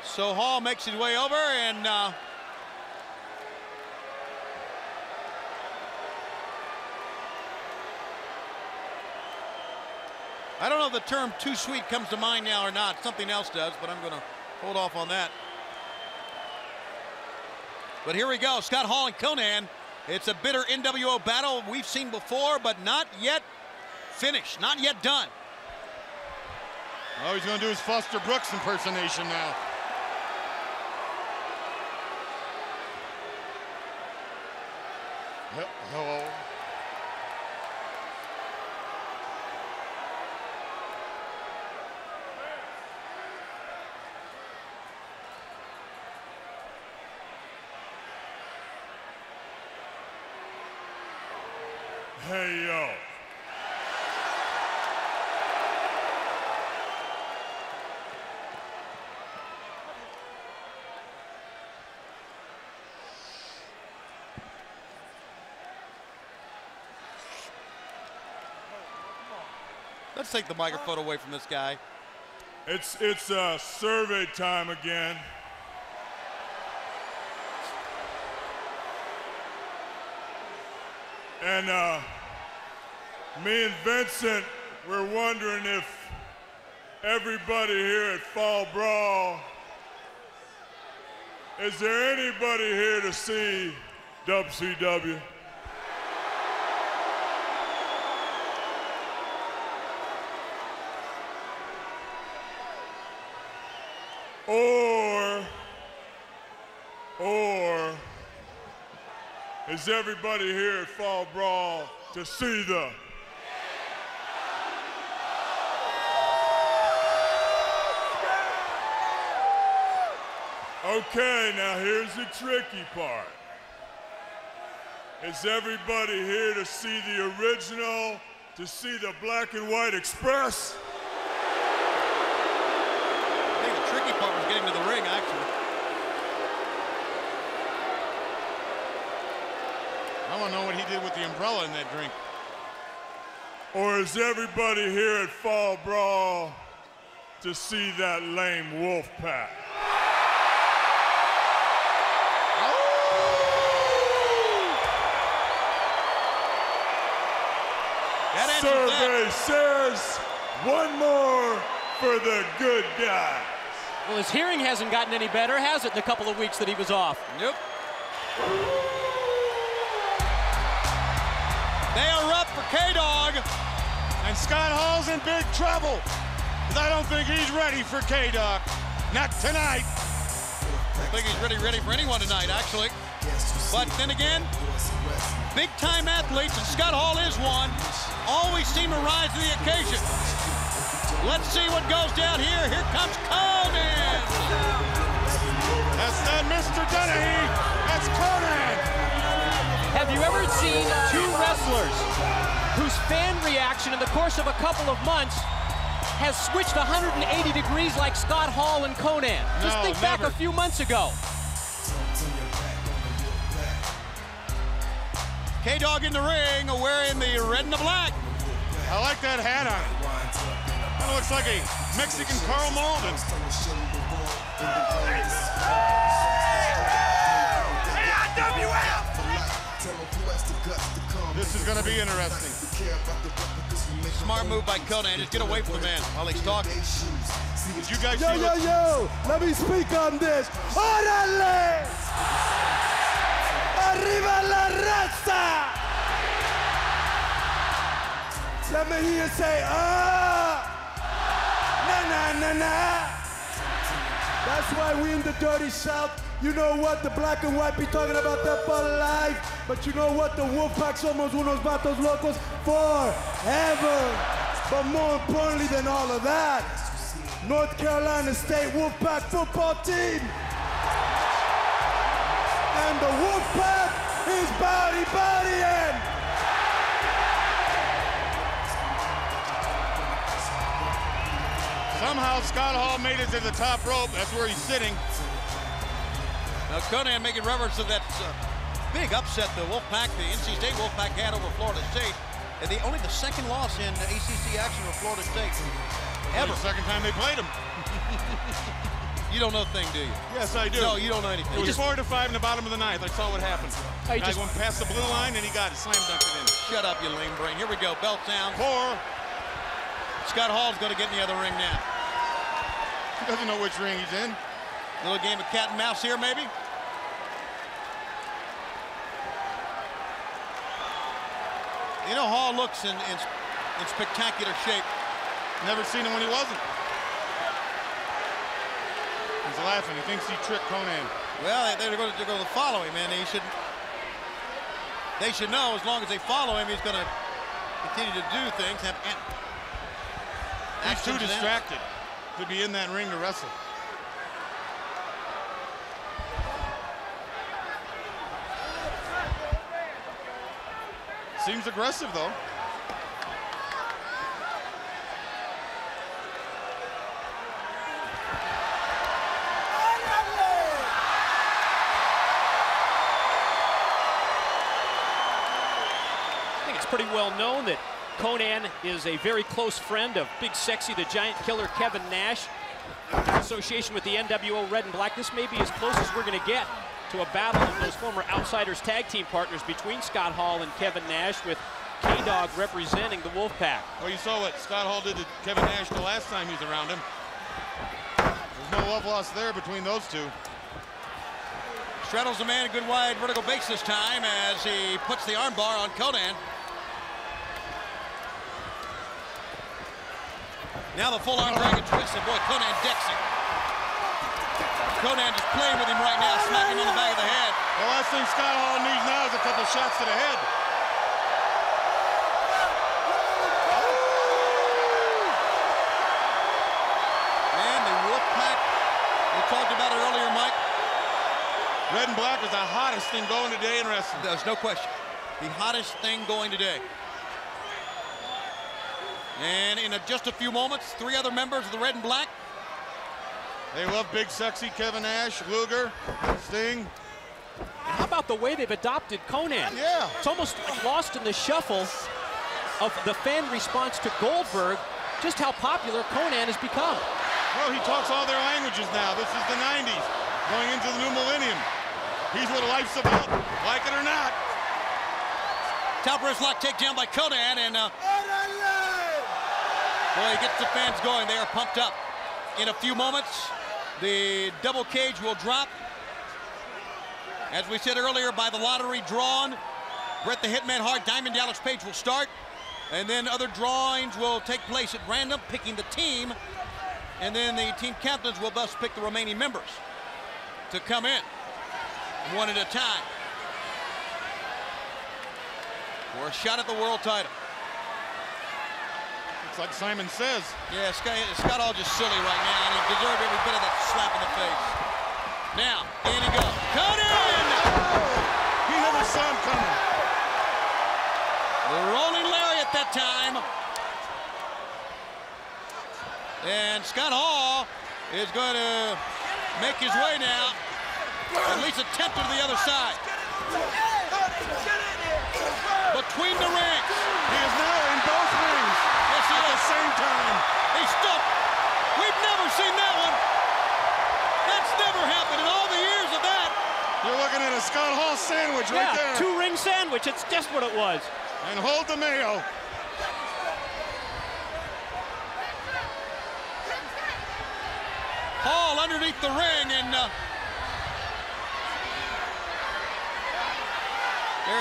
So Hall makes his way over, and I don't know if the term too sweet comes to mind now or not. Something else does, but I'm going to hold off on that. But here we go, Scott Hall and Konnan. It's a bitter NWO battle we've seen before, but not yet finished, not yet done. Oh, he's going to do his Foster Brooks impersonation now. Yep, hello. Hey, yo. Let's take the microphone away from this guy. It's survey time again. And me and Vincent, we're wondering if everybody here at Fall Brawl, is there anybody here to see WCW? Or is everybody here at Fall Brawl to see the Okay, now here's the tricky part. Is everybody here to see the original, to see the Black and White Express? I think the tricky part was getting to the ring, actually. I want to know what he did with the umbrella in that drink. Or is everybody here at Fall Brawl to see that lame wolf pack? Survey says one more for the good guys. Well, his hearing hasn't gotten any better, has it, in the couple of weeks that he was off? Nope. They are up for K-Dog. And Scott Hall's in big trouble. I don't think he's ready for K-Dog. Not tonight. I think he's ready for anyone tonight, actually. But then again, big-time athletes, and Scott Hall is one, always seem to rise to the occasion. Let's see what goes down here. Here comes Konnan. That's not Mr. Dennehy. That's Konnan. Have you ever seen two wrestlers whose fan reaction in the course of a couple of months has switched 180 degrees like Scott Hall and Konnan? Just think back a few months ago. K-Dog in the ring, wearing the red and the black. I like that hat on it. That looks like a Mexican Karl Malden. This is going to be interesting. Smart move by Konnan. Just get away from the man while he's talking. Did you guys see Yo, let me speak on this. Orale! Arriba la raza! Let me hear you say, na. That's why we in the dirty South. You know what? The Black and White be talking about that for life. But you know what? The Wolfpack somos unos vatos locos forever. But more importantly than all of that, North Carolina State Wolfpack football team. And the Wolfpack is bodying. Somehow Scott Hall made it to the top rope. That's where he's sitting. Now Konnan making reference to that big upset the Wolfpack, the NC State Wolfpack had over Florida State. And only the second loss in ACC action for Florida State ever. The second time they played them. You don't know a thing, do you? Yes, I do. No, you don't know anything. It was 4-5 in the bottom of the ninth. I saw what happened. Guy went past the blue line and he got it, slam dunked it in. Shut up, you lame brain. Here we go. Bell sound. 4. Scott Hall's going to get in the other ring now. He doesn't know which ring he's in. Little game of cat and mouse here, maybe. You know, Hall looks in spectacular shape. Never seen him when he wasn't. He's laughing. He thinks he tricked Konnan. Well, they're going to follow him, and they should know as long as they follow him, he's going to continue to do things. He's too distracted to be in that ring to wrestle. Seems aggressive, though. Pretty well known that Konnan is a very close friend of Big Sexy, the Giant Killer, Kevin Nash. In association with the NWO Red and Black, this may be as close as we're going to get to a battle of those former Outsiders tag team partners between Scott Hall and Kevin Nash, with K-Dog representing the Wolfpack. Well, you saw what Scott Hall did to Kevin Nash the last time he was around him. There's no love lost there between those two. Straddles the man, a good wide vertical base this time as he puts the armbar on Konnan. Now the full arm dragon twist, and boy, Konnan decks him. Konnan just playing with him right now, smacking him on the back of the head. The last thing Scott Hall needs now is a couple shots to the head. And the Wolfpack, we talked about it earlier, Mike. Red and Black is the hottest thing going today in wrestling. There's no question. The hottest thing going today. And in just a few moments, 3 other members of the Red and Black. They love Big Sexy, Kevin Nash, Luger, Sting. How about the way they've adopted Konnan? Yeah. It's almost lost in the shuffle of the fan response to Goldberg, just how popular Konnan has become. Well, he talks all their languages now. This is the 90s, going into the new millennium. He's what life's about, like it or not. Top wrist lock takedown by Konnan, and boy, he gets the fans going. They are pumped up. In a few moments, the double cage will drop. As we said earlier, by the lottery drawn, Bret the Hitman Hart, Diamond Dallas Page will start. And then other drawings will take place at random, picking the team. And then the team captains will thus pick the remaining members to come in, one at a time, for a shot at the world title. It's like Simon says. Yeah, Scott Hall just silly right now, and he deserved every bit of that slap in the face. Now, in he goes. Konnan! He never saw him coming. The rolling lariat that time. And Scott Hall is going to make his way now, at least attempt to the other side. Between the rings. He is now in both rings. Yes, he at is. the same time. He's stuck. We've never seen that one. That's never happened in all the years of that. You're looking at a Scott Hall sandwich right there. 2-ring sandwich. It's just what it was. And hold the mayo. Hall underneath the ring, and there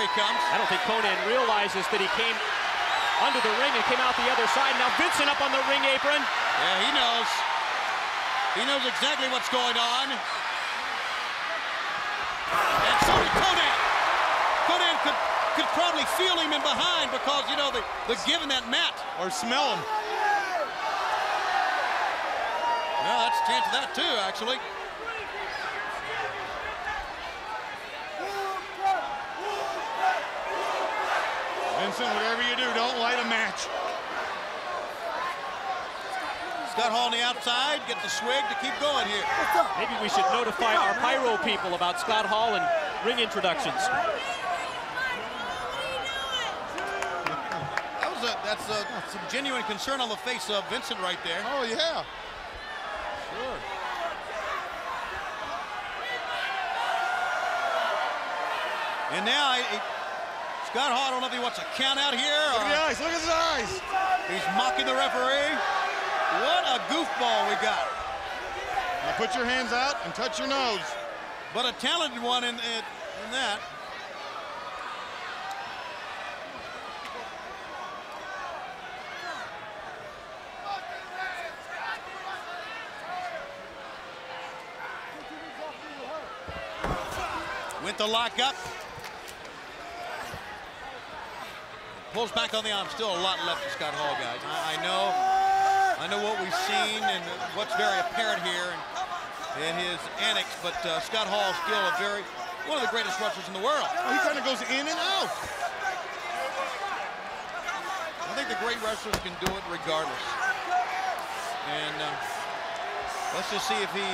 he comes. I don't think Konnan realizes that he came under the ring and came out the other side. Now Vincent up on the ring apron. Yeah, he knows. He knows exactly what's going on. And so did Konnan. Konnan could probably feel him in behind because, you know, they're giving that mat. Or smell him. Well, that's a chance of that too, actually. Vincent, whatever you do, don't light a match. Scott Hall on the outside, gets the swig to keep going here. Maybe we should notify our pyro people about Scott Hall and ring introductions. That's some genuine concern on the face of Vincent right there. Oh, yeah. Sure. And now Scott Hall, I don't know if he wants a count out here. Look at the eyes, look at his eyes. He's mocking the referee. What a goofball we got. Now put your hands out and touch your nose. But a talented one in that. Went the lock up. Pulls back on the arm. Still a lot left to Scott Hall, guys. I know what we've seen and what's very apparent here in his antics, but Scott Hall is still one of the greatest wrestlers in the world. Oh, he kind of goes in and out. I think the great wrestlers can do it regardless. And let's just see if he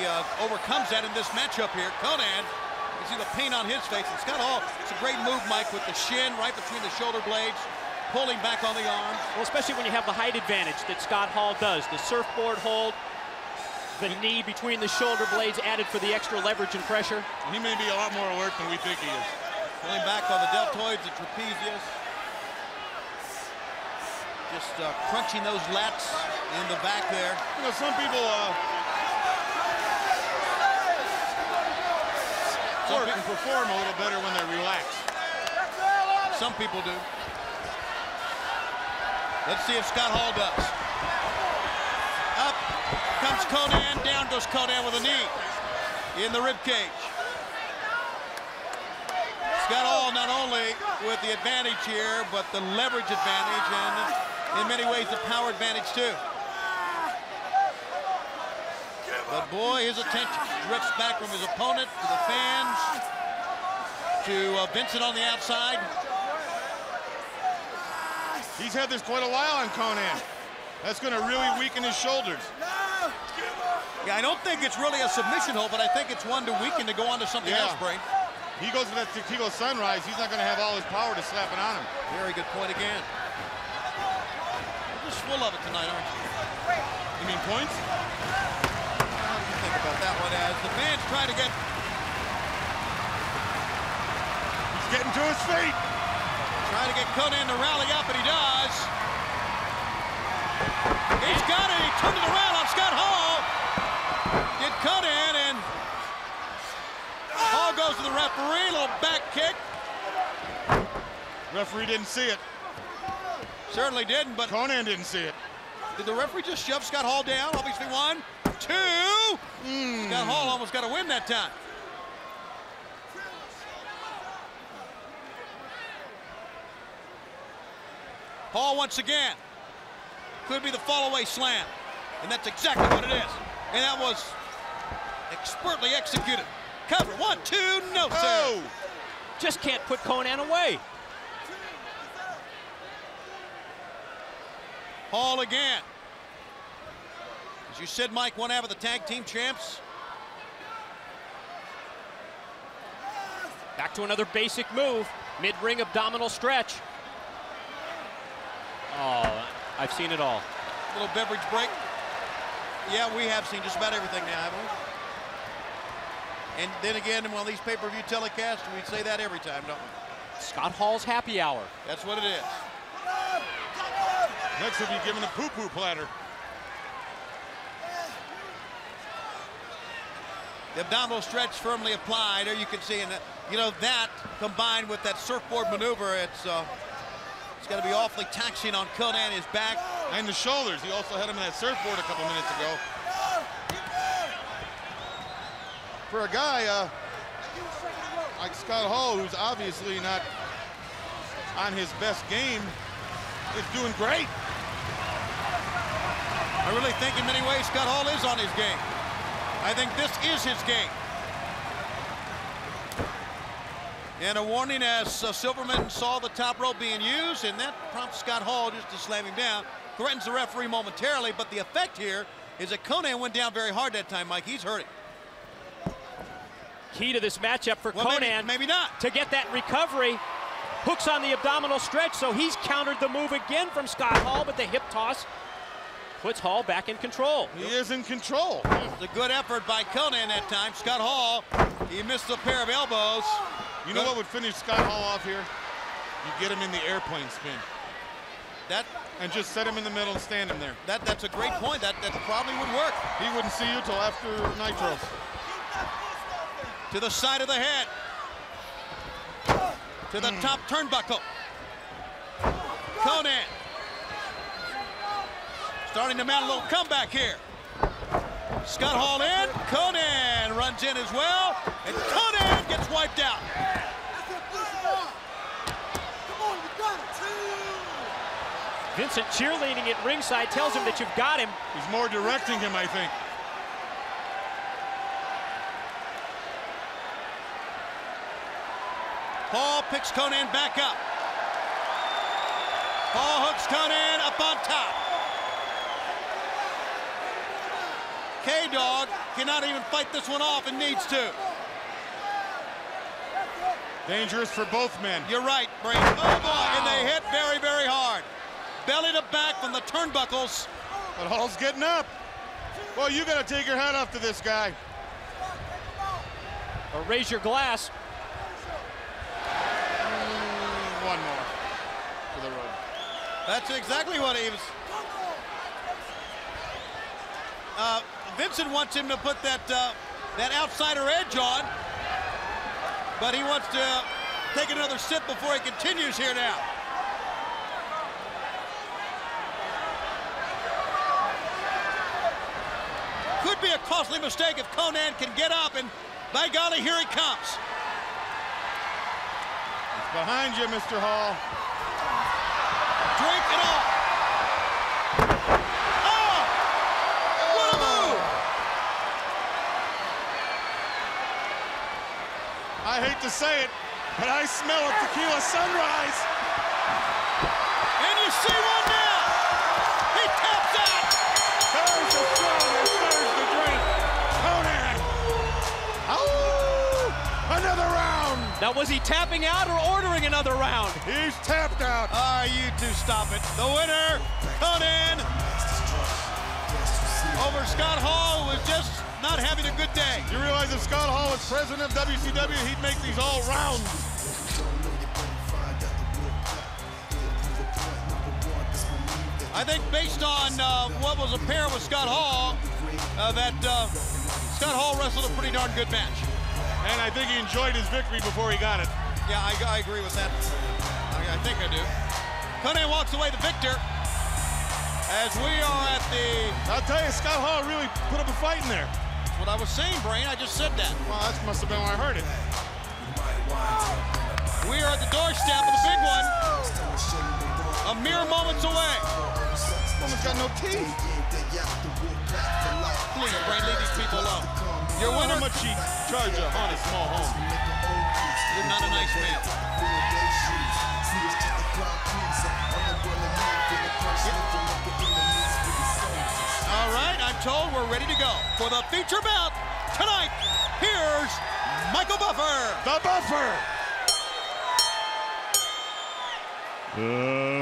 overcomes that in this matchup here. Konnan, you can see the pain on his face. And Scott Hall, it's a great move, Mike, with the shin right between the shoulder blades, pulling back on the arm. Well, especially when you have the height advantage that Scott Hall does. The surfboard hold, the knee between the shoulder blades added for the extra leverage and pressure. He may be a lot more alert than we think he is. Pulling back on the deltoids, the trapezius. Just crunching those lats in the back there. You know, some people work and perform a little better when they're relaxed. Some people do. Let's see if Scott Hall does. Up comes Konnan, down goes Konnan with a knee in the rib cage. Scott Hall not only with the advantage here, but the leverage advantage and in many ways the power advantage too. But boy, his attention drifts back from his opponent to the fans, to Vincent on the outside. He's had this quite a while on Konnan. That's going to really weaken his shoulders. Yeah, I don't think it's really a submission hold, but I think it's one to weaken to go on to something else, Brain. He goes to that Tequila Sunrise. He's not going to have all his power to slap it on him. Very good point again. You're just full of it tonight, aren't you? You mean points? How do you think about that one as the fans try to get... He's getting to his feet. Trying to get Konnan to rally up, and he does. He's got it. He turned it around on Scott Hall. Did Konnan, and Hall goes to the referee. A little back kick. Referee didn't see it. Certainly didn't, but Konnan didn't see it. Did the referee just shove Scott Hall down? Obviously 1, 2. Scott Hall almost got a win that time. Hall once again. Could be the fall-away slam. And that's exactly what it is. And that was expertly executed. Cover, 1, 2, no, sir. Just can't put Konnan away. Hall again. As you said, Mike, one half of the tag team champs. Back to another basic move. Mid-ring abdominal stretch. Oh, I've seen it all. Little beverage break. Yeah, we have seen just about everything now, haven't we? And then again, in one of these pay-per-view telecasts, we say that every time, don't we? Scott Hall's happy hour. That's what it is. Next will be given a poo-poo platter. The abdominal stretch firmly applied. There you can see, and you know that combined with that surfboard maneuver, it's got to be awfully taxing on Konnan, his back and the shoulders. He also had him in that surfboard a couple minutes ago. For a guy like Scott Hall, who's obviously not on his best game, is doing great. I really think in many ways Scott Hall is on his game. I think this is his game. And a warning as Silverman saw the top rope being used, and that prompts Scott Hall just to slam him down. Threatens the referee momentarily, but the effect here is that Konnan went down very hard that time, Mike. He's hurting. Key to this matchup for Konnan. Maybe not. To get that recovery. Hooks on the abdominal stretch, so he's countered the move again from Scott Hall, but the hip toss puts Hall back in control. He is in control. It's a good effort by Konnan that time. Scott Hall, he missed a pair of elbows. You know what would finish Scott Hall off here? You get him in the airplane spin. And just set him in the middle and stand him there. That's a great point. That probably would work. He wouldn't see you till after Nitro. To the side of the head. To the top turnbuckle. Konnan. Starting to mount a little comeback here. Scott Hall in. Konnan runs in as well. And Konnan gets wiped out. Vincent cheerleading at ringside tells him that you've got him. He's more directing him, I think. Hall picks Konnan back up. Hall hooks Konnan up on top. K-Dog cannot even fight this one off and needs to. Dangerous for both men. You're right, Brady. Oh, boy, and they hit very, very hard. Belly to back from the turnbuckles. But Hall's getting up. Well, you got to take your hat off to this guy. Or raise your glass. One more for the road. That's exactly what he was. Vincent wants him to put that outsider edge on, but he wants to take another sip before he continues here now. Could be a costly mistake if Konnan can get up, and by golly, here he comes. It's behind you, Mr. Hall. Drink it all. Oh! What a move! I hate to say it, but I smell a tequila sunrise. And you see one now. He taps out. There's the strong, there's the drink. Konnan. Oh! Another round. Now, was he tapping out or ordering another round? He's tapped out. You two stop it. The winner, Konnan, over Scott Hall, who was just not having a good day. You realize if Scott Hall was president of WCW, he'd make these all rounds. I think based on what was apparent with Scott Hall, that Scott Hall wrestled a pretty darn good match. And I think he enjoyed his victory before he got it. Yeah, I agree with that. I think I do. Konnan walks away the victor. As we are at the... I'll tell you, Scott Hall really put up a fight in there. That's what I was saying, Brain. I just said that. Well, that must have been where I heard it. We are at the doorstep of the big one. A mere moments away. Woman's got no teeth. Please, Brain, leave these people alone. Your winner. How much she charge a haunted small home? You're not a nice man. All right, I'm told we're ready to go for the feature bout tonight. Here's Michael Buffer. The Buffer.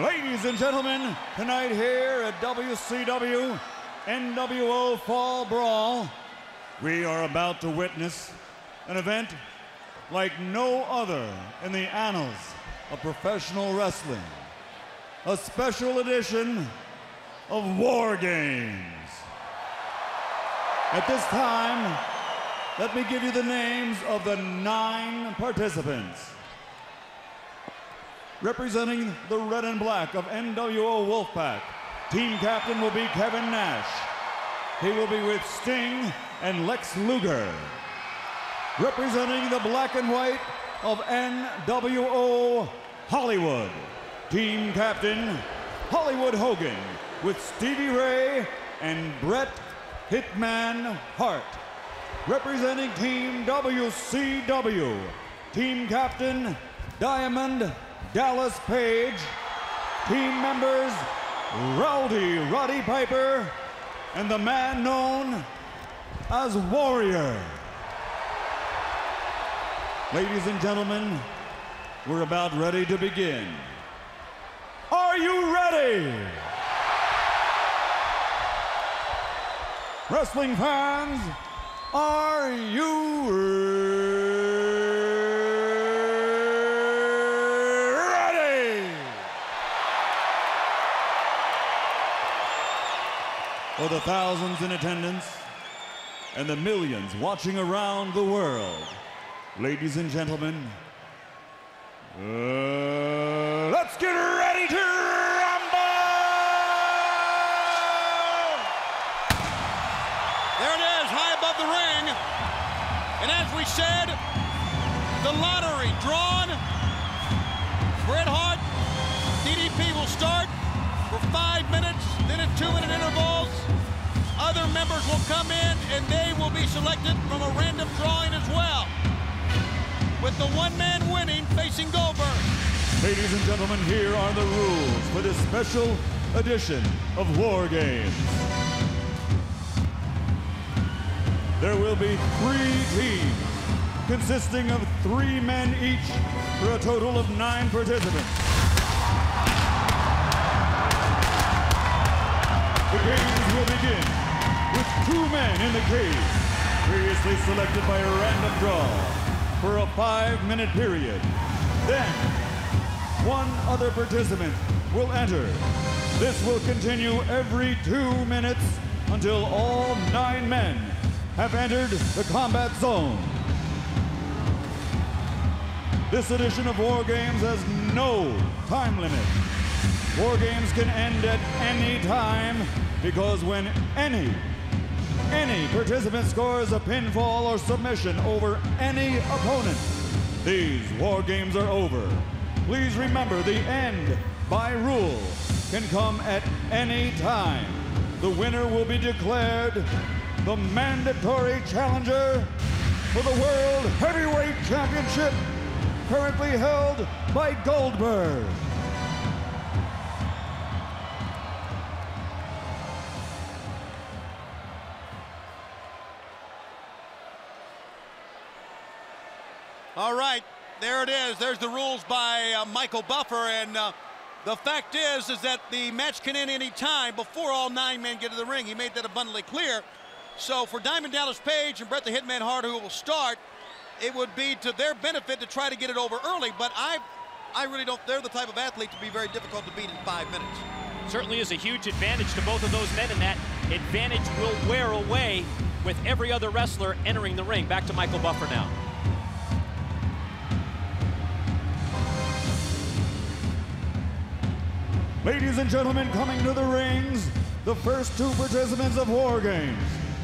Ladies and gentlemen, tonight here at WCW NWO Fall Brawl, we are about to witness an event like no other in the annals of professional wrestling. A special edition of War Games. At this time, let me give you the names of the 9 participants. Representing the red and black of NWO Wolfpack, team captain will be Kevin Nash. He will be with Sting and Lex Luger. Representing the black and white of NWO Hollywood, team captain Hollywood Hogan with Stevie Ray and Bret Hitman Hart. Representing team WCW, team captain Diamond Dallas Page, team members Rowdy Roddy Piper and the man known as Warrior. Ladies and gentlemen, we're about ready to begin. Are you ready? Wrestling fans, are you ready? For the thousands in attendance and the millions watching around the world, ladies and gentlemen, let's get ready to rumble! There it is, high above the ring. And as we said, the lottery drawn. Bret Hart, DDP will start for 5 minutes, then in 2-minute intervals. Other members will come in and they will be selected from a random drawing as well, with the one man winning facing Goldberg. Ladies and gentlemen, here are the rules for this special edition of War Games. There will be 3 teams consisting of 3 men each for a total of 9 participants. The games will begin with 2 men in the cage, previously selected by a random draw, for a 5-minute period. Then, 1 other participant will enter. This will continue every 2 minutes until all 9 men have entered the combat zone. This edition of War Games has no time limit. War Games can end at any time because when any participant scores a pinfall or submission over any opponent, these War Games are over. Please remember, the end by rule can come at any time. The winner will be declared the mandatory challenger for the World Heavyweight Championship, currently held by Goldberg. All right, there it is. There's the rules by Michael Buffer, and the fact is that the match can end any time before all 9 men get to the ring. He made that abundantly clear. So for Diamond Dallas Page and Bret the Hitman Hart, who will start, it would be to their benefit to try to get it over early, but I really don't. They're the type of athlete to be very difficult to beat in 5 minutes. Certainly is a huge advantage to both of those men, and that advantage will wear away with every other wrestler entering the ring. Back to Michael Buffer now. Ladies and gentlemen, coming to the rings, the first 2 participants of War Games.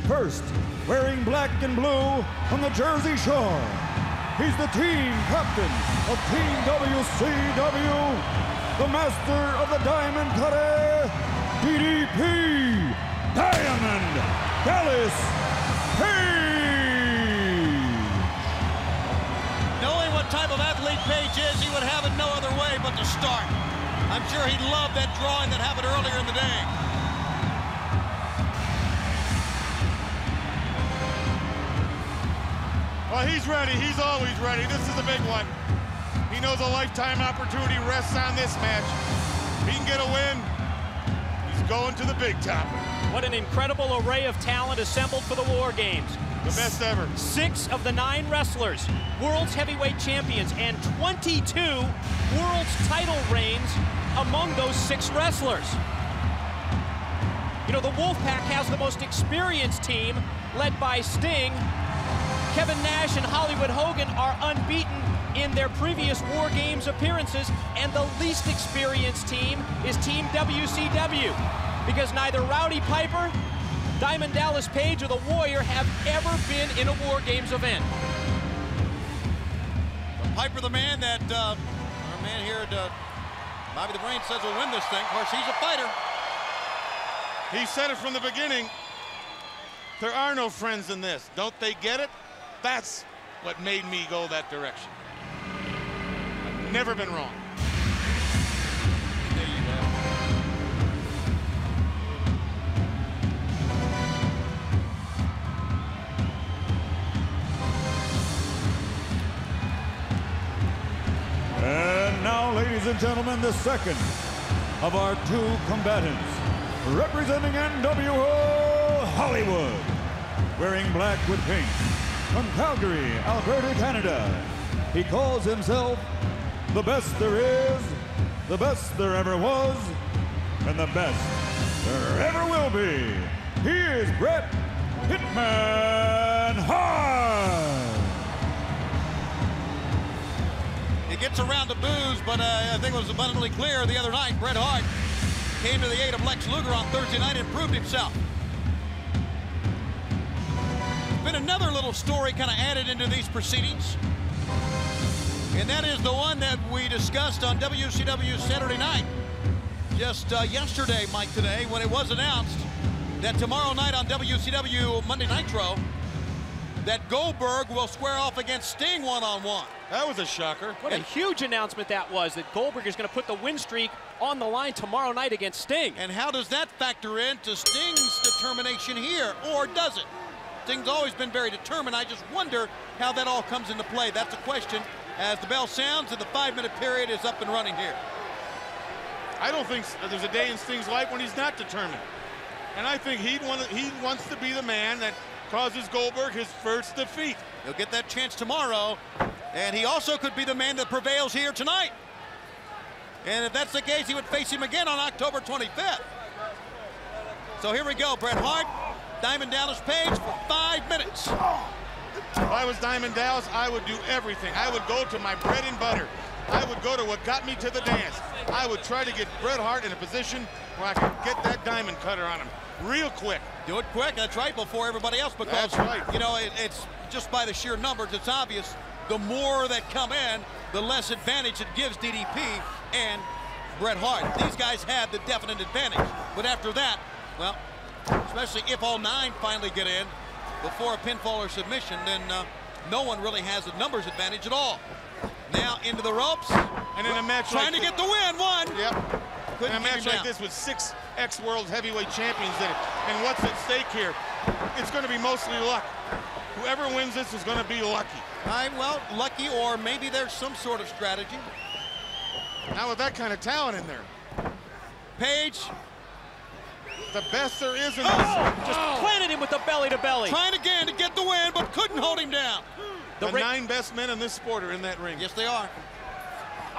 First, wearing black and blue from the Jersey Shore, he's the team captain of Team WCW, the master of the Diamond Cutter, DDP, Diamond Dallas Page. Knowing what type of athlete Page is, he would have it no other way but to start. I'm sure he'd love that drawing that happened earlier in the day. Well, he's ready. He's always ready. This is a big one. He knows a lifetime opportunity rests on this match. If he can get a win, he's going to the big top. What an incredible array of talent assembled for the War Games. The best ever. 6 of the 9 wrestlers, world's heavyweight champions, and 22 world's title reigns among those 6 wrestlers. You know, the Wolfpack has the most experienced team, led by Sting. Kevin Nash and Hollywood Hogan are unbeaten in their previous War Games appearances, and the least experienced team is Team WCW, because neither Rowdy Piper, Diamond Dallas Page, or the Warrior have ever been in a War Games event. Piper, the man that our man here at Bobby the Brain says will win this thing. Of course, he's a fighter. He said it from the beginning. There are no friends in this. Don't they get it? That's what made me go that direction. I've never been wrong. There you go. ladies and gentlemen, the second of our two combatants, representing NWO Hollywood, wearing black with pink, from Calgary, Alberta, Canada. He calls himself the best there is, the best there ever was, and the best there ever will be. He is Bret Hitman Hart. He gets around the boos, but I think it was abundantly clear the other night, Bret Hart came to the aid of Lex Luger on Thursday night and proved himself. Been another little story kind of added into these proceedings, and that is the one that we discussed on WCW Saturday night. Just yesterday, Mike, today, when it was announced that tomorrow night on WCW Monday Nitro, that Goldberg will square off against Sting one-on-one. That was a shocker. What a huge announcement that was, that Goldberg is going to put the win streak on the line tomorrow night against Sting. And how does that factor into Sting's determination here, or does it? Sting's always been very determined. I just wonder how that all comes into play. That's a question as the bell sounds and the 5-minute period is up and running here. I don't think there's a day in Sting's life when he's not determined. And I think he wants to be the man that causes Goldberg his first defeat. He'll get that chance tomorrow, and he also could be the man that prevails here tonight. And if that's the case, he would face him again on October 25th. So here we go, Bret Hart, Diamond Dallas Page for 5 minutes. If I was Diamond Dallas, I would do everything. I would go to my bread and butter. I would go to what got me to the dance. I would try to get Bret Hart in a position where I could get that diamond cutter on him real quick. Do it quick, that's right, before everybody else, because, that's right. You know, it's just by the sheer numbers, it's obvious. The more that come in, the less advantage it gives DDP and Bret Hart. These guys have the definite advantage. But after that, well, especially if all 9 finally get in before a pinfall or submission, then no one really has a numbers advantage at all. Now into the ropes. And in a match trying to get the win, one. Yep. In a match like this with 6 ex-world heavyweight champions in it. And what's at stake here? It's going to be mostly luck. Whoever wins this is going to be lucky. Well, lucky, or maybe there's some sort of strategy. Not with that kind of talent in there. Page. The best there is in this. Just planted him with the belly-to-belly. Trying again to get the win, but couldn't hold him down. The 9 best men in this sport are in that ring. Yes, they are.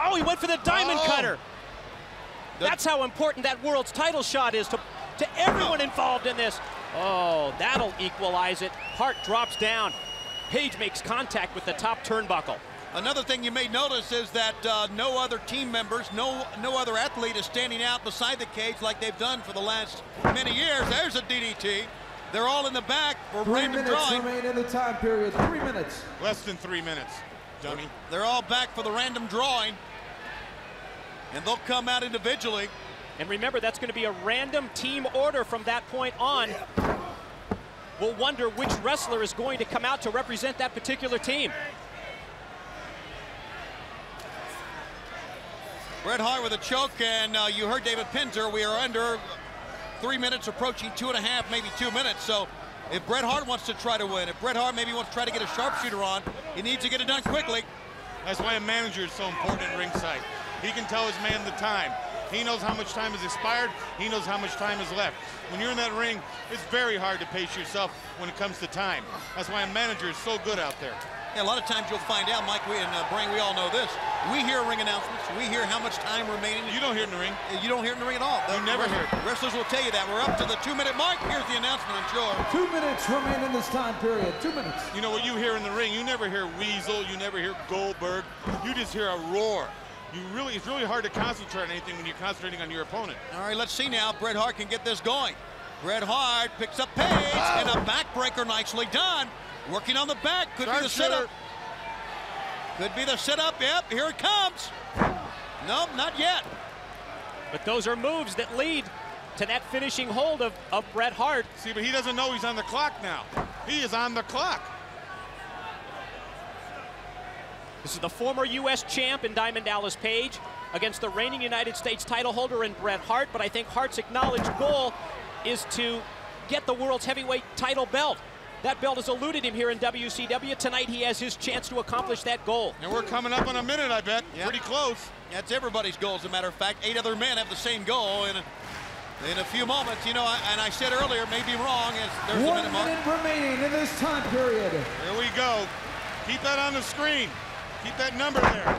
Oh, he went for the diamond cutter. That's how important that world's title shot is to everyone involved in this. Oh, that'll equalize it. Hart drops down. Page makes contact with the top turnbuckle. Another thing you may notice is that no other team members, no other athlete is standing out beside the cage like they've done for the last many years. There's a DDT. They're all in the back for random drawing. 3 minutes remain in the time period. 3 minutes. Less than 3 minutes, dummy. They're all back for the random drawing. And they'll come out individually. And remember, that's going to be a random team order from that point on. We'll wonder which wrestler is going to come out to represent that particular team. Bret Hart with a choke, and you heard David Pinzer. We are under 3 minutes, approaching 2.5, maybe 2 minutes. So if Bret Hart wants to try to win, if Bret Hart maybe wants to try to get a sharpshooter on, he needs to get it done quickly. That's why a manager is so important at ringside. He can tell his man the time. He knows how much time has expired. He knows how much time is left. When you're in that ring, it's very hard to pace yourself when it comes to time. That's why a manager is so good out there. Yeah, a lot of times you'll find out, Mike, we and Brain, we all know this. We hear ring announcements. We hear how much time remaining. You don't hear it in the ring. You don't hear it in the ring at all. You never hear it. Wrestlers will tell you that. We're up to the 2-minute mark. Here's the announcement, I'm sure. 2 minutes remain in this time period. 2 minutes. You know what you hear in the ring? You never hear Weasel. You never hear Goldberg. You just hear a roar. It's really hard to concentrate on anything when you're concentrating on your opponent. All right, let's see now. Bret Hart can get this going. Bret Hart picks up Page, and a backbreaker nicely done. Working on the back. Could be the setup. Could be the setup. Yep, here it comes. Nope, not yet. But those are moves that lead to that finishing hold of Bret Hart. See, but he doesn't know he's on the clock now. He is on the clock. This is the former U.S. champ in Diamond Dallas Page against the reigning United States title holder in Bret Hart, but I think Hart's acknowledged goal is to get the world's heavyweight title belt. That belt has eluded him here in WCW. Tonight he has his chance to accomplish that goal. And we're coming up on a minute, I bet. Yeah. Pretty close. That's everybody's goal, as a matter of fact. 8 other men have the same goal. And in a few moments, you know, and I said earlier, may be wrong, as there's 1 a minute mark. minute remaining in this time period. Here we go. Keep that on the screen. Keep that number there.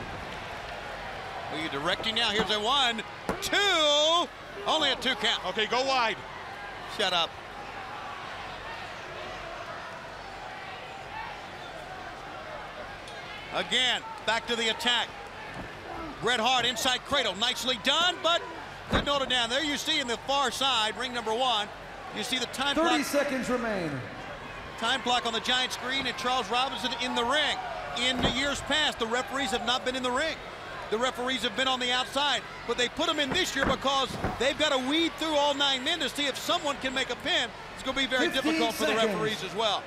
Who are you directing now? Here's a 1, 2. Only a 2 count. Okay, go wide. Shut up. Again, back to the attack. Bret Hart inside cradle. Nicely done, but couldn't hold it down. There you see in the far side, ring number 1, you see the time 30 clock. seconds remain. Time clock on the giant screen, and Charles Robinson in the ring. In the years past, the referees have not been in the ring. The referees have been on the outside, but they put them in this year because they've got to weed through all 9 men to see if someone can make a pin. It's going to be very difficult for the referees as well.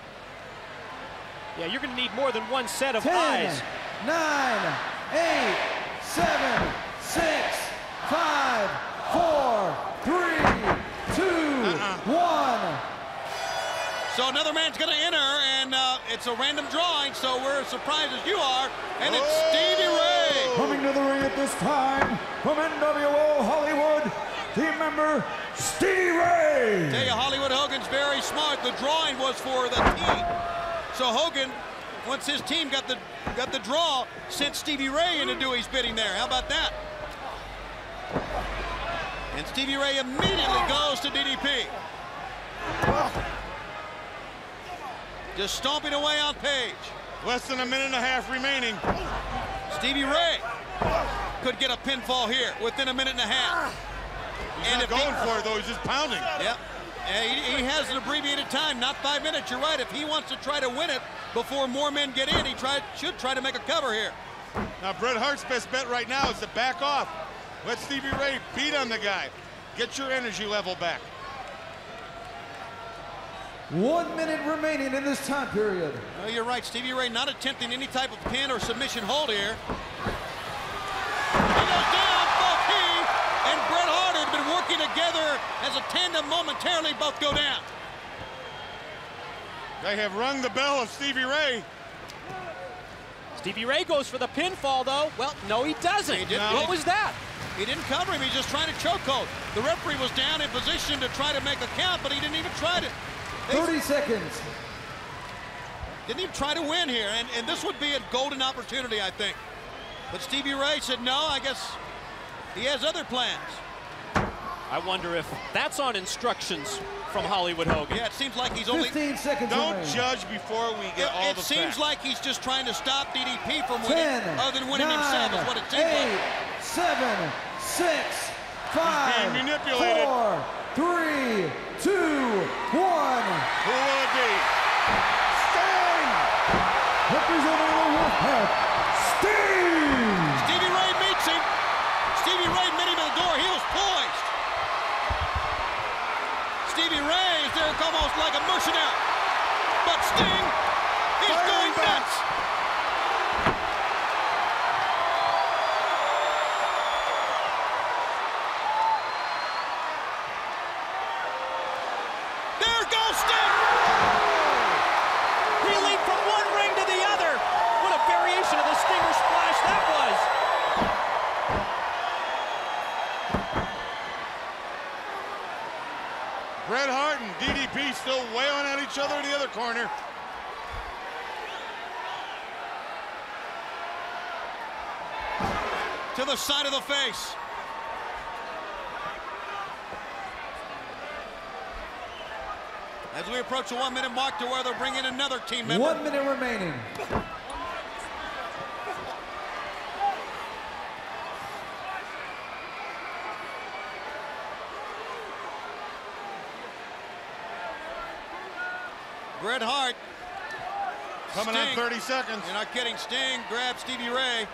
Yeah, you're going to need more than one set of 10, eyes. 9, 8, 7, 6, 5, 4, 3, 2, 1. So another man's going to enter, and it's a random drawing, so we're as surprised as you are, and it's Stevie Ray. Coming to the ring at this time from NWO Hollywood, team member Stevie Ray. Tell you, Hollywood Hogan's very smart. The drawing was for the team. So Hogan, once his team got the draw, sent Stevie Ray in to do his bidding there. How about that? And Stevie Ray immediately goes to DDP. Just stomping away on Page. Less than a minute and a half remaining. Stevie Ray could get a pinfall here within a minute and a half. He's not going for it, though. He's just pounding. Yep. He has an abbreviated time, not 5 minutes. You're right. If he wants to try to win it before more men get in, he should try to make a cover here. Now, Bret Hart's best bet right now is to back off. Let Stevie Ray beat on the guy. Get your energy level back. 1 minute remaining in this time period. No, you're right. Stevie Ray not attempting any type of pin or submission hold here. He goes down, both he and Bret Hart had been working together as a tandem momentarily, both go down. They have rung the bell of Stevie Ray. Stevie Ray goes for the pinfall, though. Well, no, he doesn't. He didn't. What was that? He didn't cover him. He's just trying to chokehold. The referee was down in position to try to make a count, but he didn't even try to. 30 seconds. Didn't even try to win here, and this would be a golden opportunity, I think. But Stevie Ray said, no, I guess he has other plans. I wonder if that's on instructions from Hollywood Hogan. Yeah, it seems like he's only... 15 seconds Don't remaining. judge before we get all the It seems facts. like he's just trying to stop DDP from winning, 10, other than winning 9, himself, is what it seems 8, like. 7, 6, 5, being manipulated. 4, 3, 2, 1. Who will it be? Sting! Representing the Wolfpack, Sting! Stevie Ray meets him. Stevie Ray met him at the door. He was poised. Stevie Ray is there almost like a mercenary. But Sting is going nuts. There goes Sting. He leaped from one ring to the other. What a variation of the Stinger splash that was. Bret Hart and DDP still wailing at each other in the other corner. To the side of the face. As we approach the 1 minute mark to where they'll bring in another team member. 1 minute remaining. Bret Hart. Coming on 30 seconds. You're not kidding. Sting grabs Stevie Ray.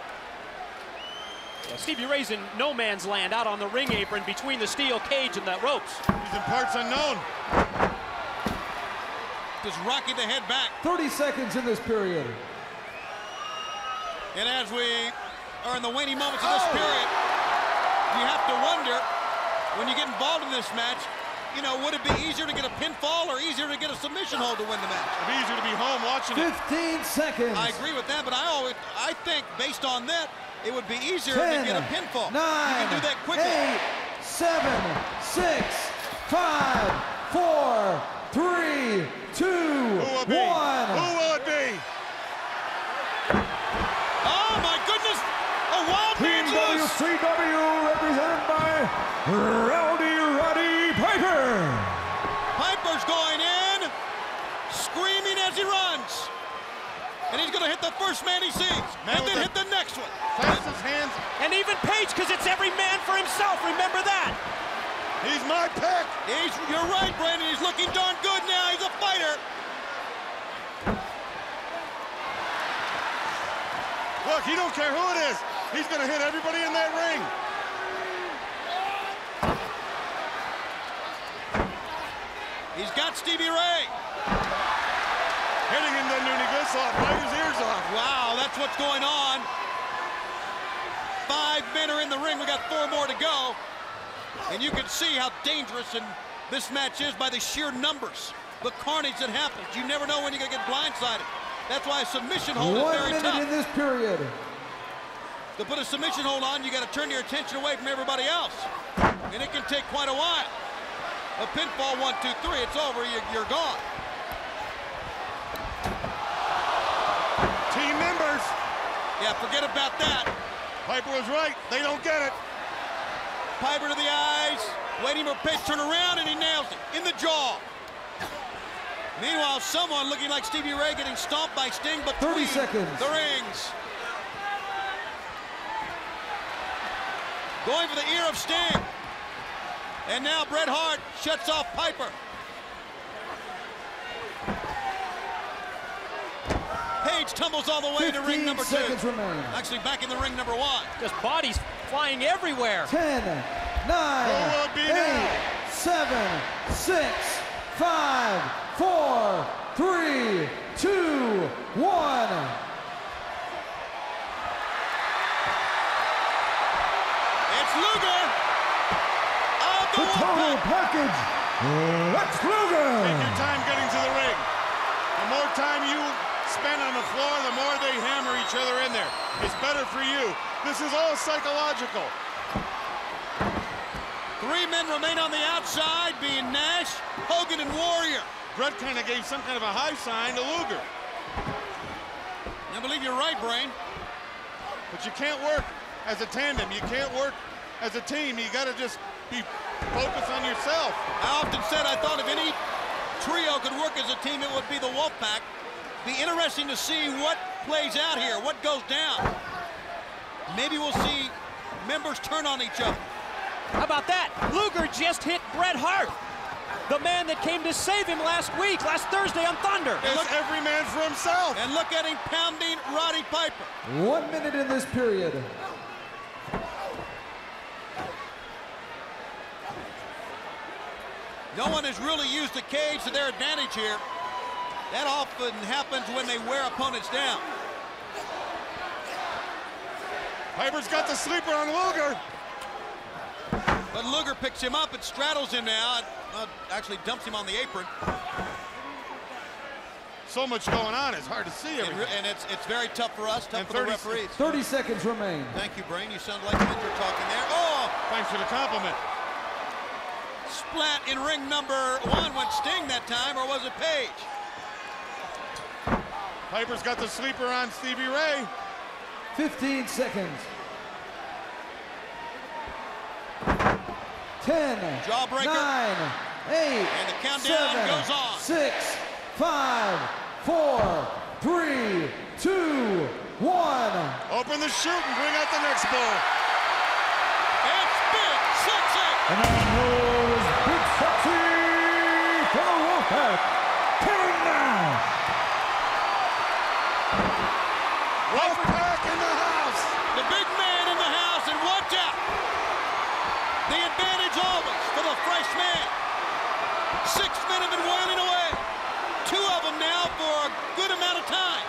Yeah, Stevie Ray's in no man's land out on the ring apron between the steel cage and the ropes. He's in parts unknown. Just rocking the head back. 30 seconds in this period. And as we are in the waning moments of this period, you have to wonder, when you get involved in this match, you know, would it be easier to get a pinfall or easier to get a submission hold to win the match? It'd be easier to be home watching 15 seconds. I agree with that, but I think based on that, it would be easier 10, to get a pinfall. 9, you can do that quickly. 8, 7, 6, 5, 4, 3, 2, 1. Who will it be? Oh my goodness! A wild Team man's loose. WCW represented by Rowdy Roddy Piper. Piper's going in, screaming as he runs. And he's going to hit the first man he sees, and then hit the next one. Fastest hands. And even Page, because it's every man for himself. Remember that. He's my pick. You're right, Brandon. He's looking darn good now. He's a fighter. Look, he don't care who it is. He's going to hit everybody in that ring. He's got Stevie Ray. Hitting him doesn't do any good, so I'll bite his ears off. Wow, that's what's going on. 5 men are in the ring. We got 4 more to go. And you can see how dangerous this match is by the sheer numbers. The carnage that happens. You never know when you're going to get blindsided. That's why a submission hold is very tough. 1 minute in this period. To put a submission hold on, you got to turn your attention away from everybody else. And it can take quite a while. A pinfall, 1, 2, 3, it's over, you're gone. Team members. Yeah, forget about that. Piper was right, they don't get it. Piper to the eyes, waiting for Page, turn around, and he nails it in the jaw. Meanwhile, someone looking like Stevie Ray getting stomped by Sting, but 30 seconds. The rings. Going for the ear of Sting. And now Bret Hart shuts off Piper. Page tumbles all the way to ring number 2. Remain. Actually, back in the ring number 1. Just bodies flying everywhere. 10, 9, 8, 7, 6, 5, 4, 3, 2, 1. It's Luger. The total package. Lex Luger. Take your time getting to the ring. The more time you spend on the floor, the more they hammer each other in there. It's better for you. This is all psychological. 3 men remain on the outside, being Nash, Hogan, and Warrior. Bret kind of gave some kind of a high sign to Luger. I believe you're right, Brain. But you can't work as a tandem. You can't work as a team. You got to just be focused on yourself. I often said I thought if any trio could work as a team, it would be the Wolfpack. Be interesting to see what plays out here, what goes down. Maybe we'll see members turn on each other. How about that? Luger just hit Bret Hart, the man that came to save him last Thursday on Thunder. It's every man for himself. And look at him pounding Roddy Piper. 1 minute in this period. No one has really used the cage to their advantage here. That often happens when they wear opponents down. Piper's got the sleeper on Luger. But Luger picks him up and straddles him now. Actually dumps him on the apron. So much going on, it's hard to see everything. And it's very tough for us, tough for the referees. 30 seconds remain. Thank you, Brain. You sound like you're talking there. Oh! Thanks for the compliment. Splat in ring number 1 went Sting that time, or was it Page? Piper's got the sleeper on Stevie Ray. 15 seconds. 10, Jawbreaker. 9, 8, and the countdown 7, goes on. 6, 5, 4, 3, 2, 1. Open the chute and bring out the next bull. It's Big Sexy. And that was Big Sexy for the Wolfpack, Kevin Nash. Wolfpack in the house. The big man in the house, and watch out. The advantage always for the fresh man. 6 men have been wailing away. 2 of them now for a good amount of time.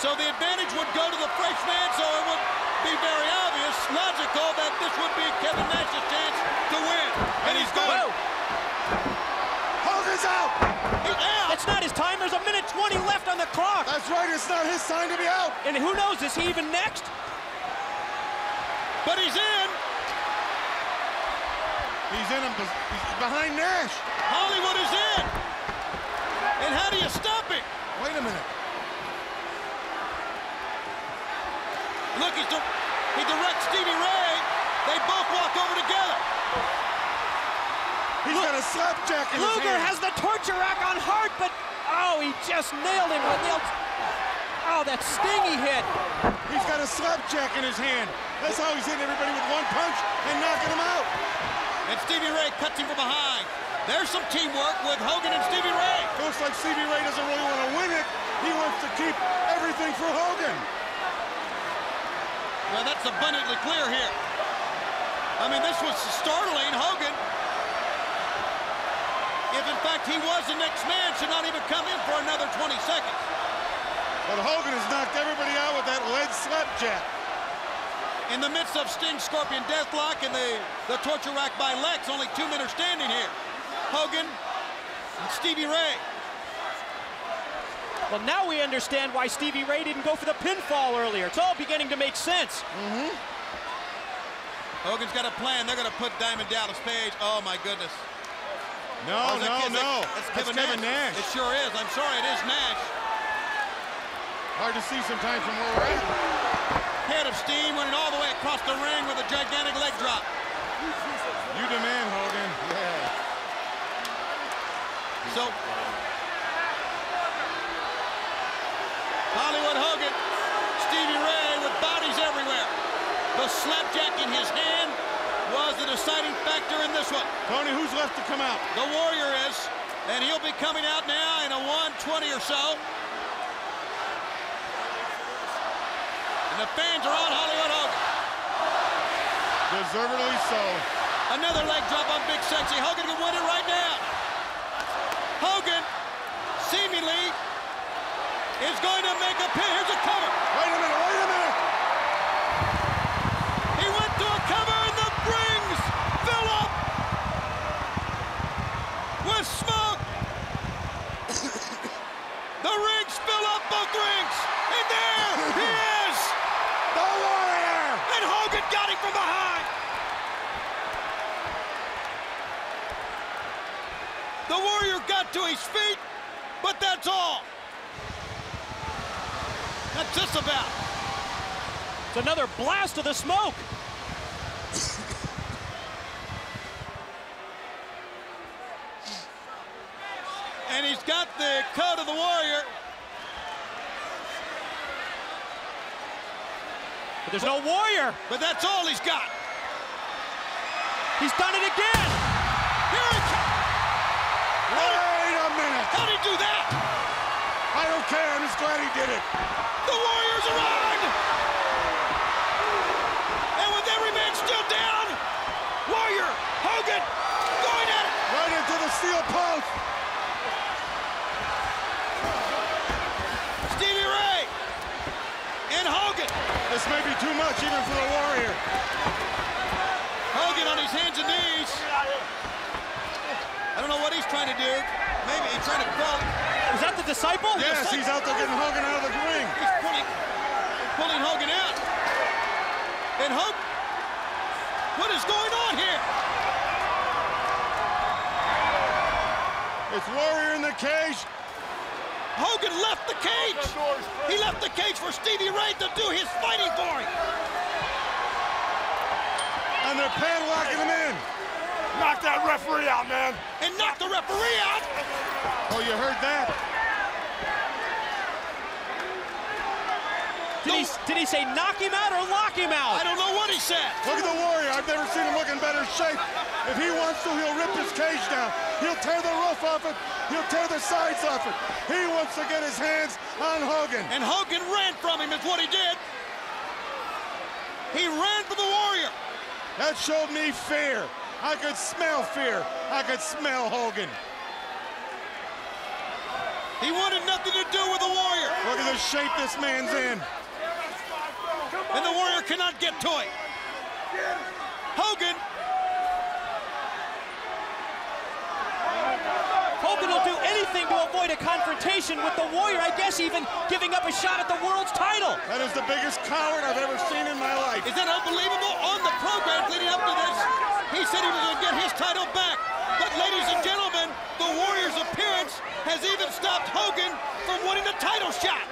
So the advantage would go to the fresh man, so it would be very obvious, logical, that this would be Kevin That's not his time. There's a minute 20 left on the clock. That's right. It's not his time to be out. And who knows? Is he even next? But he's in. He's in. He's behind Nash. Hollywood is in. And how do you stop him? Wait a minute. Look, he directs Stevie Ray. They both walk over together. He's got a slapjack in his hand. Luger has the torture rack on Hart, but oh, he just nailed him with nails. Oh, that sting he hit. He's got a slapjack in his hand. That's how he's hitting everybody with one punch and knocking them out. And Stevie Ray cuts him from behind. There's some teamwork with Hogan and Stevie Ray. Looks like Stevie Ray doesn't really want to win it. He wants to keep everything for Hogan. Well, that's abundantly clear here. I mean, this was startling. Hogan, if in fact he was the next man, should not even come in for another 20 seconds. But Hogan has knocked everybody out with that lead slapjack. In the midst of Sting's Scorpion Deathlock and the torture rack by Lex, only 2 men are standing here. Hogan and Stevie Ray. Well, now we understand why Stevie Ray didn't go for the pinfall earlier. It's all beginning to make sense. Hogan's got a plan. They're going to put Diamond Dallas Page. Oh, my goodness. No. That's Kevin Nash. It sure is. I'm sorry, it is Nash. Hard to see sometimes from where we're at. Head of steam running all the way across the ring with a gigantic leg drop. You demand, Hogan. Yeah. So, Hollywood Hogan, Stevie Ray with bodies everywhere. The slapjack in his hand was the deciding factor in this one. Tony, who's left to come out? The Warrior is, and he'll be coming out now in a 1:20 or so. And the fans are on Hollywood Hogan. Deservedly so. Another leg drop on Big Sexy. Hogan can win it right now. Hogan, seemingly, is going to make a pin. Here's a cover. Wait a minute. He went to a cover, and the rings fill up with smoke. The rings fill up both rings. And there he is. The Warrior. And Hogan got him from behind. The Warrior got to his feet, but that's all. That's just about. It's another blast of the smoke. And he's got the coat of the Warrior. But there's no Warrior. But that's all he's got. He's done it again. Here he comes. Wait a minute. How'd he do that? I don't care. I'm just glad he did it. The Warrior's around. And with every man still down, Warrior, Hogan, going at it. Right into the steel post. Stevie Ray and Hogan. This may be too much even for the Warrior. Hogan on his hands and knees. I don't know what he's trying to do. Maybe he's trying to crawl. Is that the Disciple? Yes, he's out there getting Hogan out of the ring. He's pulling Hogan out. And Hogan, what is going on here? It's Warrior in the cage. Hogan left the cage. He left the cage for Stevie Ray to do his fighting for him. And they're padlocking him in. Knock that referee out, man. And knock the referee out. Oh, you heard that? Did he say knock him out or lock him out? I don't know what he said. Look at the Warrior. I've never seen him look in better shape. If he wants to, he'll rip his cage down. He'll tear the roof off it. He'll tear the sides off it. He wants to get his hands on Hogan. And Hogan ran from him is what he did. He ran for the Warrior. That showed me fear. I could smell fear. I could smell Hogan. He wanted nothing to do with the Warrior. Look at the shape this man's in. And the Warrior cannot get to it. Hogan. Hogan will do anything to avoid a confrontation with the Warrior, I guess even giving up a shot at the world's title. That is the biggest coward I've ever seen in my life. Is that unbelievable? On the program leading up to this, he said he was going to get his title back. But ladies and gentlemen, the Warrior's appearance has even stopped Hogan from winning the title shot.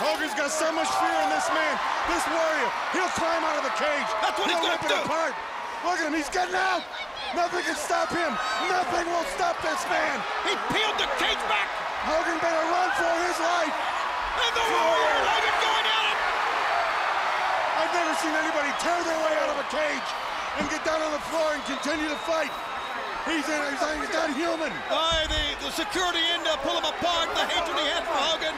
Hogan's got so much fear in this man. This Warrior, he'll climb out of the cage. That's what he's going to do. Apart. Look at him, he's getting out. Nothing can stop him. Nothing will stop this man. He peeled the cage back. Hogan better run for his life. And the Warrior and Hogan going at it. I've never seen anybody tear their way out of a cage and get down on the floor and continue to fight. He's not human. The security in to pull him apart. The hatred he had for Hogan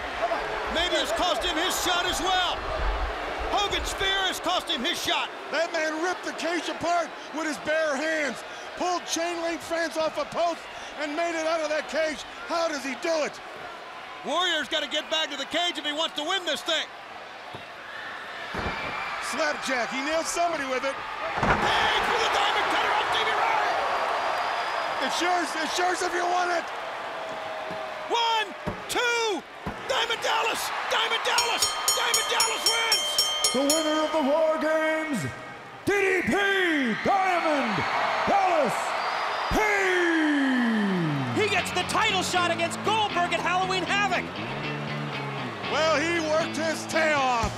maybe has cost him his shot as well. Hogan's fear has cost him his shot. That man ripped the cage apart with his bare hands, pulled chain link fence off a post, and made it out of that cage. How does he do it? Warrior's got to get back to the cage if he wants to win this thing. Slapjack, he nailed somebody with it. Page with the diamond cutter on Stevie Ray. It's yours if you want it. 1, 2, Diamond Dallas, Diamond Dallas, Diamond Dallas wins. The winner of the War Games, DDP Diamond Dallas Page. He gets the title shot against Goldberg at Halloween Havoc. Well, he worked his tail off.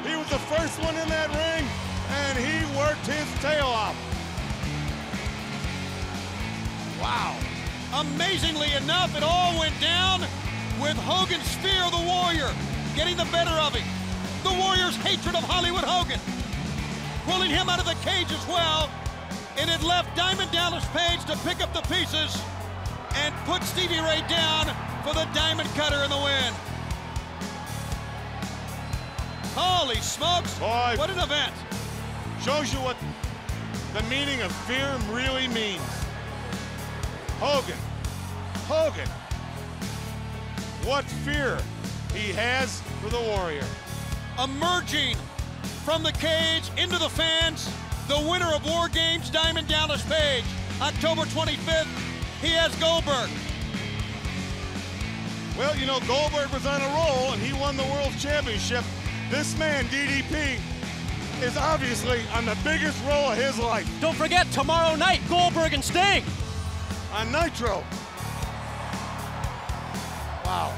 He was the first one in that ring, and he worked his tail off. Wow. Amazingly enough, it all went down with Hogan's fear of the Warrior getting the better of him. The Warrior's hatred of Hollywood Hogan pulling him out of the cage as well. And it left Diamond Dallas Page to pick up the pieces and put Stevie Ray down for the Diamond Cutter in the win. Holy smokes, boy, what an event. Shows you what the meaning of fear really means. Hogan, what fear he has for the Warrior. Emerging from the cage into the fans, the winner of War Games, Diamond Dallas Page. October 25th, he has Goldberg. Well, you know, Goldberg was on a roll and he won the World Championship. This man, DDP, is obviously on the biggest roll of his life. Don't forget, tomorrow night, Goldberg and Sting. On Nitro. Wow.